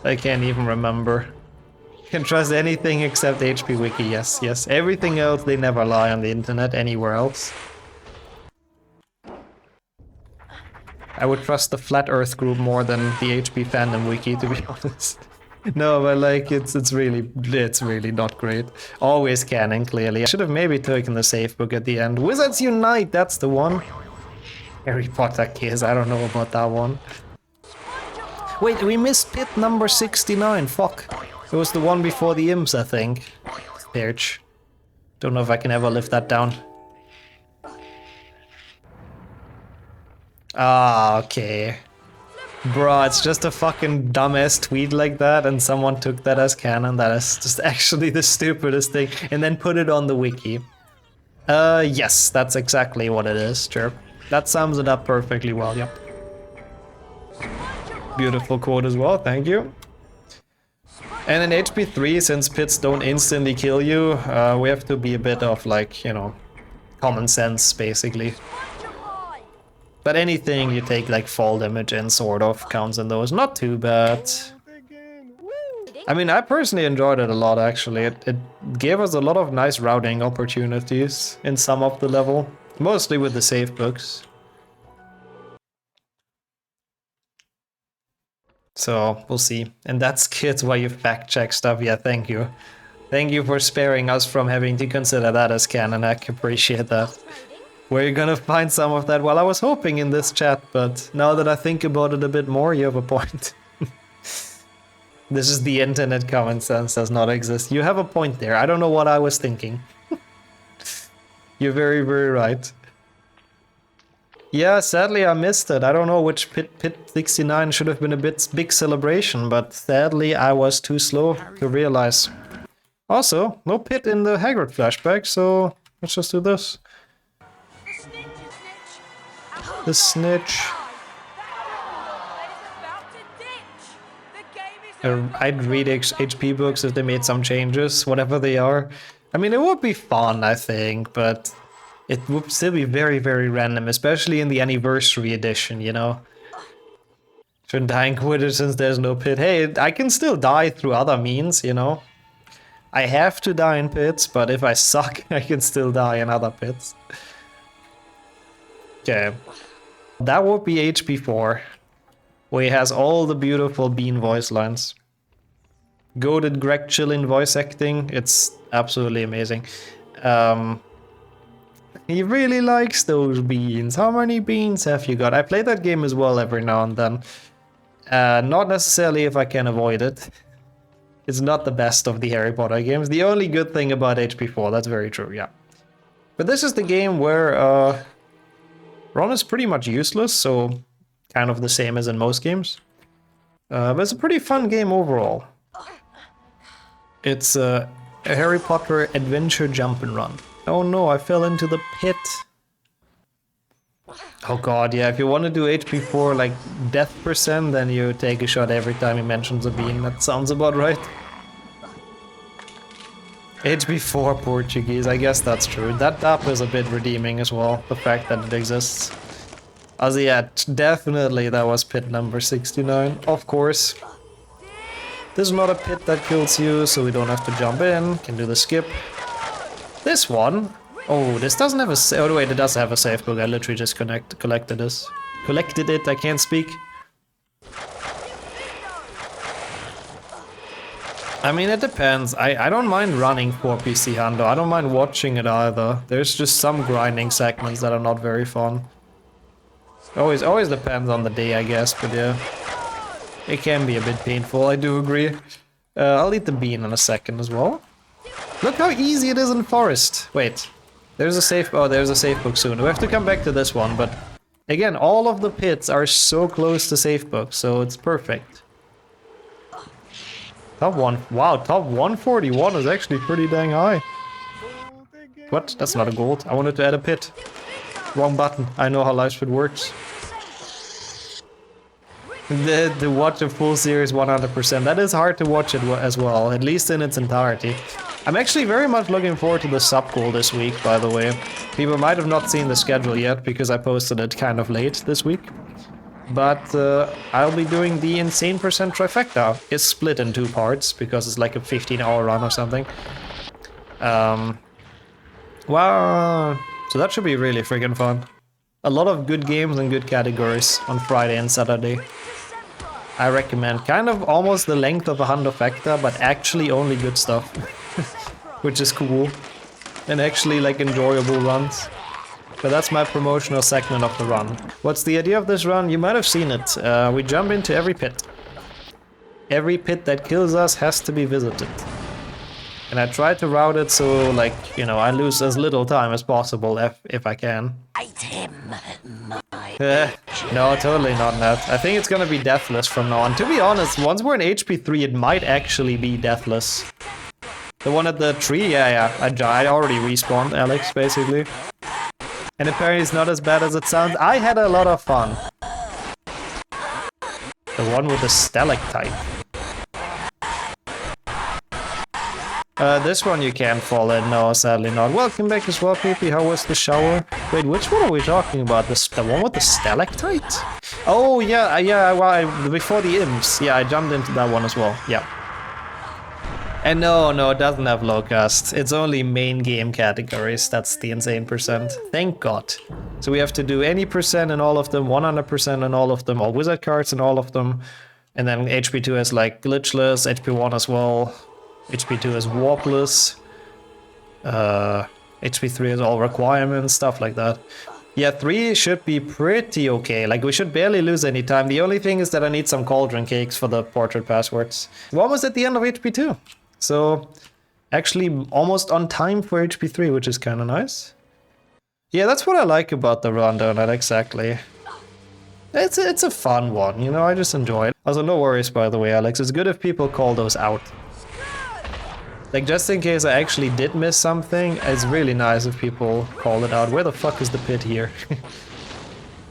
S1: I can't even remember. Can trust anything except HP Wiki, yes, yes. Everything else, they never lie on the internet anywhere else. I would trust the Flat Earth group more than the HP Fandom Wiki, to be honest. No, but like, it's really not great. Always canon, clearly. I should have maybe taken the safe book at the end. Wizards Unite, that's the one. Harry Potter Kiss, I don't know about that one. Wait, we missed pit number 69, fuck. It was the one before the imps, I think. Perch. Don't know if I can ever lift that down. Ah, okay. Bro, it's just a fucking dumbass tweet like that, and someone took that as canon. That is just actually the stupidest thing, and then put it on the wiki. Yes, that's exactly what it is, sure. That sums it up perfectly well, yep. Beautiful quote as well, thank you. And in HP 3, since pits don't instantly kill you, we have to be a bit of, like, you know, common sense, basically. But anything you take, like, fall damage in, sort of, counts in those. Not too bad. I mean, I personally enjoyed it a lot, actually. It gave us a lot of nice routing opportunities in some of the level. Mostly with the save books. So, we'll see. And that's kids why you fact check stuff. Yeah, thank you. Thank you for sparing us from having to consider that as canon. I appreciate that. Where you gonna find some of that? Well, I was hoping in this chat, but now that I think about it a bit more, you have a point. This is the internet, common sense does not exist. You have a point there. I don't know what I was thinking. You're very, very right. Yeah, sadly I missed it. I don't know which pit 69 should have been a big celebration, but sadly I was too slow to realize. Also, no pit in the Hagrid flashback, so let's just do this. The snitch. I'd read HP books if they made some changes, whatever they are. I mean, it would be fun, I think, but it would still be very, very random, especially in the anniversary edition, you know? Shouldn't die in Quidditch since there's no pit. Hey, I can still die through other means, you know? I have to die in pits, but if I suck, I can still die in other pits. Okay. That would be HP 4. Where he has all the beautiful Bean voice lines. Goated Greg Chillin voice acting, it's absolutely amazing. He really likes those beans. How many beans have you got? I play that game as well every now and then. Not necessarily if I can avoid it. It's not the best of the Harry Potter games. The only good thing about HP 4, that's very true, yeah. But this is the game where Ron is pretty much useless, so kind of the same as in most games. But it's a pretty fun game overall. It's a Harry Potter adventure jump and run. Oh no, I fell into the pit. Oh god, yeah, if you want to do HP 4 like death %, then you take a shot every time he mentions a bean. That sounds about right. HP 4 Portuguese, I guess that's true. That dub is a bit redeeming as well, the fact that it exists. As yeah, definitely that was pit number 69, of course. This is not a pit that kills you, so we don't have to jump in. Can do the skip. This one, oh, this doesn't have a oh wait, it does have a save book. I literally just collected this. Collected it, I can't speak. I mean, it depends. I don't mind running for PC Hundo. I don't mind watching it either. There's just some grinding segments that are not very fun. Always depends on the day, I guess, but yeah. It can be a bit painful, I do agree. I'll eat the bean in a second as well. Look how easy it is in Forest. Wait, there's a safe book soon. We have to come back to this one, but again, all of the pits are so close to safe book, so it's perfect. Top 1, wow, top 141 is actually pretty dang high. What? That's not a gold. I wanted to add a pit. Wrong button. I know how LiveSpeed works. The watch a full series 100%. That is hard to watch it as well, at least in its entirety. I'm actually very much looking forward to the sub goal this week, by the way. People might have not seen the schedule yet because I posted it kind of late this week. But I'll be doing the insane % trifecta. It's split in 2 parts because it's like a 15-hour run or something. Wow. So that should be really freaking fun. A lot of good games and good categories on Friday and Saturday. I recommend. Kind of almost the length of a Hundo Facta, but actually only good stuff. Which is cool. And actually like enjoyable runs. But that's my promotional segment of the run. What's the idea of this run? You might have seen it. We jump into every pit. Every pit that kills us has to be visited. And I try to route it so, like, you know, I lose as little time as possible if I can.
S6: Ate him, my
S1: No, totally not that. I think it's gonna be deathless from now on. To be honest, once we're in HP 3, it might actually be deathless. The one at the tree, yeah. I already respawned Alex, basically. And apparently it's not as bad as it sounds. I had a lot of fun. The one with the stalactite. This one you can't fall in, no, sadly not. Welcome back as well, PP. How was the shower? Wait, which one are we talking about? The one with the stalactite? Oh, yeah, well, before the imps. Yeah, I jumped into that one as well, yeah. And no, it doesn't have low cast. It's only main game categories. That's the insane percent. Thank God. So we have to do any percent in all of them, 100% in all of them, all wizard cards in all of them. And then HP 2 is like glitchless, HP 1 as well. HP 2 is warpless. HP 3 is all requirements, stuff like that. Yeah, 3 should be pretty okay. Like, we should barely lose any time. The only thing is that I need some cauldron cakes for the portrait passwords. We're almost at the end of HP 2. So, actually almost on time for HP 3, which is kind of nice. Yeah, that's what I like about the run, Donut, exactly. It's a fun one, you know, I just enjoy it. Also, no worries, by the way, Alex. It's good if people call those out. Like, just in case I actually did miss something, it's really nice if people call it out. Where the fuck is the pit here?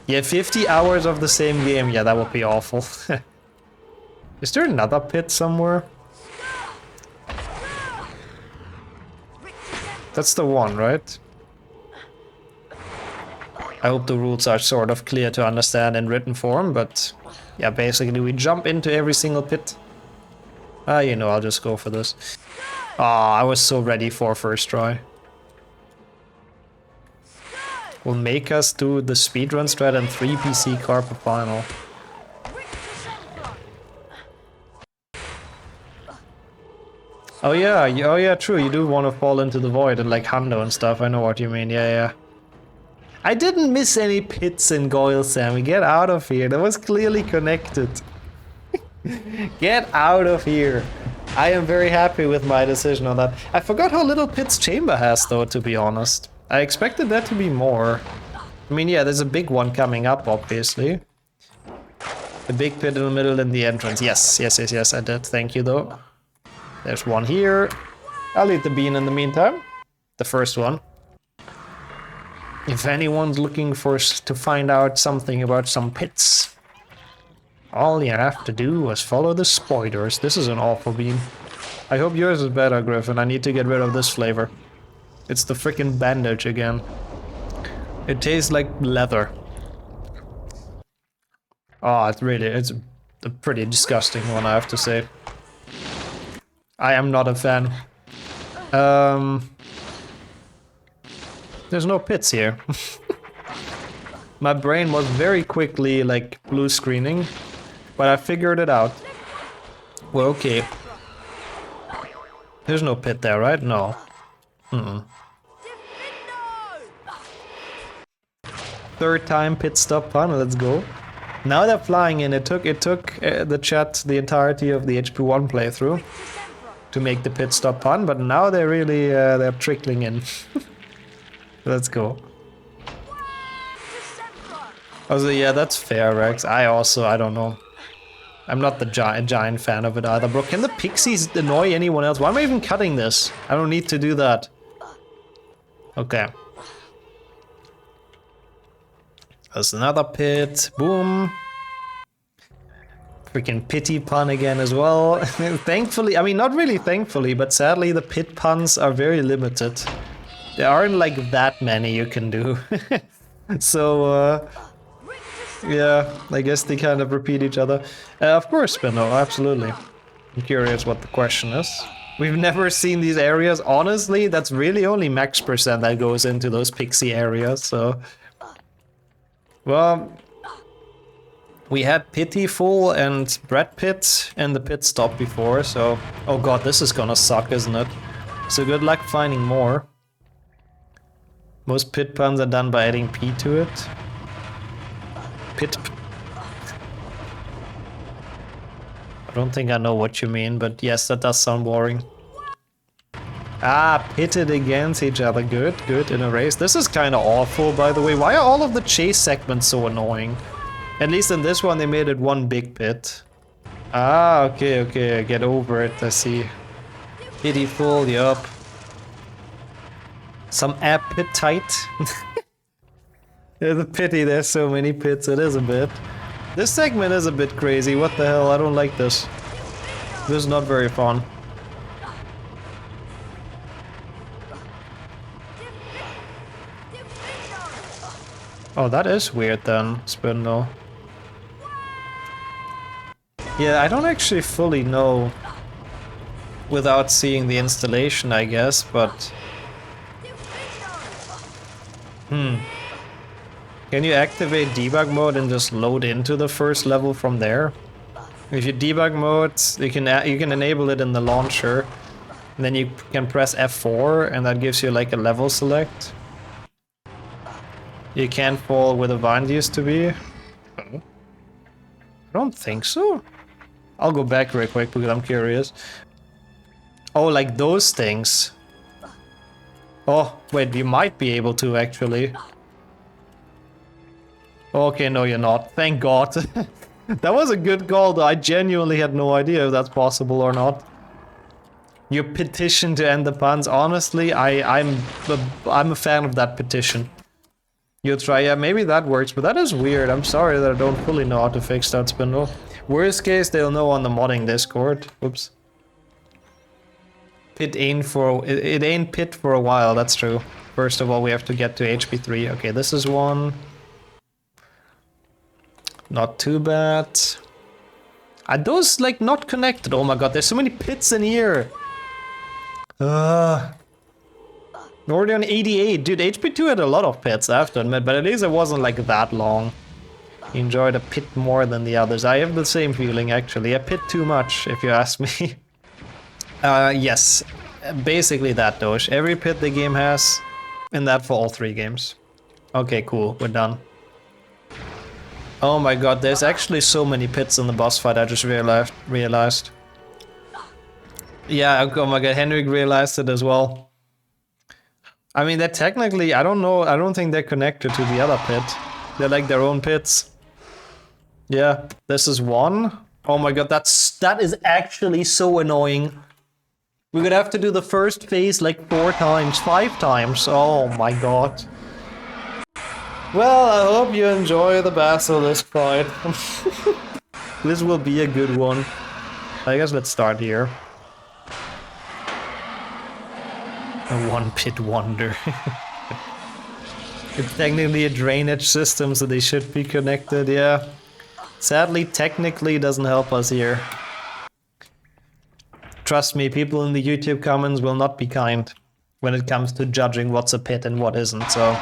S1: Yeah, 50 hours of the same game. Yeah, that would be awful. Is there another pit somewhere? That's the one, right? I hope the rules are sort of clear to understand in written form, but yeah, basically we jump into every single pit. You know, I'll just go for this. I was so ready for first try. Will make us do the speedrun strat and 3 PC carpet final. Oh yeah, true, you do want to fall into the void and like Hundo and stuff, I know what you mean, yeah. I didn't miss any pits in Goyle, Sammy, get out of here, that was clearly connected. Get out of here. I am very happy with my decision on that. I forgot how little pits Chamber has though, to be honest. I expected that to be more. I mean, yeah, there's a big one coming up, obviously. The big pit in the middle and the entrance. Yes, I did. Thank you, though. There's one here. I'll eat the bean in the meantime. The first one. If anyone's looking to find out something about some pits, all you have to do is follow the spoilers. This is an awful bean. I hope yours is better, Griffin. I need to get rid of this flavor. It's the freaking bandage again. It tastes like leather. Oh, it's a pretty disgusting one, I have to say. I am not a fan. There's no pits here. My brain was very quickly like blue screening, but I figured it out. Well, okay. There's no pit there, right? No. Third time pit stop fun, let's go. Now they're flying in. It took the chat the entirety of the HP1 playthrough to make the pit stop fun, but now they're really they're trickling in. Let's go. Also, yeah, that's fair, Rex. I don't know. I'm not the giant fan of it either, bro. Can the pixies annoy anyone else? Why am I even cutting this? I don't need to do that. Okay. There's another pit. Boom. Freaking pity pun again as well. Thankfully, I mean, not really thankfully, but sadly the pit puns are very limited. There aren't like that many you can do. So, yeah, I guess they kind of repeat each other. Of course, Spino, absolutely. I'm curious what the question is. We've never seen these areas. Honestly, that's really only max percent that goes into those pixie areas, so... Well... We had Pitiful and Bread Pit and the pit stop before, so... Oh god, this is gonna suck, isn't it? So good luck finding more. Most pit puns are done by adding P to it. I don't think I know what you mean, but yes, that does sound boring. Ah, pitted against each other. Good, good in a race. This is kind of awful, by the way. Why are all of the chase segments so annoying? At least in this one, they made it one big pit. Ah, okay, okay. Get over it. I see. Pitiful, yup. Some appetite. It's a pity there's so many pits. It is a bit. This segment is a bit crazy. What the hell? I don't like this. This is not very fun. Oh, that is weird then, Spindle. Yeah, I don't actually fully know without seeing the installation, I guess, but... Can you activate debug mode and just load into the first level from there? If you debug mode, you can enable it in the launcher. And then you can press F4 and that gives you like a level select. You can't fall where the vine used to be. I don't think so. I'll go back real quick because I'm curious. Oh, like those things. Oh, wait, you might be able to actually. Okay, no, you're not. Thank God. That was a good call, though. I genuinely had no idea if that's possible or not. Your petition to end the puns. Honestly, I'm a fan of that petition. You try, yeah, maybe that works, but that is weird. I'm sorry that I don't fully know how to fix that, Spindle. Worst case, they'll know on the modding Discord. Oops. It ain't pit for a while, that's true. First of all, we have to get to HP 3. Okay, this is one. Not too bad. Are those, like, not connected? Oh my god, there's so many pits in here! Already on 88. Dude, HP2 had a lot of pits, I have to admit, but at least it wasn't, like, that long. Enjoyed a pit more than the others. I have the same feeling, actually. A pit too much, if you ask me. Yes. Basically that, Doge. Every pit the game has, and that for all 3 games. Okay, cool. We're done. Oh my god, there's actually so many pits in the boss fight, I just realized. Yeah, oh my god, Henrik realized it as well. I mean, they're technically, I don't know, I don't think they're connected to the other pit. They're like their own pits. Yeah, this is one. Oh my god, that is actually so annoying. We're gonna have to do the first phase like 4 times, 5 times. Oh my god. Well, I hope you enjoy the Basilisk fight. This will be a good one. I guess let's start here. A one-pit wonder. It's technically a drainage system, so they should be connected, yeah. Sadly, technically, it doesn't help us here. Trust me, people in the YouTube comments will not be kind when it comes to judging what's a pit and what isn't, so...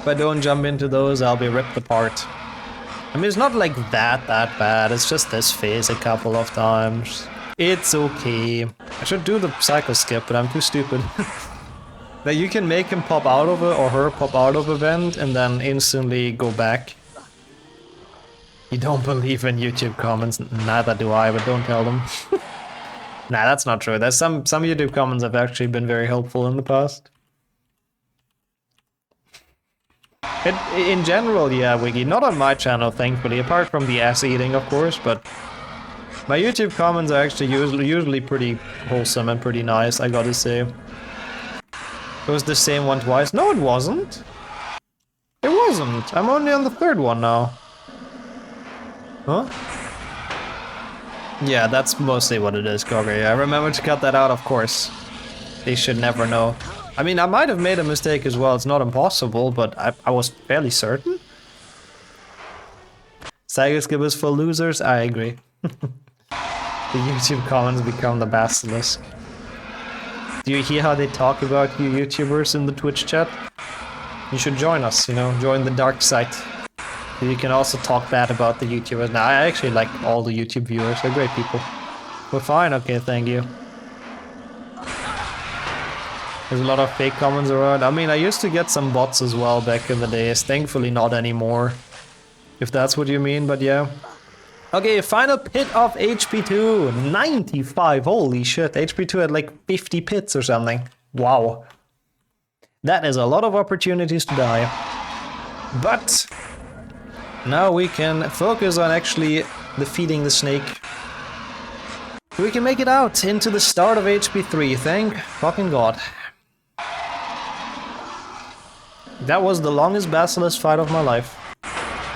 S1: If I don't jump into those, I'll be ripped apart. I mean, it's not like that bad, it's just this phase a couple of times. It's okay. I should do the cycle skip, but I'm too stupid. That you can make him pop out of it, or her pop out of a vent, and then instantly go back. You don't believe in YouTube comments? Neither do I, but don't tell them. Nah, that's not true. There's some YouTube comments have actually been very helpful in the past. In general, yeah, Wiggy. Not on my channel, thankfully, apart from the ass eating, of course, but my YouTube comments are actually usually pretty wholesome and pretty nice, I gotta say. It was the same one twice. No, it wasn't. It wasn't. I'm only on the 3rd one now. Huh? Yeah, that's mostly what it is, Gogger. I remember to cut that out, of course. They should never know. I mean, I might have made a mistake as well. It's not impossible, but I was fairly certain. Cycle skip is for losers? I agree. The YouTube comments become the basilisk. Do you hear how they talk about you YouTubers in the Twitch chat? You should join us, you know, join the dark side. You can also talk bad about the YouTubers. Now, I actually like all the YouTube viewers, they're great people. We're fine, okay, thank you. There's a lot of fake comments around. I mean, I used to get some bots as well back in the days. Thankfully not anymore. If that's what you mean, but yeah. Okay, final pit of HP2. 95. Holy shit. HP2 had like 50 pits or something. Wow. That is a lot of opportunities to die. But now we can focus on actually defeating the snake. We can make it out into the start of HP3. Thank fucking god. That was the longest basilisk fight of my life.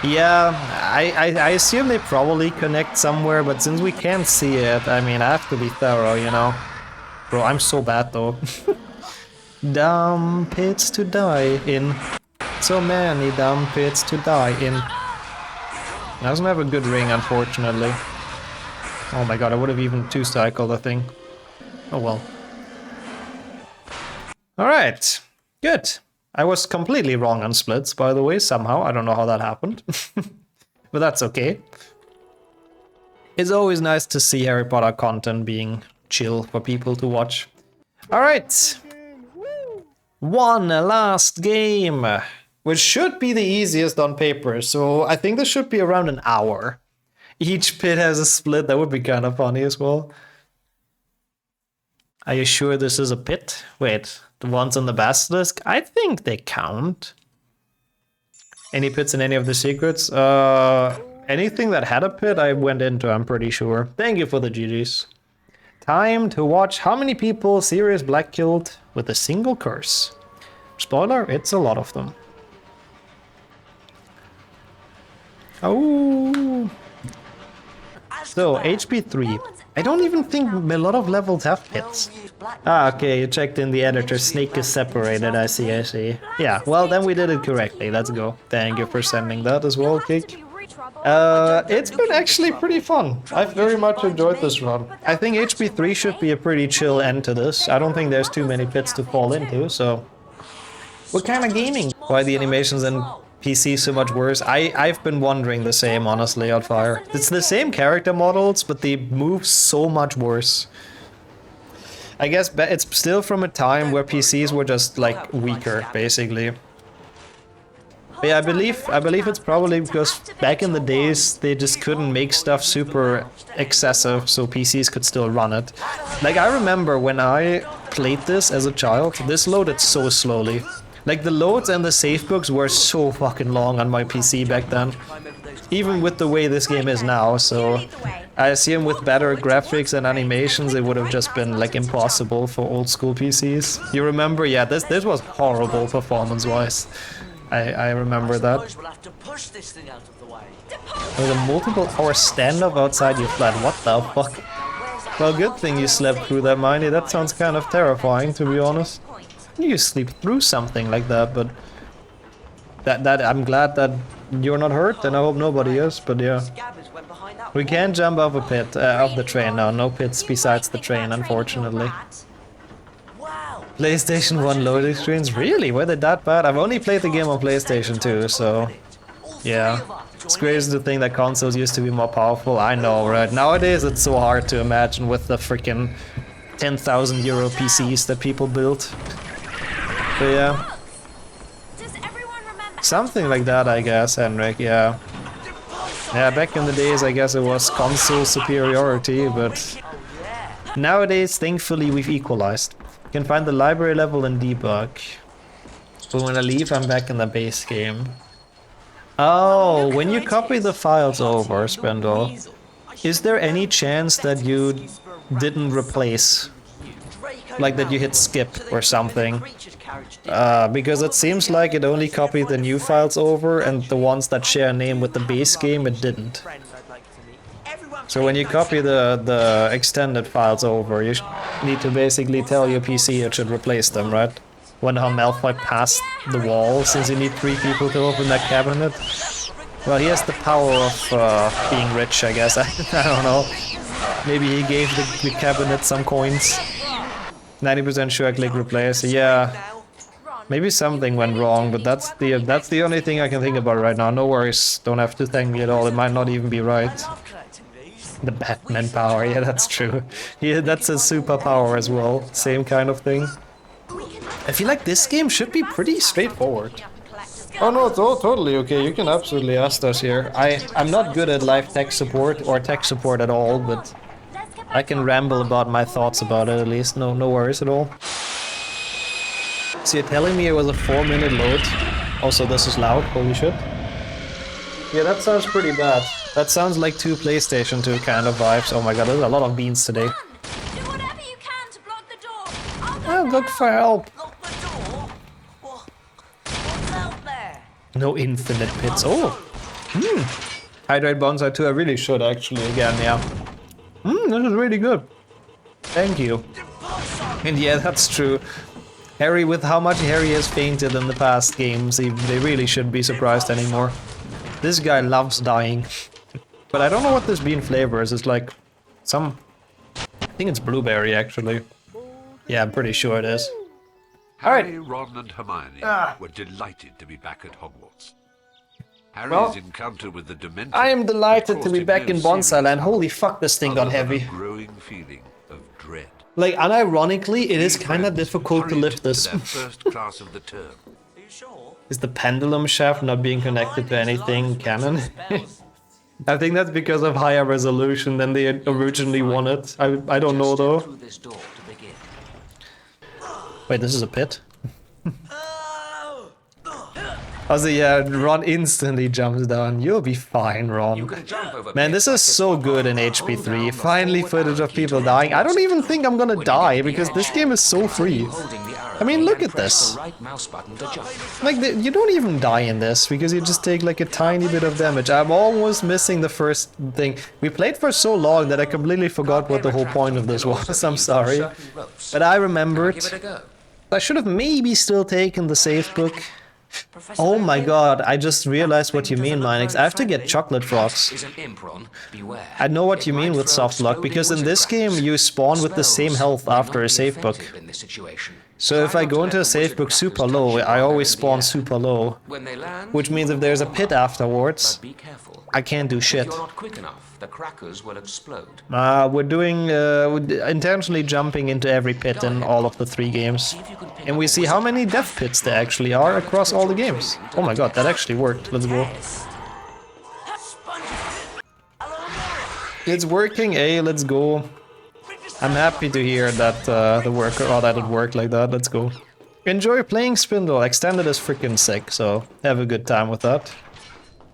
S1: Yeah, I assume they probably connect somewhere, but since we can't see it, I mean, I have to be thorough, you know? Bro, I'm so bad though. Dumb pits to die in. So many dumb pits to die in. Doesn't have a good ring, unfortunately. Oh my god, I would have even two-cycled, I think. Oh well. Alright, good. I was completely wrong on splits, by the way, somehow. I don't know how that happened. But that's okay. It's always nice to see Harry Potter content being chill for people to watch. Alright. One last game. Which should be the easiest on paper, so I think this should be around an hour. Each pit has a split, that would be kind of funny as well. Are you sure this is a pit? Wait, the ones on the basilisk? I think they count. Any pits in any of the secrets? Anything that had a pit I went into, I'm pretty sure. Thank you for the GGs. Time to watch how many people Sirius Black killed with a single curse. Spoiler, it's a lot of them. Oh. So, HP 3. I don't even think a lot of levels have pits. Ah, okay, you checked in the editor. Snake is separated, I see, I see. Yeah, well, then we did it correctly. Let's go. Thank you for sending that as well, Kick. It's been actually pretty fun. I've very much enjoyed this run. I think HP 3 should be a pretty chill end to this. I don't think there's too many pits to fall into, so... What kind of gaming? Why the animations in PC so much worse? I've been wondering the same, honestly, Outfire. It's the same character models, but they move so much worse. I guess it's still from a time where PCs were just, like, weaker, basically. But yeah, I believe it's probably because back in the days, they just couldn't make stuff super excessive, so PCs could still run it. Like, I remember when I played this as a child, this loaded so slowly. Like, the loads and the savebooks were so fucking long on my PC back then. Even with the way this game is now, so... I assume with better graphics and animations, it would have just been, like, impossible for old school PCs. You remember? Yeah, this was horrible performance-wise. I remember that. There's a multiple-hour standoff outside your flat. What the fuck? Well, good thing you slept through that, Mindy. That sounds kind of terrifying, to be honest. You sleep through something like that, but that I'm glad that you're not hurt, and I hope nobody is. But yeah, we can't jump off a pit, off the train now. No pits besides the train, unfortunately. PlayStation 1 loading screens? Really? Were they that bad? I've only played the game on PlayStation 2, so yeah. It's crazy to think that consoles used to be more powerful. I know, right? Nowadays it's so hard to imagine with the freaking 10,000 euro PCs that people build. But yeah. Something like that, I guess, Henrik, yeah. Yeah, back in the days, I guess it was console superiority, but nowadays, thankfully, we've equalized. You can find the library level and debug. But when I leave, I'm back in the base game. Oh, when you copy the files over, Spindle, is there any chance that you didn't replace? Like that you hit skip or something? Because it seems like it only copied the new files over, and the ones that share a name with the base game, it didn't. So when you copy the extended files over, you need to basically tell your PC it should replace them, right? Wonder how Malfoy passed the wall, since you need 3 people to open that cabinet. Well, he has the power of being rich, I guess. I don't know. Maybe he gave the cabinet some coins. 90% sure I click replace. Yeah. Maybe something went wrong, but that's the only thing I can think about right now. No worries. Don't have to thank me at all. It might not even be right. The Batman power, yeah, that's true. Yeah, that's a superpower as well. Same kind of thing. I feel like this game should be pretty straightforward. Oh no, totally okay. You can absolutely ask us here. I'm not good at live tech support or tech support at all, but
S4: Let's get back
S1: I can ramble about my thoughts about it at least. No worries at all. So you're telling me it was a 4-minute load? Also, this is loud. Holy shit. Yeah, that sounds pretty bad. That sounds like 2 PlayStation 2 kind of vibes. Oh my god, there's a lot of beans today.
S4: do whatever you can to block the door. I'll go
S1: Oh, look for help.
S8: Lock the door? What's out there?
S1: No infinite pits. Oh! Hydrate Bonsai 2, I really should actually again, yeah. This is really good. Thank you. And yeah, that's true. Harry, with how much Harry has fainted in the past games, they really shouldn't be surprised anymore. This guy loves dying. But I don't know what this bean flavor is. It's like some... I think it's blueberry, actually. Yeah, I'm pretty sure it is.
S3: Harry, Ron, and Hermione were delighted to be back at Hogwarts. Harry's encounter with the Dementors
S1: I am delighted to
S3: caused
S1: be
S3: him
S1: back
S3: no
S1: in Bonsai
S3: serious
S1: Land.
S3: harm,
S1: Holy fuck, this thing got
S3: other than
S1: heavy.
S3: a growing feeling of dread.
S1: Like, unironically, it is kind of
S3: Friends
S1: difficult to
S3: hurried
S1: lift this.
S3: their first class of the term.
S8: Are you sure?
S1: Is the pendulum shaft not being connected to anything canon? I think that's because of higher resolution than they originally wanted. I don't know though.
S6: Through this door to begin.
S1: Wait, this is a pit? Also, yeah, Ron instantly jumps down. You'll be fine, Ron. Man, this is so good in HP3. Finally footage of people dying. I don't even think I'm gonna die, because this game is so free. I mean, look at this. Like, you don't even die in this, because you just take like a tiny bit of damage. I'm almost missing the first thing. We played for so long that I completely forgot what the whole point of this was. I'm sorry. But I remembered. I should have maybe still taken the save book. Oh my god, I just realized what you mean, Minix. I have to get chocolate frogs. I know what you mean with soft lock, because in this game you spawn with the same health after a save book. So if I go into a save book super low, I always spawn super low. Which means if there's a pit afterwards, I can't do shit.
S6: The crackers will explode.
S1: We're doing intentionally jumping into every pit in all of the 3 games. And we see how many death pits there actually are across all the games. Oh my god, that actually worked. Let's go. It's working, let's go. I'm happy to hear that that it worked like that. Let's go. Enjoy playing Spindle. Extended is freaking sick, so have a good time with that.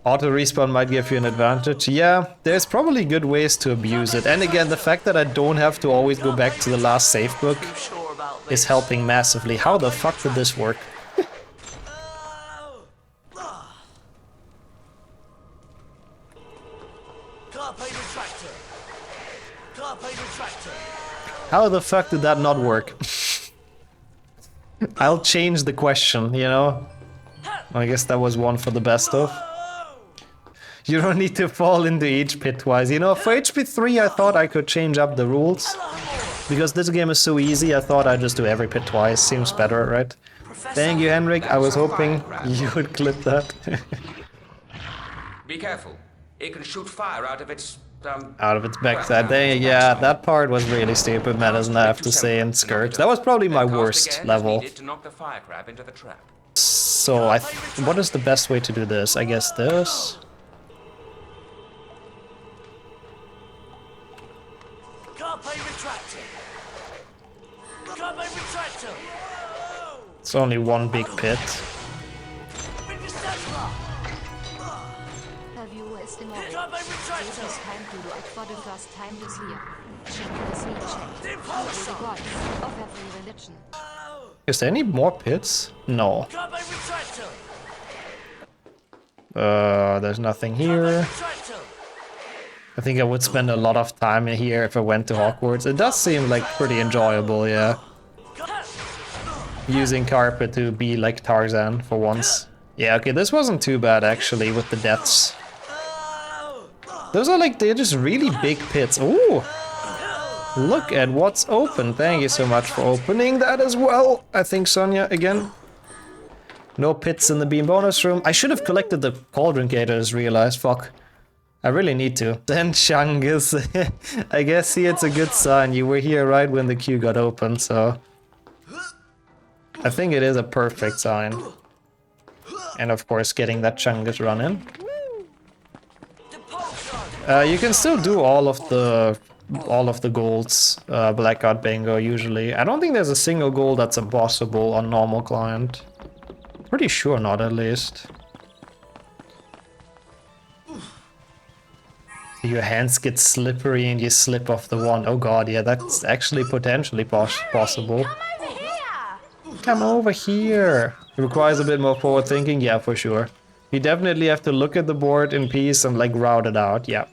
S1: Auto respawn might give you an advantage. Yeah, there's probably good ways to abuse it. And again, the fact that I don't have to always go back to the last save book is helping massively. How the fuck did this work? How the fuck did that not work? I'll change the question, you know? I guess that was one for the best of. You don't need to fall into each pit twice. You know, for HP3 I thought I could change up the rules. Because this game is so easy, I thought I'd just do every pit twice. Seems better, right? Thank you, Henrik. I was hoping you would clip that.
S9: Be careful. It can shoot fire out of its
S1: backside. Yeah, that part was really stupid, Madison, I have to say, in Scourge. That was probably my worst level. So, what is the best way to do this? I guess this? It's only one big pit. Is there any more pits? No. There's nothing here. I think I would spend a lot of time here if I went to Hogwarts. It does seem like pretty enjoyable, yeah. Using carpet to be like Tarzan for once. Yeah, okay, this wasn't too bad actually with the deaths. Those are like, they're just really big pits. Ooh! Look at what's open. Thank you so much for opening that as well. I think Sonia again. No pits in the beam bonus room. I should have collected the cauldron gate, I just realized. Fuck. I really need to. Then Chungus. I guess see, it's a good sign. You were here right when the queue got open, so... I think it is a perfect sign. And of course getting that Chungus run in.
S8: Depulsion!
S1: You can still do all of the golds, Blackout Bingo usually. I don't think there's a single goal that's impossible on normal client. Pretty sure not, at least. Your hands get slippery and you slip off the wand. Oh god, yeah, that's actually potentially possible.
S4: Come over here!
S1: Come over here. It requires a bit more forward thinking, yeah, for sure. You definitely have to look at the board in peace and like route it out, yeah.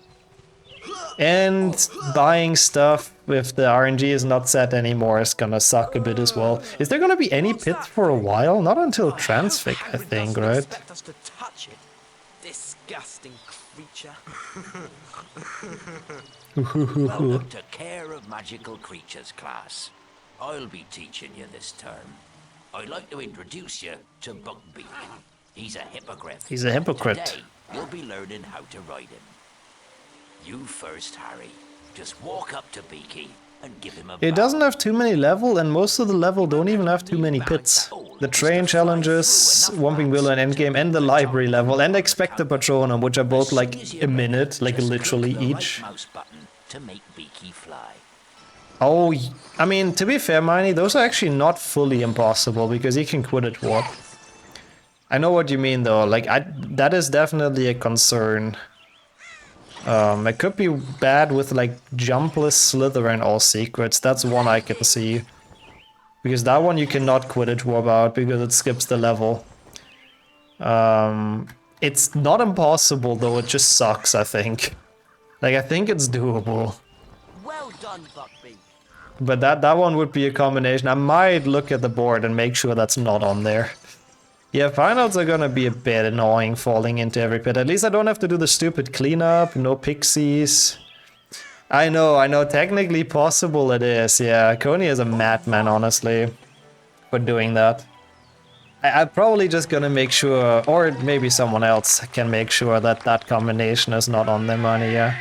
S1: And buying stuff if the RNG is not set anymore is gonna suck a bit as well. Is there gonna be any pits for a while? Not until Transfix, I think, right?
S8: Expect us to touch it. Disgusting creature.
S6: Welcome to Care of Magical Creatures class. I'll be teaching you this term. I'd like to introduce you to Buckbeak. He's a hippogriff.
S1: He's a hypocrite.
S6: Today, you'll be learning how to ride him. You first, Harry. Just walk up to Beaky and give him a
S1: It
S6: bow.
S1: doesn't have too many level, and most of the level don't even have too many pits. The train challenges, Whomping Willow and Endgame, and the library level, and Expecto Patronum, which are both like a minute, like literally each.
S6: Mouse button to make Beaky fly.
S1: Oh, I mean, to be fair, Miney, those are actually not fully impossible, because you can Quidditch warp. I know what you mean, though. Like, that is definitely a concern. It could be bad with, like, Jumpless Slytherin All Secrets. That's one I can see. Because that one you cannot Quidditch warp out, because it skips the level. It's not impossible, though. It just sucks, I think. Like, I think it's doable.
S8: Well done, Buckbeak.
S1: But that one would be a combination. I might look at the board and make sure that's not on there. Yeah, finals are gonna be a bit annoying falling into every pit. At least I don't have to do the stupid cleanup, no pixies. I know, technically possible it is. Yeah, Coney is a madman, honestly, for doing that. I'm probably just gonna make sure, or maybe someone else can make sure that that combination is not on their money, yeah.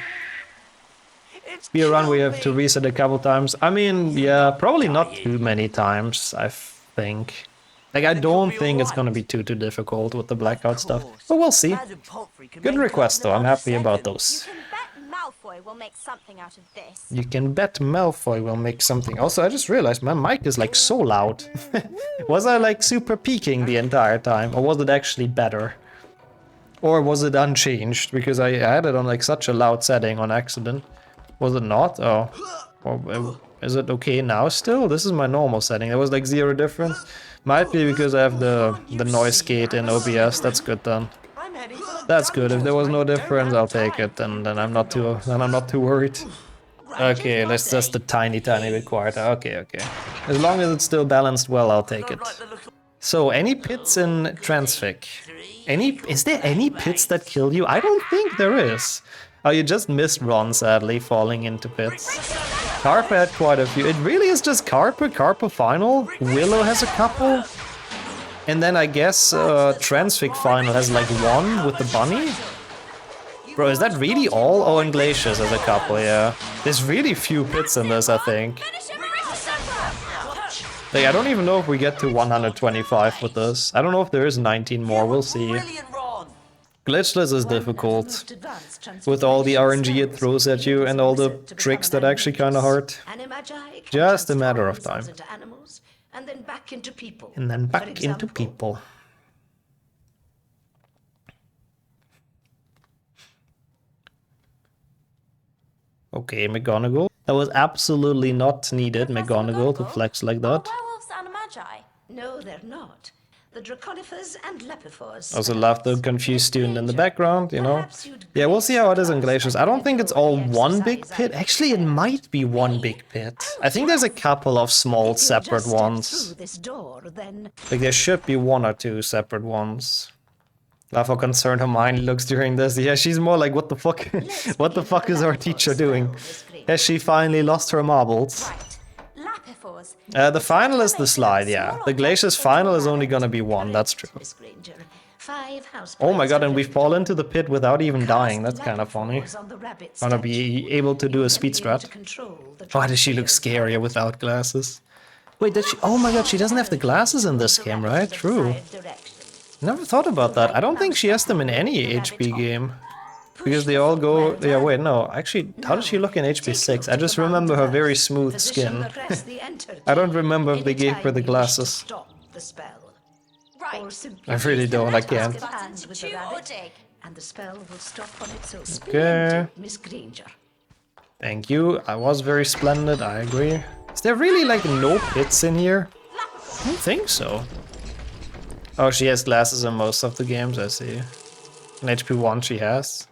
S8: It's
S1: Be a run we
S8: killed
S1: have to
S8: me.
S1: reset a couple times. I mean, yeah, probably not too many times, I think. Like, I don't think it's gonna be too difficult with the blackout stuff. But we'll see.
S8: Madam Pomfrey can
S1: Good
S8: make
S1: request,
S8: up
S1: though.
S8: in
S1: I'm
S8: another
S1: happy about
S8: second.
S4: You
S1: those.
S4: can bet Malfoy will make something out of this.
S1: You can bet Malfoy will make something. Also, I just realized my mic is like so loud. Was I like super peaking the entire time? Or was it actually better? Or was it unchanged? Because I had it on like such a loud setting on accident. Was it not? Oh. Well, is it okay now still? This is my normal setting. It was like 0 difference. Might be because I have the noise gate in OBS. That's good then.
S8: I'm heading for the
S1: That's good. If there was no difference, I'll take it. Then I'm not too worried. Okay, let's just the tiny bit quieter. Okay. As long as it's still balanced well, I'll take it.
S8: like the look of
S1: So, any pits in Transfix? Is there any pits that kill you? I don't think there is. Oh, you just missed Ron, sadly, falling into pits. Carpa had quite a few. It really is just Carpa final. Willow has a couple. And then I guess Transfix final has like 1 with the bunny. Bro, is that really all? Oh, and Glaciers has a couple, yeah. There's really few pits in this, I think.
S4: Finish him, Aristocrat!
S1: Like, I don't even know if we get to 125 with this. I don't know if there is 19 more, we'll see.
S8: brilliant Ron.
S1: Glitchless is difficult. With all the RNG it throws at you and all the tricks that actually kinda hurt. Just a matter of time.
S7: And then back into people.
S1: And then
S7: For
S1: back into
S7: example,
S1: people. Okay, McGonagall. That was absolutely not needed, McGonagall, to flex like that.
S4: Werewolves and magi.
S7: No, they're not. The Draconifers and Lepifors.
S1: Also love the confused student in the background, you know. Yeah, we'll see how it is in Glaciers. I don't think it's all one big pit. Actually, it might be one big pit. I think there's a couple of small separate ones.
S7: This door, then
S1: Like, there should be 1 or 2 separate ones. Love how concerned Hermione looks during this. Yeah, she's more like, what the fuck? What the fuck is our teacher doing? Has she finally lost her marbles?
S4: Right. Lapifors.
S1: The final is the slide, yeah. The Glaciers final is only gonna be 1, that's true.
S7: Miss Granger. 5 house
S1: Oh my
S7: plants
S1: god, and
S7: are
S1: we
S7: left.
S1: fall into the pit without even dying. That's kind of funny.
S7: Lapifors on the rabbit
S1: Gonna
S7: statue.
S1: be able to do a speed
S7: Able to
S1: strat.
S7: control the
S1: Why does she look scarier without glasses? Wait, does she? Oh my god, she doesn't have the glasses in this game, right? True.
S7: desired direction.
S1: Never thought about that. I don't think she has them in any HP game. Because they all go... Yeah, wait, no. Actually, how does she look in HP 6? I just remember her very smooth skin. I don't remember if they gave her the glasses.
S4: Right.
S1: I really don't, I can't.
S7: And the spell will stop on its own.
S1: Okay.
S7: Miss Granger.
S1: Thank you. I was very splendid, I agree. Is there really like no pits in here? I don't think so. Oh, she has glasses in most of the games, I see. In HP 1 she has.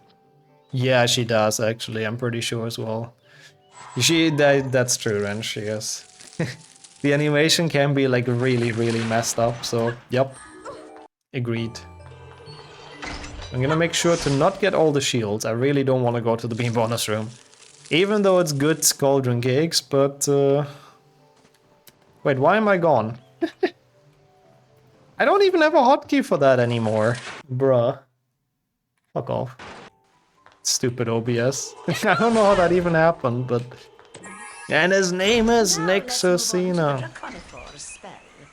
S1: Yeah, she does actually, I'm pretty sure as well. That's true, Ren, she is. The animation can be like really, really messed up, so yep. Agreed. I'm gonna make sure to not get all the shields. I really don't want to go to the beam bonus room. Even though it's good cauldron cakes, but... Wait, why am I gone? I don't even have a hotkey for that anymore. Bruh. Fuck off. Stupid OBS. I don't know how that even happened, but... And his name is Nexusina.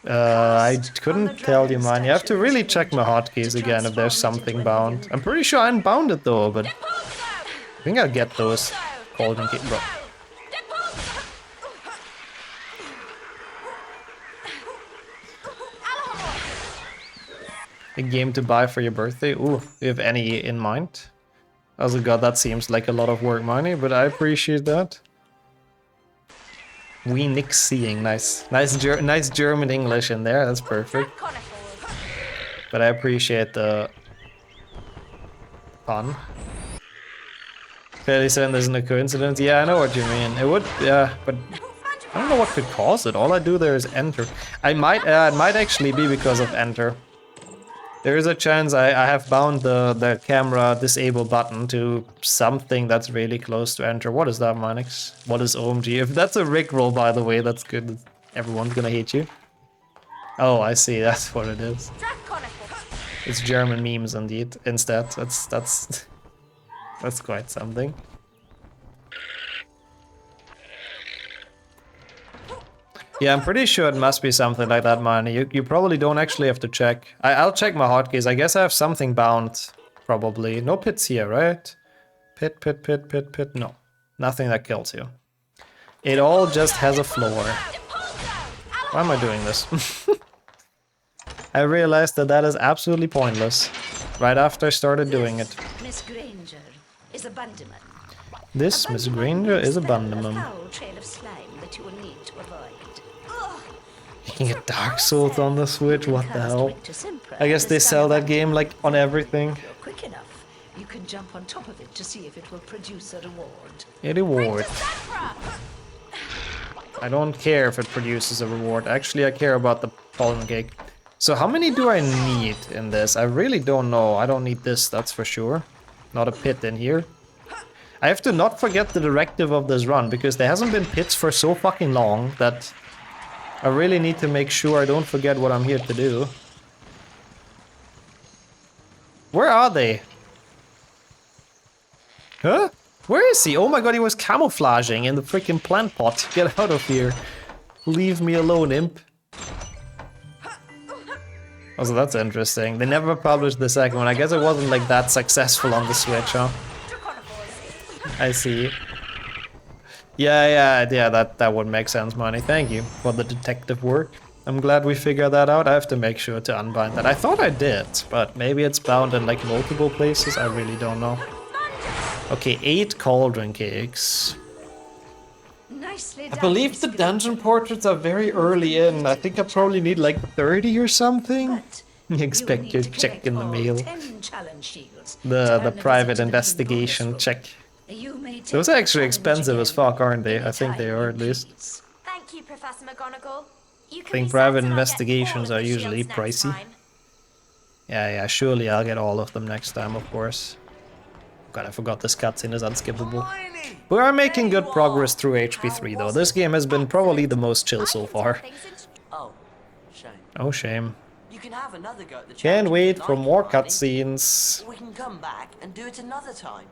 S1: I couldn't tell you, man. You have to really check my hotkeys again if there's something bound. I'm pretty sure I unbound it though, but... I think I'll get those cauldron cake, bro. A game to buy for your birthday? Ooh, do you have any in mind? Oh god, that seems like a lot of work money, but I appreciate that. We Nick seeing, nice German English in there, that's perfect. But I appreciate the fun. Fairly certain this isn't a coincidence. Yeah, I know what you mean. It would, yeah, but I don't know what could cause it. All I do there is enter. It might actually be because of enter. There is a chance I have bound the camera disable button to something that's really close to enter. What is that, Manix? What is OMG? If that's a Rickroll, by the way, that's good. Everyone's gonna hate you. Oh, I see. That's what it is. It's German memes indeed. Instead, that's quite something. Yeah, I'm pretty sure it must be something like that, man. You probably don't actually have to check. I'll check my hotkeys. I guess I have something bound, probably. No pits here, right? Pit. No, nothing that kills you. It all just has a floor. Why am I doing this? I realized that is absolutely pointless. Right after I started doing it.
S7: Miss Granger is a bandyman.
S1: This Miss Granger is a bandyman.
S7: Foul trail of slime that you will need to avoid.
S1: You can get Dark Souls on the Switch, what the hell? I guess they sell that game like on everything.
S7: Quick enough, you can jump on top of it to see if it will produce a reward.
S1: A reward. I don't care if it produces a reward. Actually, I care about the cauldron cake. So how many do I need in this? I really don't know. I don't need this, that's for sure. Not a pit in here. I have to not forget the directive of this run, because there hasn't been pits for so fucking long that I really need to make sure I don't forget what I'm here to do. Where are they? Huh? Where is he? Oh my god, he was camouflaging in the freaking plant pot. Get out of here. Leave me alone, imp. Also, that's interesting. They never published the second one. I guess it wasn't like that successful on the Switch, huh? I see. Yeah, that would make sense, Money. Thank you for the detective work. I'm glad we figured that out. I have to make sure to unbind that. I thought I did, but maybe it's bound in like multiple places. I really don't know. Okay, 8 cauldron cakes. I believe the dungeon portraits are very early in. I think I probably need like 30 or something. Expect your check in the mail. The private investigation check. Those are actually expensive as fuck, aren't they? I think they are, at least.
S4: Thank you, Professor McGonagall.
S1: I think private investigations are usually pricey. Yeah, surely I'll get all of them next time, of course. God, I forgot this cutscene is unskippable. We are making good progress through HP 3 though. This game has been probably the most chill so far.
S8: Oh, shame.
S1: Oh, shame.
S8: You can have another go at the
S1: Can't wait
S8: challenge
S1: for
S8: tonight,
S1: more
S8: Barney.
S1: cutscenes.
S8: We can come back and do it another time.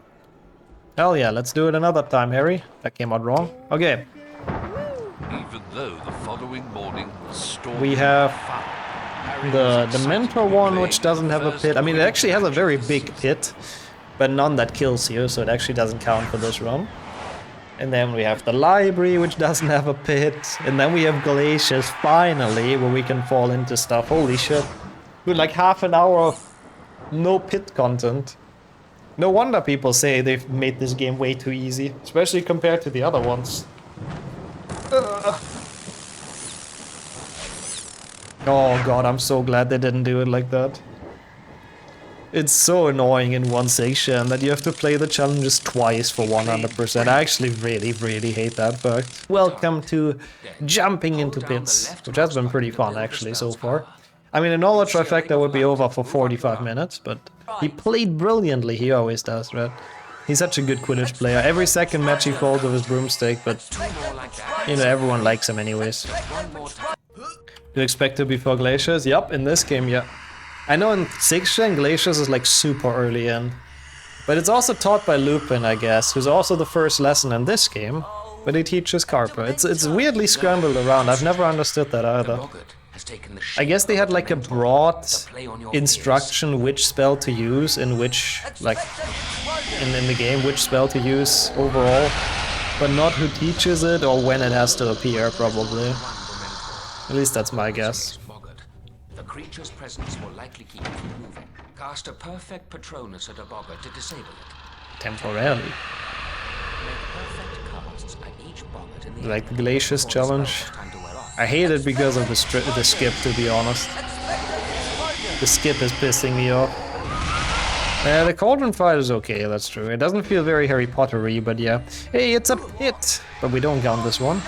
S1: Hell yeah, let's do it another time, Harry. That came out wrong. Okay.
S2: Even though the following morning was stormy
S1: We have
S2: and foul,
S1: the mentor one, which doesn't have a pit. I mean, it actually has a very big pit, but none that kills you, so it actually doesn't count for this run. And then we have the library, which doesn't have a pit. And then we have glaciers, finally, where we can fall into stuff. Holy shit. With like half an hour of no pit content. No wonder people say they've made this game way too easy, especially compared to the other ones. Oh god, I'm so glad they didn't do it like that. It's so annoying in one section that you have to play the challenges twice for 100%. I actually really hate that fact. Welcome to jumping into pits, which has been pretty fun actually so far. I mean, a normal Trifecta would be over for 45 minutes, but he played brilliantly, he always does, right? He's such a good Quidditch player. Every second match he falls with his broomstick, but you know, everyone likes him anyways. Do you expect to be for glaciers? Yup, in this game, yeah. I know in 6th gen, glaciers is like super early in. But it's also taught by Lupin, I guess, who's also the first lesson in this game. But he teaches Carper. It's weirdly scrambled around, I've never understood that either. I guess they had like a broad instruction which spell to use in which, like, in the game, which spell to use overall. But not who teaches it or when it has to appear, probably. At least that's my guess.
S9: The creature's presence will likely keep it from moving. Cast a perfect Patronus at a boggart to disable it.
S1: Temporarily.
S9: Make perfect casts at each boggart in the
S1: Like the Glaciers challenge. I hate it because of the skip, to be honest. The skip is pissing me off. The cauldron fight is okay, that's true. It doesn't feel very Harry Potter-y, but yeah. Hey, it's a pit! But we don't count this one.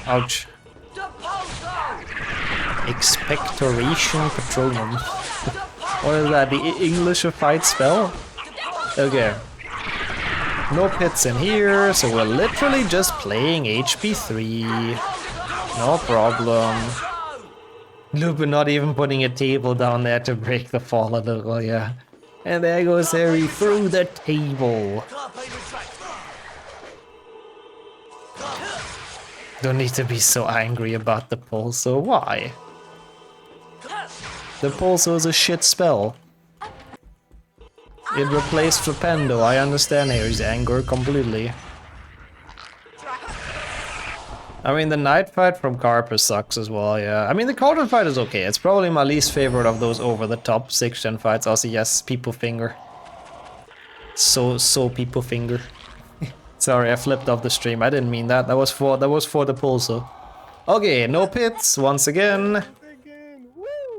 S1: Ouch. Expectoration Patronum. What is that, the Englishified spell? Okay. No pits in here, so we're literally just playing HP 3. No problem. Lupin not even putting a table down there to break the fall a little, yeah. And there goes Harry through the table. Don't need to be so angry about the pulso. Why? The pulso is a shit spell. It replaced Flipendo. I understand Harry's anger completely. I mean, the night fight from Carper sucks as well, yeah. I mean, the cauldron fight is okay. It's probably my least favorite of those over-the-top 6th gen fights. Also, yes, people finger. So people finger. Sorry, I flipped off the stream. I didn't mean that. That was for the pulso. Okay, no pits once again.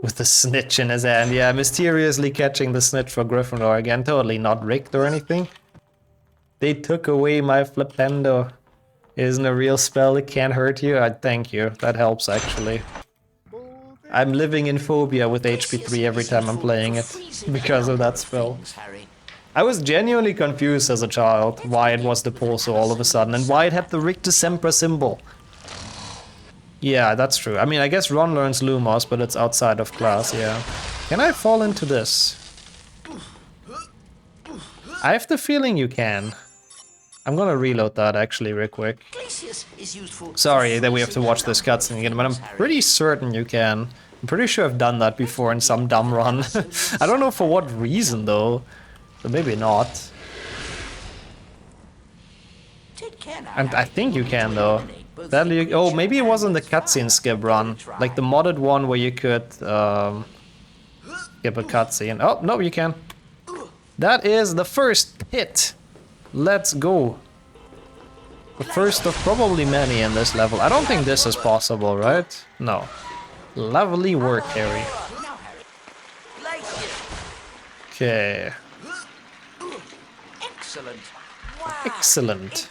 S1: With the snitch in his hand. Yeah, mysteriously catching the snitch for Gryffindor again. Totally not rigged or anything. They took away my Flipendo. Isn't a real spell, it can't hurt you? Thank you, that helps actually. I'm living in phobia with HP 3 every time I'm playing it, because of that spell. I was genuinely confused as a child why it was the pulso all of a sudden, and why it had the Rictus Sempra symbol. Yeah, that's true. I mean, I guess Ron learns Lumos, but it's outside of class, yeah. Can I fall into this? I have the feeling you can. I'm gonna reload that actually real quick. Sorry that we have to watch this cutscene again, but I'm pretty certain you can. I'm pretty sure I've done that before in some dumb run. I don't know for what reason though, but maybe not. And I think you can though. Oh, maybe it wasn't the cutscene skip run, like the modded one where you could skip a cutscene. Oh, no, you can. That is the first pit. Let's go. The first of probably many in this level. I don't think this is possible, right? No. Lovely work, Harry. Okay. Excellent.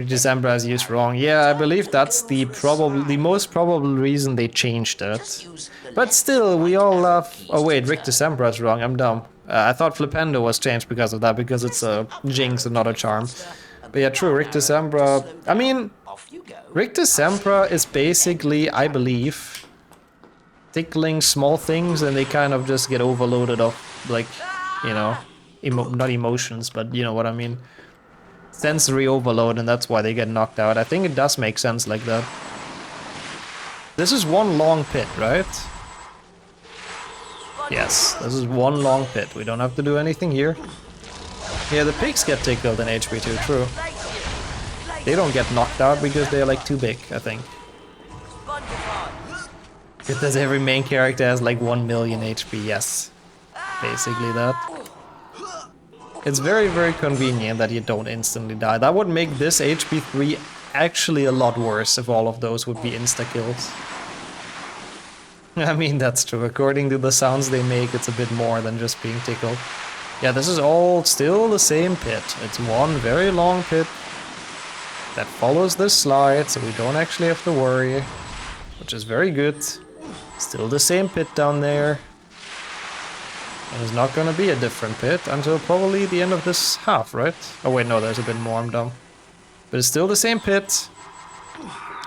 S1: December as used wrong. Yeah, I believe that's the most probable reason they changed it. But still, we all love... Oh wait, Rick December is wrong. I'm dumb. I thought Flipendo was changed because of that, because it's a jinx and not a charm. But yeah, true, Rick December. I mean, Rick December is basically, I believe, tickling small things and they kind of just get overloaded of, like, you know, not emotions, but you know what I mean. sensory overload and that's why they get knocked out. I think it does make sense like that. This is one long pit, right? Yes, this is one long pit. We don't have to do anything here. Yeah, the pigs get tickled in HP too, true. They don't get knocked out because they're like too big, I think. Because every main character has like 1 million HP, yes. Basically that. It's very, very convenient that you don't instantly die. That would make this HP 3 actually a lot worse if all of those would be insta-kills. I mean, that's true. According to the sounds they make, it's a bit more than just being tickled. Yeah, this is all still the same pit. It's one very long pit that follows this slide, so we don't actually have to worry, which is very good. Still the same pit down there. And it's not gonna be a different pit until probably the end of this half, right? Oh wait, no, there's a bit more, I'm dumb. But it's still the same pit.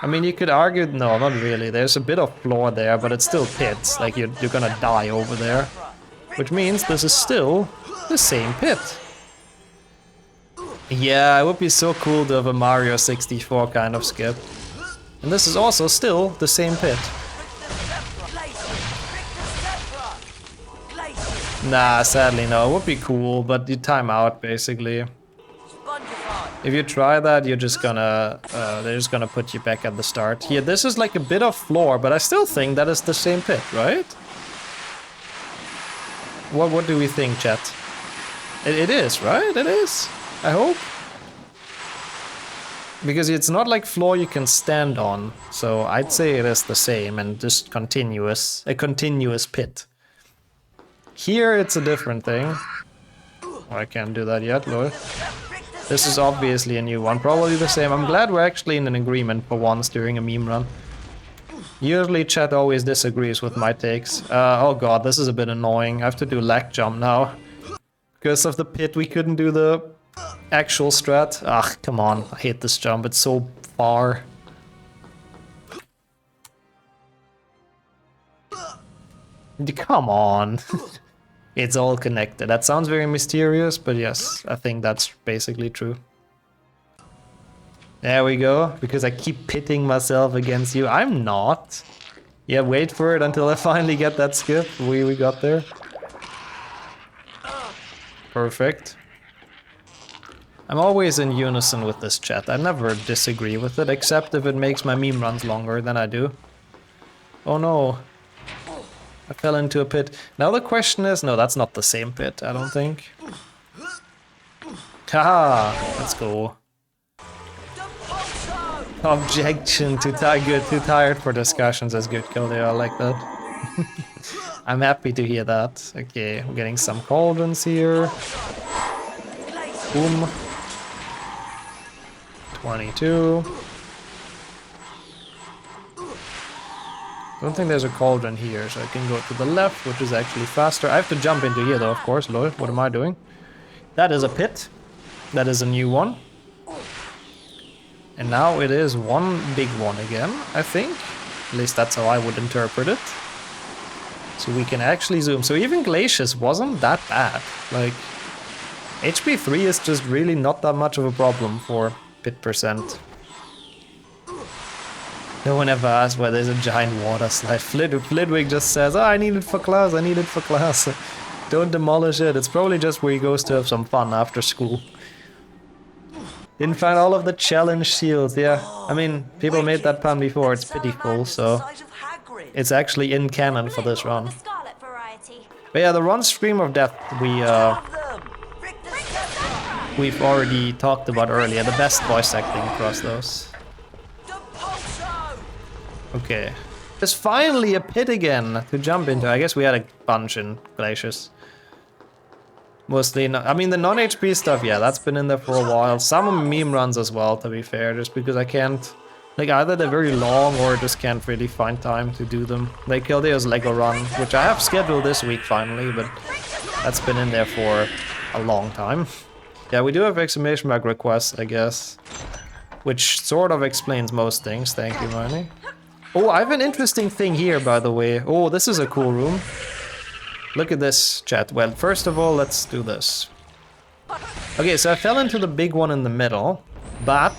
S1: I mean, you could argue, no, not really. There's a bit of floor there, but it's still pits. Like, you're gonna die over there. Which means this is still the same pit. Yeah, it would be so cool to have a Mario 64 kind of skip. And this is also still the same pit. Nah, sadly no. It would be cool, but you time out, basically. If you try that, you're just gonna, they're just gonna put you back at the start. Here, this is like a bit of floor, but I still think that is the same pit, right? What do we think, chat? It is, right? It is. I hope. Because it's not like floor you can stand on, so I'd say it is the same and just continuous, a continuous pit. Here it's a different thing. Oh, I can't do that yet, lol. This is obviously a new one, probably the same. I'm glad we're actually in an agreement for once during a meme run. Usually chat always disagrees with my takes. Oh god, this is a bit annoying. I have to do lag jump now. Because of the pit we couldn't do the actual strat. Ah, come on, I hate this jump, it's so far. Come on. It's all connected. That sounds very mysterious, but yes, I think that's basically true. There we go, because I keep pitting myself against you. I'm not. Yeah, wait for it until I finally get that skip. We got there. Perfect. I'm always in unison with this chat. I never disagree with it, except if it makes my meme runs longer than I do. Oh no. I fell into a pit. Now the question is... No, that's not the same pit, I don't think. Haha! Let's go. Objection, too good, too tired for discussions is good, Kildare, I like that. I'm happy to hear that. Okay, we're getting some cauldrons here. Boom. 22. I don't think there's a cauldron here, so I can go to the left, which is actually faster. I have to jump into here though, of course, lol. What am I doing? That is a pit. That is a new one. And now it is one big one again, I think. At least that's how I would interpret it. So we can actually zoom. So even Glacius wasn't that bad. Like, HP 3 is just really not that much of a problem for pit percent. No one ever asks why there's a giant water slide. Flitwick just says, oh, I need it for class, I need it for class. Don't demolish it. It's probably just where he goes to have some fun after school. Didn't find all of the challenge shields, yeah. I mean, people made that pun before, it's pitiful, so... It's actually in canon for this run. But yeah, the run Scream of Death we've already talked about earlier. The best voice acting across those. Okay. There's finally a pit again to jump into. I guess we had a bunch in Glacius. Mostly, I mean, the non-HP stuff, yeah, that's been in there for a while. Some meme runs as well, to be fair, just because I can't... Like, either they're very long or I just can't really find time to do them. Like Kildeo's Lego run, which I have scheduled this week finally, but that's been in there for a long time. Yeah, we do have exclamation mark requests, I guess. Which sort of explains most things, thank you, Marnie. Oh, I have an interesting thing here, by the way. Oh, this is a cool room. Look at this, chat. Well, first of all, let's do this. Okay, so I fell into the big one in the middle, but,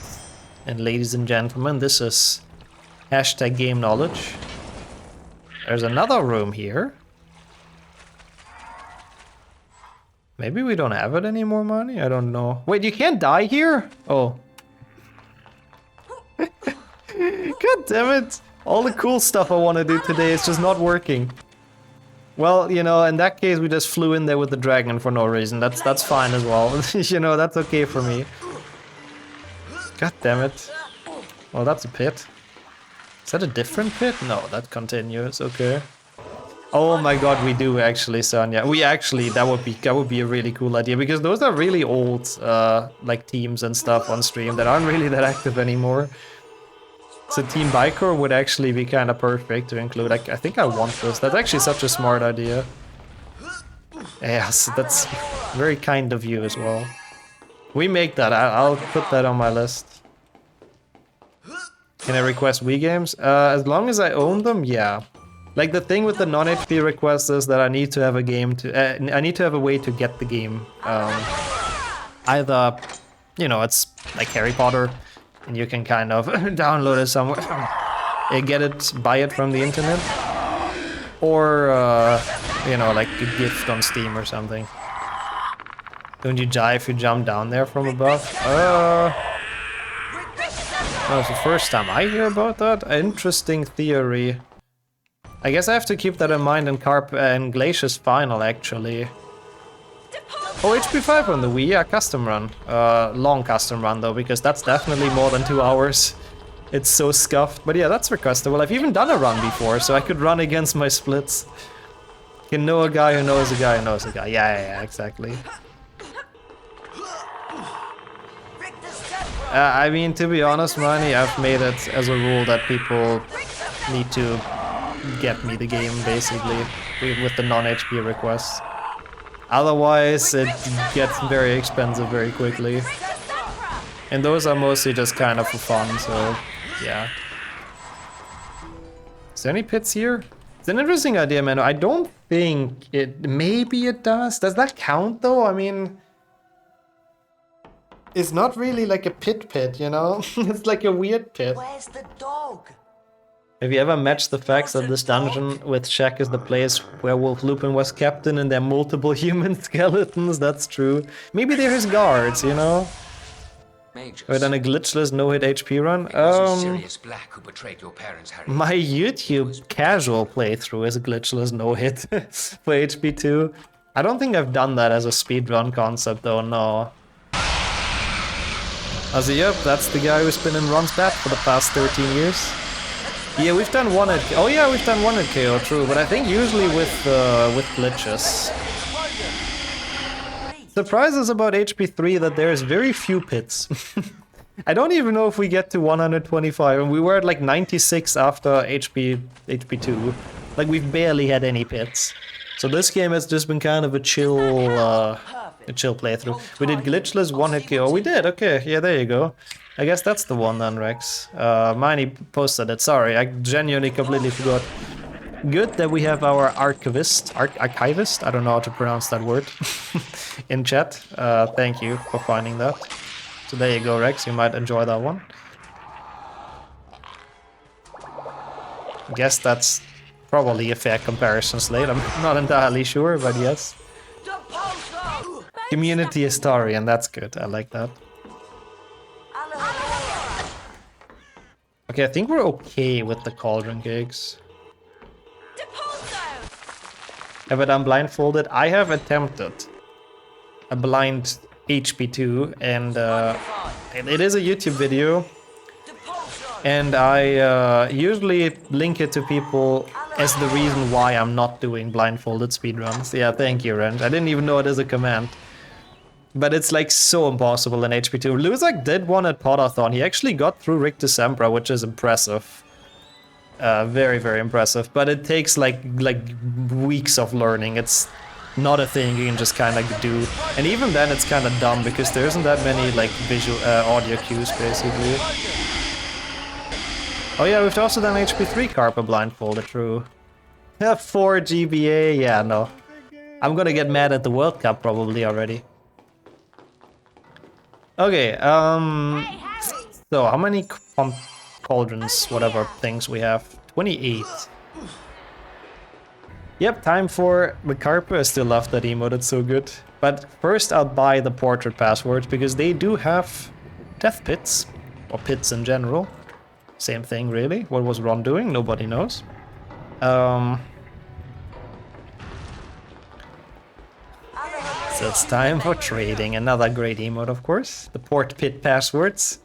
S1: and ladies and gentlemen, this is hashtag game knowledge. There's another room here. Maybe we don't have it any more money? I don't know. Wait, you can't die here? Oh. God damn it! All the cool stuff I want to do today is just not working. Well, you know, in that case we just flew in there with the dragon for no reason. That's fine as well. You know, that's okay for me. God damn it. Well, that's a pit. Is that a different pit? No, that continues. Okay. Oh my god, we do actually, Sonia. We actually, that would be a really cool idea, because those are really old like teams and stuff on stream that aren't really that active anymore. So Team Biker would actually be kind of perfect to include. I think I want this. That's actually such a smart idea. Yes, that's very kind of you as well. We make that. I'll put that on my list. Can I request Wii games? As long as I own them, yeah. Like the thing with the non-HP requests is that I need to have a game to. I need to have a way to get the game. Either, you know, it's like Harry Potter, and you can kind of download it somewhere, get it, buy it from the internet, or you know, like a gift on Steam or something. Don't you die if you jump down there from above? That was the first time I hear about that. Interesting theory. I guess I have to keep that in mind in Glacier's final, actually. Oh, HP 5 on the Wii, yeah, custom run. Long custom run though, because that's definitely more than 2 hours. It's so scuffed, but yeah, that's requestable. I've even done a run before, so I could run against my splits. You know a guy who knows a guy who knows a guy. Yeah, exactly. I mean, to be honest, Manny, I've made it as a rule that people need to get me the game, basically, with the non-HP requests. Otherwise, it gets very expensive very quickly. And those are mostly just kind of for fun, so yeah. Is there any pits here? It's an interesting idea, man. I don't think it... Maybe it does. Does that count, though? I mean... It's not really like a pit, you know? It's like a weird pit.
S8: Where's the dog?
S1: Have you ever matched the facts that this dungeon with Shaq is the place where Wolf Lupin was captain and there are multiple human skeletons? That's true. Maybe they're his guards, you know? Or then a glitchless no-hit HP run?
S9: Sirius Black who betrayed your parents, Harry.
S1: My YouTube casual playthrough is a glitchless no-hit for HP 2. I don't think I've done that as a speedrun concept though, no. Also, yep, that's the guy who's been in Ron's bat for the past 13 years. Yeah, we've done one at... Oh yeah, we've done one at KO, true, but I think usually with glitches. Surprises about HP 3 that there's very few pits. I don't even know if we get to 125, and we were at like 96 after HP 2. Like, we've barely had any pits. So this game has just been kind of a chill playthrough. We did glitchless one-hit KO. We did, okay, yeah, there you go. I guess that's the one then, Rex. Miney posted it, sorry, I genuinely completely forgot. Good that we have our archivist, I don't know how to pronounce that word, in chat. Thank you for finding that. So there you go, Rex, you might enjoy that one. I guess that's probably a fair comparison, Slate. I'm not entirely sure, but yes. Community historian, that's good, I like that. Okay, I think we're okay with the cauldron gigs. Have I done blindfolded? I have attempted a blind HP2, and it is a YouTube video, and I usually link it to people as the reason why I'm not doing blindfolded speedruns. Yeah, thank you, Rent. I didn't even know it is a command. But it's like so impossible in HP2. Luzak did one at Podathon. He actually got through Rick Decembra, which is impressive. Very, very impressive. But it takes like weeks of learning. It's not a thing you can just kind of do. And even then it's kind of dumb because there isn't that many like visual audio cues basically. Oh yeah, we've also done HP3 Carpa blindfolded, true. 4 GBA, yeah, no. I'm gonna get mad at the World Cup probably already. Okay, so how many cauldrons, whatever things we have? 28. Yep, time for the carpet. I still love that emote, it's so good. But first I'll buy the portrait passwords because they do have death pits, or pits in general. Same thing really. What was Ron doing? Nobody knows. So it's time for trading. Another great emote, of course. The port pit passwords.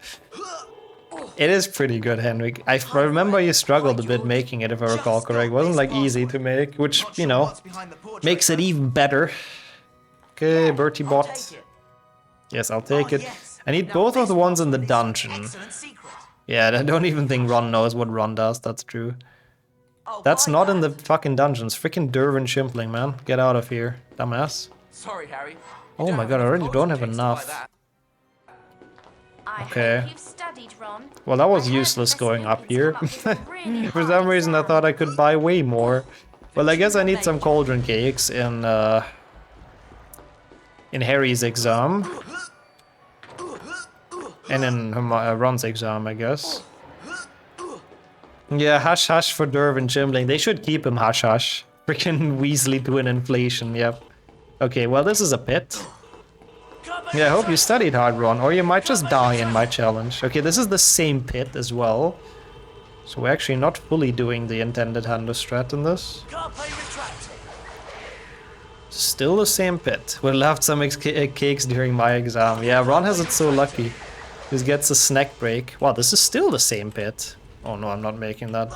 S1: It is pretty good, Henrik. I remember you struggled a bit making it, if I recall correct. It wasn't like easy to make, which, you know, makes it even better. Okay, Bertie bot. Yes, I'll take it. I need both of the ones in the dungeon. Yeah, I don't even think Ron knows what Ron does, that's true. That's not in the fucking dungeons. Freaking Dervin Shimpling, man. Get out of here, dumbass.
S5: Sorry, Harry.
S1: Oh my god, I already don't have enough. Okay. Well, that was useless going up here. For some reason I thought I could buy way more. Well, I guess I need some cauldron cakes in Harry's exam. And in Ron's exam, I guess. Yeah, hush hush for Dervin Shimpling. They should keep him hush hush. Freaking Weasley twin inflation, yep. Okay, well this is a pit. Yeah, I hope you studied hard, Ron, or you might just die in my challenge. Okay, this is the same pit as well. So we're actually not fully doing the intended handle strat in this. Still the same pit. Would love some cakes during my exam. Yeah, Ron has it so lucky. He gets a snack break. Wow, this is still the same pit. Oh no, I'm not making that.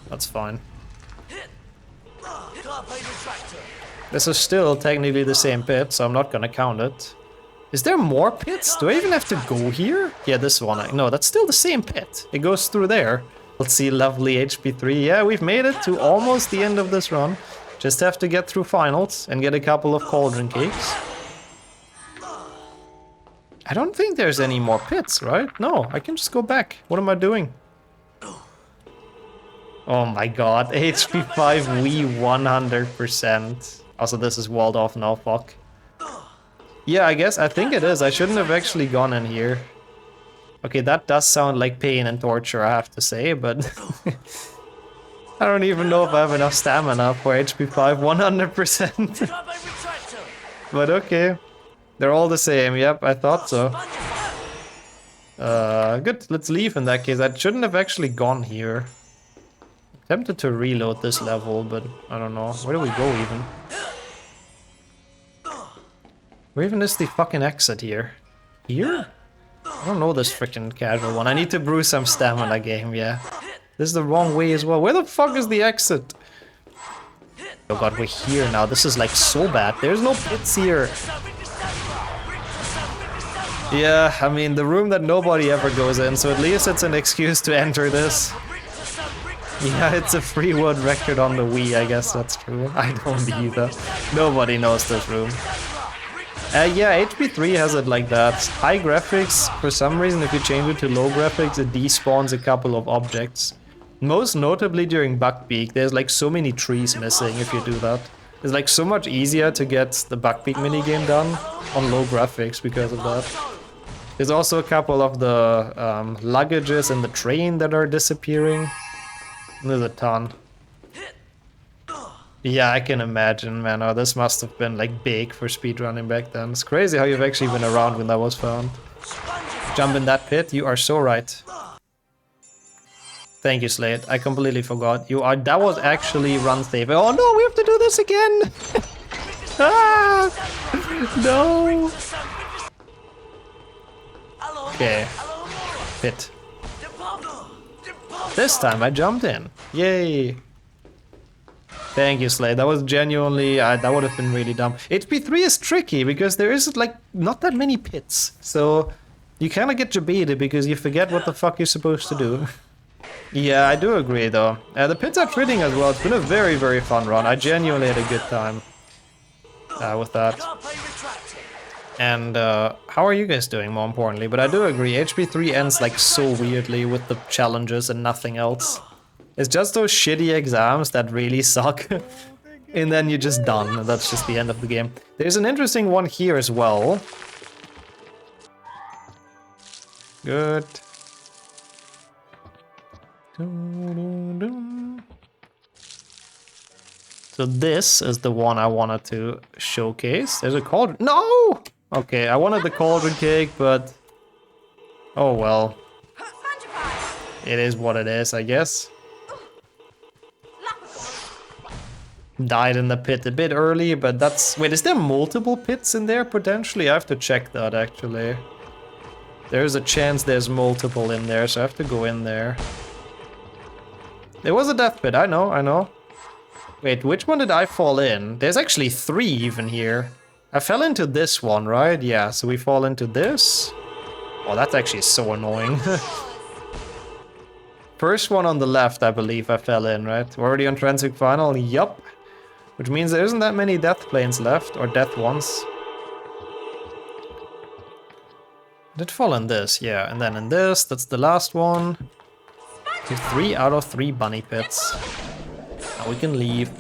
S1: That's fine. This is still technically the same pit, so I'm not gonna count it. Is there more pits? Do I even have to go here? Yeah, this one. No, that's still the same pit. It goes through there. Let's see, lovely HP3. Yeah, we've made it to almost the end of this run. Just have to get through finals and get a couple of cauldron cakes. I don't think there's any more pits, right? No, I can just go back. What am I doing? Oh my god, HP5 Wii 100%. Also, this is walled off now, fuck. Yeah, I think it is. I shouldn't have actually gone in here. Okay, that does sound like pain and torture, I have to say, but... I don't even know if I have enough stamina for HP5 100%. But okay. They're all the same, yep, I thought so. Good, let's leave in that case. I shouldn't have actually gone here. Tempted to reload this level, but I don't know. Where do we go even? Where even is the fucking exit here? Here? I don't know this freaking casual one. I need to brew some stamina game, yeah. This is the wrong way as well. Where the fuck is the exit? Oh god, we're here now. This is like so bad. There's no pits here. Yeah, I mean, the room that nobody ever goes in, so at least it's an excuse to enter this. Yeah, it's a free world record on the Wii, I guess that's true. I don't either. Nobody knows this room. Yeah, HP3 has it like that. High graphics, for some reason, if you change it to low graphics, it despawns a couple of objects. Most notably during Buckbeak, there's like so many trees missing if you do that. It's like so much easier to get the Buckbeak minigame done on low graphics because of that. There's also a couple of the luggages in the train that are disappearing. There's a ton. Yeah, I can imagine, man. Oh, this must have been like big for speedrunning back then. It's crazy how you've actually been around when that was found. Jump in that pit, you are so right. Thank you, Slade. I completely forgot. You are. That was actually run safe. Oh no, we have to do this again! Ah! No! Okay. Pit. This time I jumped in. Yay! Thank you, Slade. That was genuinely... that would have been really dumb. HP3 is tricky because there is, like, not that many pits. So, you kind of get debated because you forget what the fuck you're supposed to do. Yeah, I do agree, though. The pits are thrilling as well. It's been a very, very fun run. I genuinely had a good time with that. And how are you guys doing, more importantly? But I do agree, HP3 ends, like, so weirdly with the challenges and nothing else. It's just those shitty exams that really suck. And then you're just done. That's just the end of the game. There's an interesting one here as well. Good. So this is the one I wanted to showcase. There's a cauldron. No! Okay, I wanted the cauldron cake, but... Oh well. It is what it is, I guess. Died in the pit a bit early, but that's... Wait, is there multiple pits in there potentially? I have to check that actually. There's a chance there's multiple in there, so I have to go in there. There was a death pit, I know. Wait, which one did I fall in? There's actually 3 even here. I fell into this one, right? Yeah, so we fall into this. Oh, that's actually so annoying. First one on the left, I believe I fell in, right? We're already on Transic Final? Yup. Which means there isn't that many death planes left, or death ones. I did fall in this, yeah, and then in this, that's the last one. 3 out of 3 bunny pits. Now we can leave.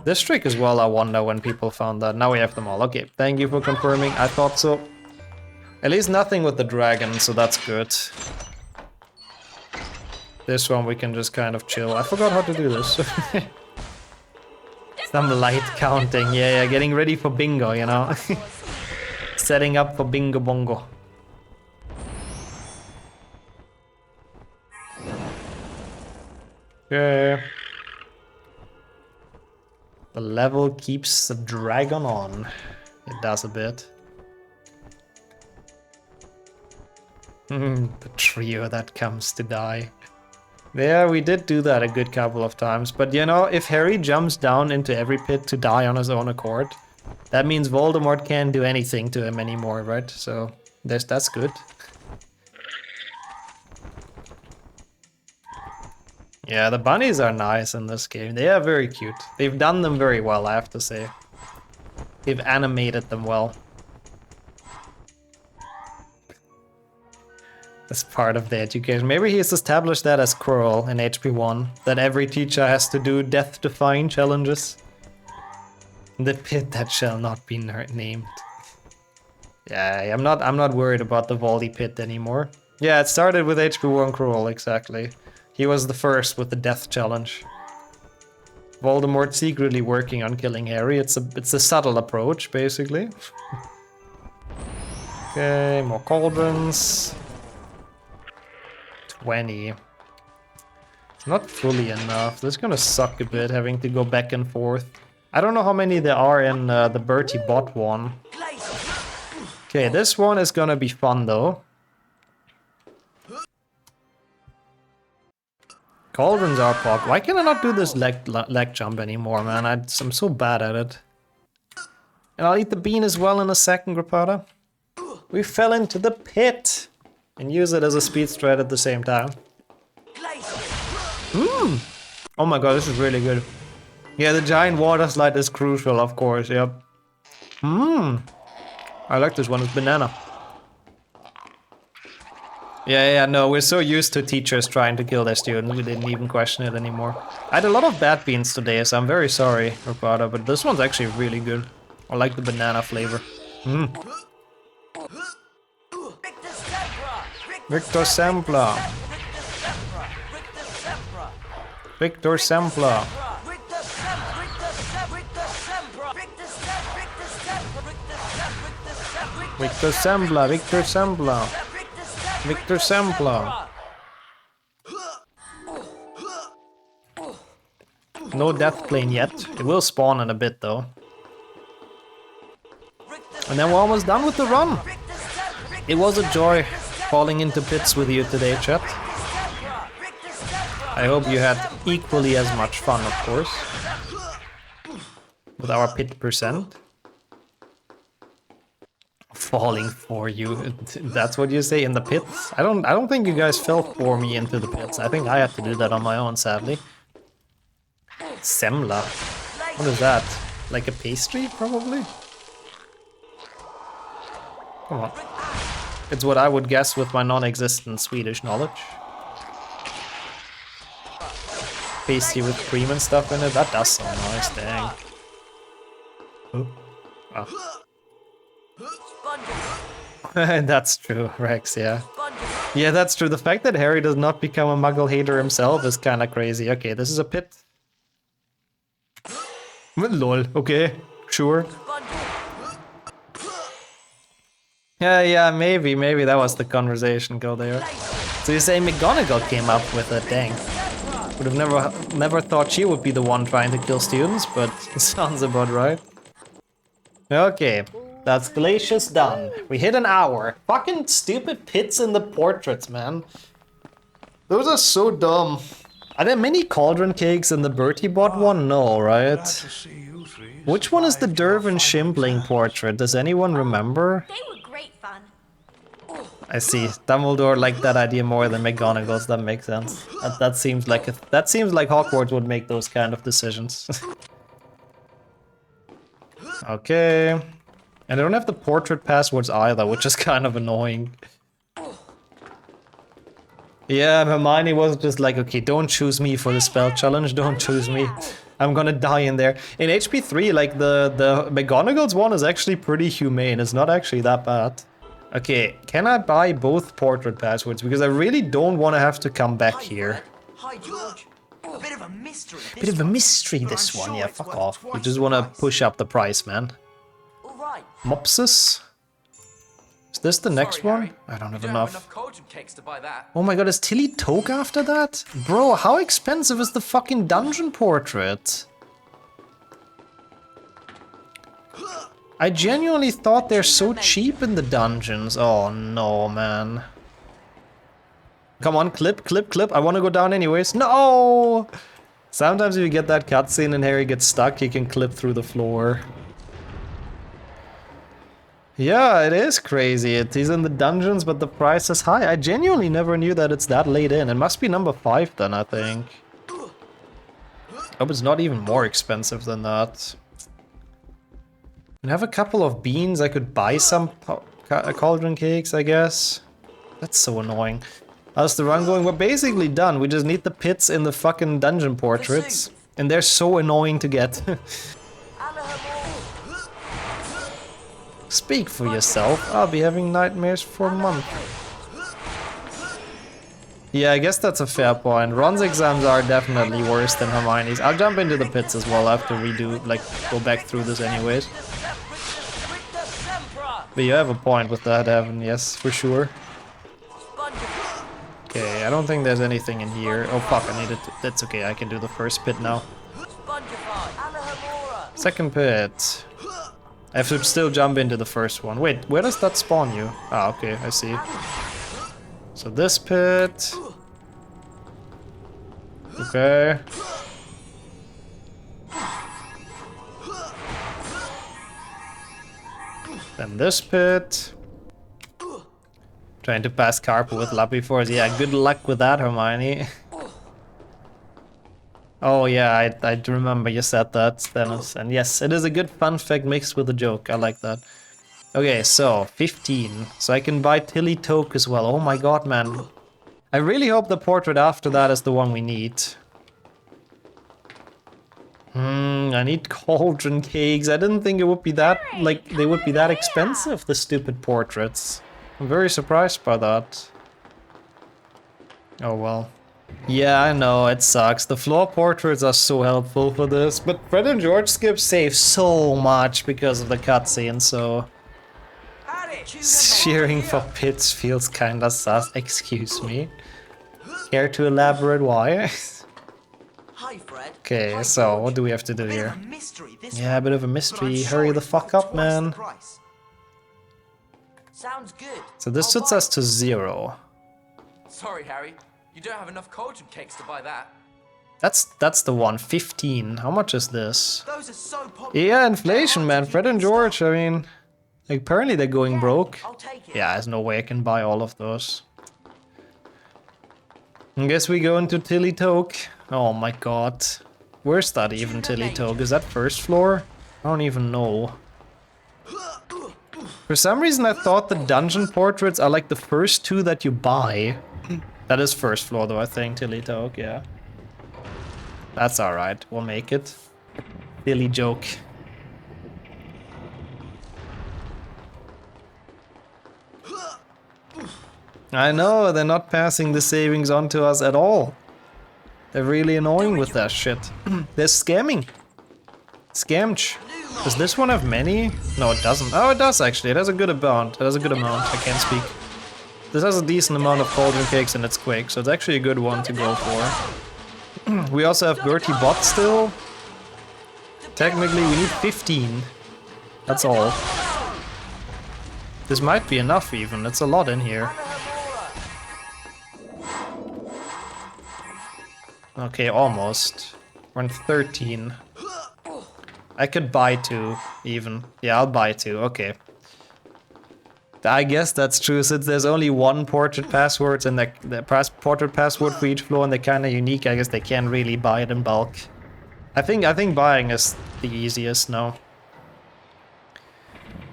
S1: This trick as well, I wonder when people found that. Now we have them all. Okay, thank you for confirming. I thought so. At least nothing with the dragon, so that's good. This one we can just kind of chill. I forgot how to do this. Some light counting. Yeah, getting ready for bingo, you know. Setting up for bingo bongo. Okay. The level keeps the dragon on. It does a bit. The trio that comes to die. Yeah, we did do that a good couple of times. But you know, if Harry jumps down into every pit to die on his own accord, that means Voldemort can't do anything to him anymore, right? So that's good. Yeah, the bunnies are nice in this game. They are very cute. They've done them very well, I have to say. They've animated them well. As part of the education. Maybe he's established that as Quirrell in HP1. That every teacher has to do death-defying challenges. The pit that shall not be named. Yeah, I'm not worried about the Voldy pit anymore. Yeah, it started with HP1 Quirrell, exactly. He was the first with the death challenge. Voldemort secretly working on killing Harry. It's a subtle approach, basically. Okay, more cauldrons. 20. It's not fully enough. This is gonna suck a bit, having to go back and forth. I don't know how many there are in the Bertie bot one. Okay, this one is gonna be fun though. Cauldrons are pog. Why can I not do this leg jump anymore, man? I'm so bad at it. And I'll eat the bean as well in a second, Grappada. We fell into the pit. And use it as a speed strat at the same time. Oh my god, this is really good. Yeah, the giant water slide is crucial, of course, yep. I like this one, it's banana. Yeah, no, we're so used to teachers trying to kill their students, we didn't even question it anymore. I had a lot of bad beans today, so I'm very sorry, Ricardo, but this one's actually really good. I like the banana flavor. Victor Sempla. Victor Sempla. Victor Sempla. Victor Sempla. Victor Sempla. No death plane yet. It will spawn in a bit though. And then we're almost done with the run. It was a joy falling into pits with you today, chat. I hope you had equally as much fun, of course, with our pit percent. Falling for you, that's what you say, in the pits? I don't think you guys fell for me into the pits. I think I had to do that on my own, sadly. Semla. What is that? Like a pastry, probably? Come on. It's what I would guess with my non-existent Swedish knowledge. Pasty with cream and stuff in it, that does sound nice, dang. Oh. That's true, Rex, yeah. Yeah, that's true. The fact that Harry does not become a muggle hater himself is kind of crazy. Okay, this is a pit. Lol, okay, sure. Yeah, maybe that was the conversation go there. So you say McGonagall came up with it, dang. Would have never thought she would be the one trying to kill students, but it sounds about right. Okay, that's Glacius done. We hit an hour. Fucking stupid pits in the portraits, man. Those are so dumb. Are there many cauldron cakes in the Bertie bot one? No, right? Which one is the Dervin Shimbling portrait? Does anyone remember?
S4: They were great fun.
S1: I see. Dumbledore liked that idea more than McGonagall's. That makes sense. That seems like Hogwarts would make those kind of decisions. Okay. And I don't have the portrait passwords either, which is kind of annoying. Yeah, Hermione was just like, okay, don't choose me for the spell challenge, don't choose me. I'm gonna die in there. In HP 3, like, the McGonagall's one is actually pretty humane. It's not actually that bad. Okay, can I buy both portrait passwords? Because I really don't want to have to come back here.
S8: Hi, George. A bit of a mystery.
S1: Bit of a mystery, this one. Yeah, fuck off. You just want to push up the price, man.
S8: All right.
S1: Mopsus? Is this the next one? I don't have enough.
S5: cauldron cakes to buy that.
S1: Oh my god, is Tilly Toke after that? Bro, how expensive is the fucking dungeon portrait? I genuinely thought they're so cheap in the dungeons. Oh no, man. Come on, clip. I want to go down anyways. No! Sometimes if you get that cutscene and Harry gets stuck, you can clip through the floor. Yeah, it is crazy. He's in the dungeons, but the price is high. I genuinely never knew that it's that late in. It must be number 5 then, I think. Hope it's not even more expensive than that. I have a couple of beans. I could buy some cauldron cakes, I guess. That's so annoying. How's the run going? We're basically done. We just need the pits in the fucking dungeon portraits. And they're so annoying to get. Speak for yourself. I'll be having nightmares for a month. Yeah, I guess that's a fair point. Ron's exams are definitely worse than Hermione's. I'll jump into the pits as well. I have to redo, like, go back through this anyways. But you have a point with that, Evan. Yes, for sure. Okay, I don't think there's anything in here. Oh fuck, I needed to... That's okay, I can do the first pit now. Second pit. I have to still jump into the first one. Wait, where does that spawn you? Ah, okay, I see. So this pit... Okay. Then this pit... Trying to pass Carpo with Lappy Force. Yeah, good luck with that, Hermione. Oh yeah, I remember you said that, Stennis. And yes, it is a good fun fact mixed with a joke. I like that. Okay, so 15. So I can buy Tilly Toke as well. Oh my god, man. I really hope the portrait after that is the one we need. I need cauldron cakes. I didn't think it would be that, like, they would be that expensive, the stupid portraits. I'm very surprised by that. Oh well. Yeah, I know, it sucks. The floor portraits are so helpful for this, but Fred and George skips save so much because of the cutscene, so... Cheering for pits feels kinda sus. Excuse me. Care to elaborate why? Okay, so what do we have to do here? Yeah, a bit of a mystery. Hurry the fuck up, man.
S8: Sounds good.
S1: So this puts us to 0.
S5: Sorry, Harry. You don't have enough cauldron cakes to buy that.
S1: That's the one. 15. How much is this?
S8: Those are so popular.
S1: Yeah, inflation, man. Fred and George, I mean... Like, apparently they're going broke.
S8: I'll take it.
S1: Yeah, there's no way I can buy all of those. I guess we go into Tilly Toke. Oh my god. Where's that even, Tilly Toke? Is that first floor? I don't even know. For some reason I thought the dungeon portraits are like the first 2 that you buy. That is first floor though, I think, Tilly Toke, yeah. That's alright, we'll make it. Tilly joke. I know, they're not passing the savings on to us at all. They're really annoying with that shit. They're scamming. Scamch. Does this one have many? No, it doesn't. Oh, it does actually. It has a good amount. It has a good amount. I can't speak. This has a decent amount of cauldron cakes and it's quick, so it's actually a good one to go for. We also have Gertie Bot still. Technically, we need 15. That's all. This might be enough even. It's a lot in here. Okay, almost. We're on 13. I could buy 2, even. Yeah, I'll buy 2, okay. I guess that's true, since there's only one portrait passwords and the portrait password for each floor and they're kinda unique, I guess they can't really buy it in bulk. I think buying is the easiest now.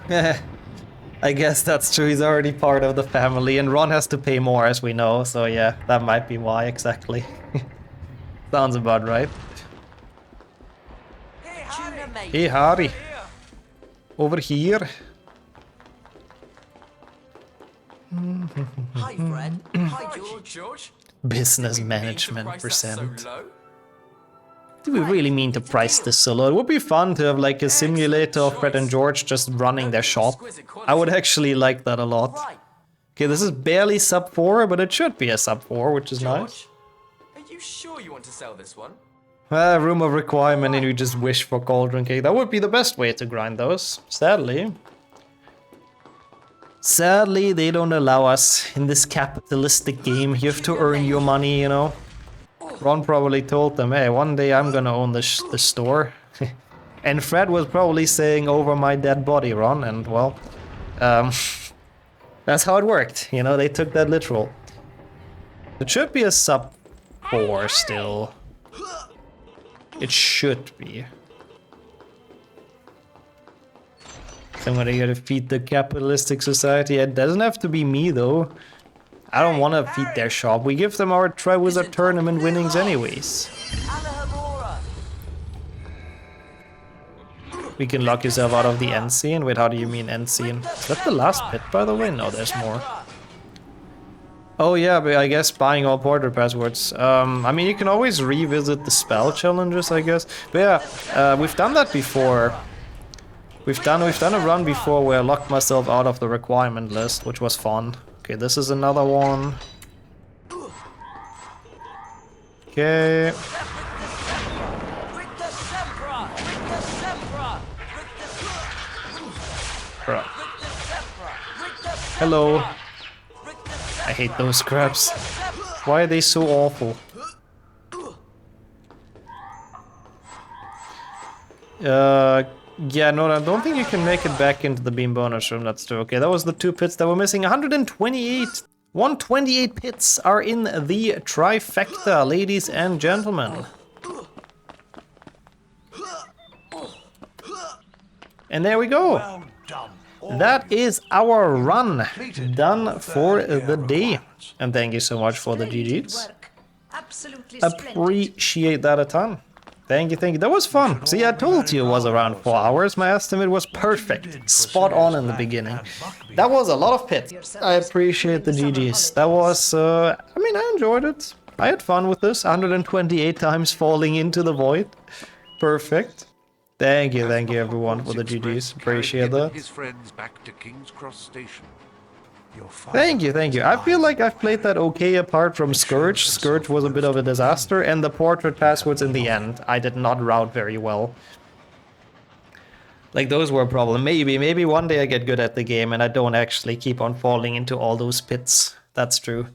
S1: I guess that's true, he's already part of the family, and Ron has to pay more as we know, so yeah, that might be why exactly. Sounds about right. Hey Harry! Over here!
S8: Hi, Fred. Hi,
S5: George.
S1: Business management percent. Do we really mean to price this so low? It would be fun to have like a simulator of Fred and George just running their shop. I would actually like that a lot. Okay, this is barely sub 4, but it should be a sub 4, which is nice.
S5: Are you sure you want to sell this one?
S1: Room of requirement and you just wish for cauldron cake. That would be the best way to grind those, sadly. Sadly, they don't allow us in this capitalistic game. You have to earn your money, you know. Ron probably told them, hey, one day I'm gonna own the store. And Fred was probably saying, over my dead body, Ron, and well, that's how it worked, you know, they took that literal. It should be a sub 4 still. It should be. Somebody gotta feed the capitalistic society. It doesn't have to be me though. I don't want to feed their shop. We give them our Triwizard tournament winnings anyways. We can lock yourself out of the end scene. Wait, how do you mean end scene? Is that the last pit, by the way? No, there's more. Oh yeah, but I guess buying all portrait passwords. I mean, you can always revisit the spell challenges, I guess. But yeah, we've done that before. We've done a run before where I locked myself out of the requirement list, which was fun. Okay, this is another one. Okay. Bruh. Hello. I hate those scraps. Why are they so awful? Yeah, no, I don't think you can make it back into the beam bonus room, that's true. Okay, that was the 2 pits that were missing. 128 pits are in the trifecta, ladies and gentlemen. And there we go. That is our run done for the day. And thank you so much for the GGs. Appreciate that a ton. Thank you, thank you. That was fun. See, I told you it was around 4 hours. My estimate was perfect. Spot on in the beginning. That was a lot of pits. I appreciate the GGs. That was, I mean, I enjoyed it. I had fun with this. 128 times falling into the void. Perfect. Thank you everyone for the GGs. Appreciate that.
S3: His friends back to King's Cross Station.
S1: Thank you. I feel like I've played that okay apart from Scourge. Scourge was a bit of a disaster, and the portrait passwords in the end, I did not route very well. Like, those were a problem. Maybe one day I get good at the game and I don't actually keep on falling into all those pits. That's true.